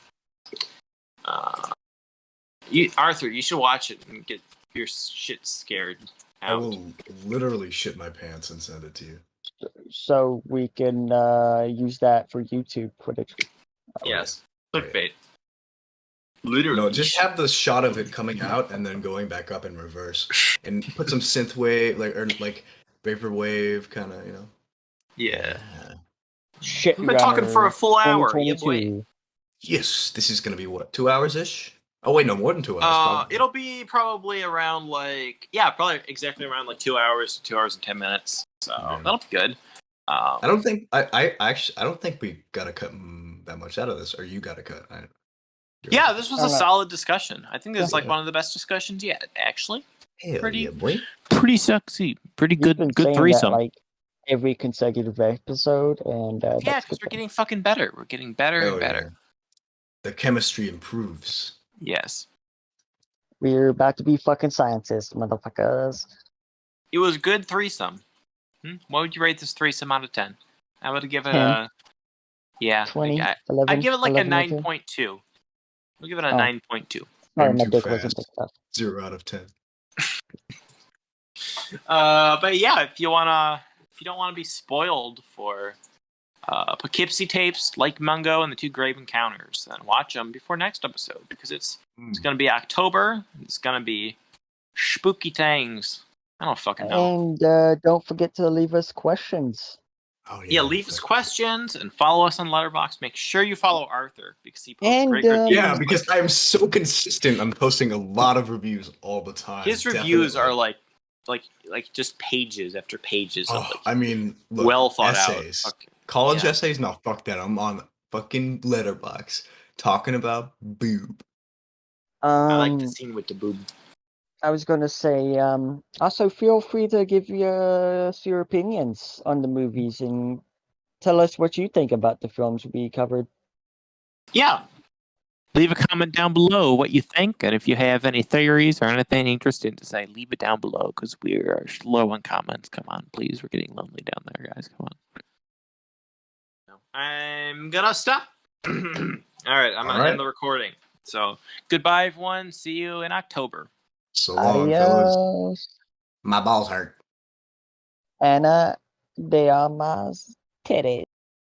[SPEAKER 1] Arthur, you should watch it and get your shit scared out.
[SPEAKER 3] I will literally shit my pants and send it to you.
[SPEAKER 2] So we can use that for YouTube footage.
[SPEAKER 1] Yes. Clickbait. Literally.
[SPEAKER 3] No, just have the shot of it coming out and then going back up in reverse, and put some synthwave, like vaporwave, kind of, you know.
[SPEAKER 1] Yeah.
[SPEAKER 2] Shit,
[SPEAKER 1] We've been talking for a full hour. Yeah, boy.
[SPEAKER 2] 2022.
[SPEAKER 3] Yes, this is gonna be what, 2 hours ish? Oh wait, no, more than 2 hours. Probably.
[SPEAKER 1] It'll be probably around probably exactly around like 2 hours, 2 hours and 10 minutes. So that'll be good.
[SPEAKER 3] I don't think I don't think we gotta cut that much out of this, or you gotta cut.
[SPEAKER 1] Yeah, this was a solid discussion. I think this is like one of the best discussions yet, actually.
[SPEAKER 3] Hell
[SPEAKER 1] Pretty-
[SPEAKER 3] yeah, boy.
[SPEAKER 4] Pretty sexy. Pretty
[SPEAKER 2] You've been
[SPEAKER 4] good
[SPEAKER 2] saying
[SPEAKER 4] threesome.
[SPEAKER 2] that, like every consecutive episode, and
[SPEAKER 1] Yeah,
[SPEAKER 2] that's
[SPEAKER 1] because
[SPEAKER 2] good.
[SPEAKER 1] we're getting fucking better. We're getting better
[SPEAKER 3] Hell
[SPEAKER 1] and better.
[SPEAKER 3] yeah. The chemistry improves.
[SPEAKER 1] Yes.
[SPEAKER 2] We're about to be fucking scientists, motherfuckers.
[SPEAKER 1] It was good threesome. What would you rate this threesome out of 10? I would give it
[SPEAKER 2] 10.
[SPEAKER 1] a... Yeah.
[SPEAKER 2] 20,
[SPEAKER 1] I'd
[SPEAKER 2] 11,
[SPEAKER 1] give it like a
[SPEAKER 2] 11 out of 10.
[SPEAKER 1] 9.2. We'll give it a
[SPEAKER 2] Oh.
[SPEAKER 1] 9.2.
[SPEAKER 2] Sorry,
[SPEAKER 3] I'm
[SPEAKER 2] my
[SPEAKER 3] too
[SPEAKER 2] dick wasn't
[SPEAKER 3] fast.
[SPEAKER 2] big enough.
[SPEAKER 3] 0 out of 10.
[SPEAKER 1] But yeah, if you don't want to be spoiled for Poughkeepsie Tapes, like Mungo, and the two Grave Encounters, then watch them before next episode because it's going to be October. It's going to be spooky things. I don't fucking know.
[SPEAKER 2] And don't forget to leave us questions.
[SPEAKER 3] Oh,
[SPEAKER 1] Yeah, leave us questions and follow us on Letterboxd. Make sure you follow Arthur because he posts
[SPEAKER 2] And,
[SPEAKER 1] great reviews.
[SPEAKER 3] Yeah, because I am so consistent. I'm posting a lot of reviews all the time.
[SPEAKER 1] His reviews are like just pages after pages. Of
[SPEAKER 3] I mean, look,
[SPEAKER 1] well thought
[SPEAKER 3] essays.
[SPEAKER 1] out.
[SPEAKER 3] College essays? No, fuck that. I'm on fucking Letterboxd talking about boob.
[SPEAKER 1] I like the scene with the boob.
[SPEAKER 2] I was going to say, also feel free to give us your opinions on the movies and tell us what you think about the films we covered.
[SPEAKER 4] Yeah. Leave a comment down below what you think, and if you have any theories or anything interesting to say, leave it down below because we are low on comments. Come on, please. We're getting lonely down there, guys. Come on.
[SPEAKER 1] I'm gonna stop. All right, I'm gonna end the recording. So goodbye, everyone. See you in October.
[SPEAKER 3] So long, fellas. My balls hurt.
[SPEAKER 2] And they are my titties.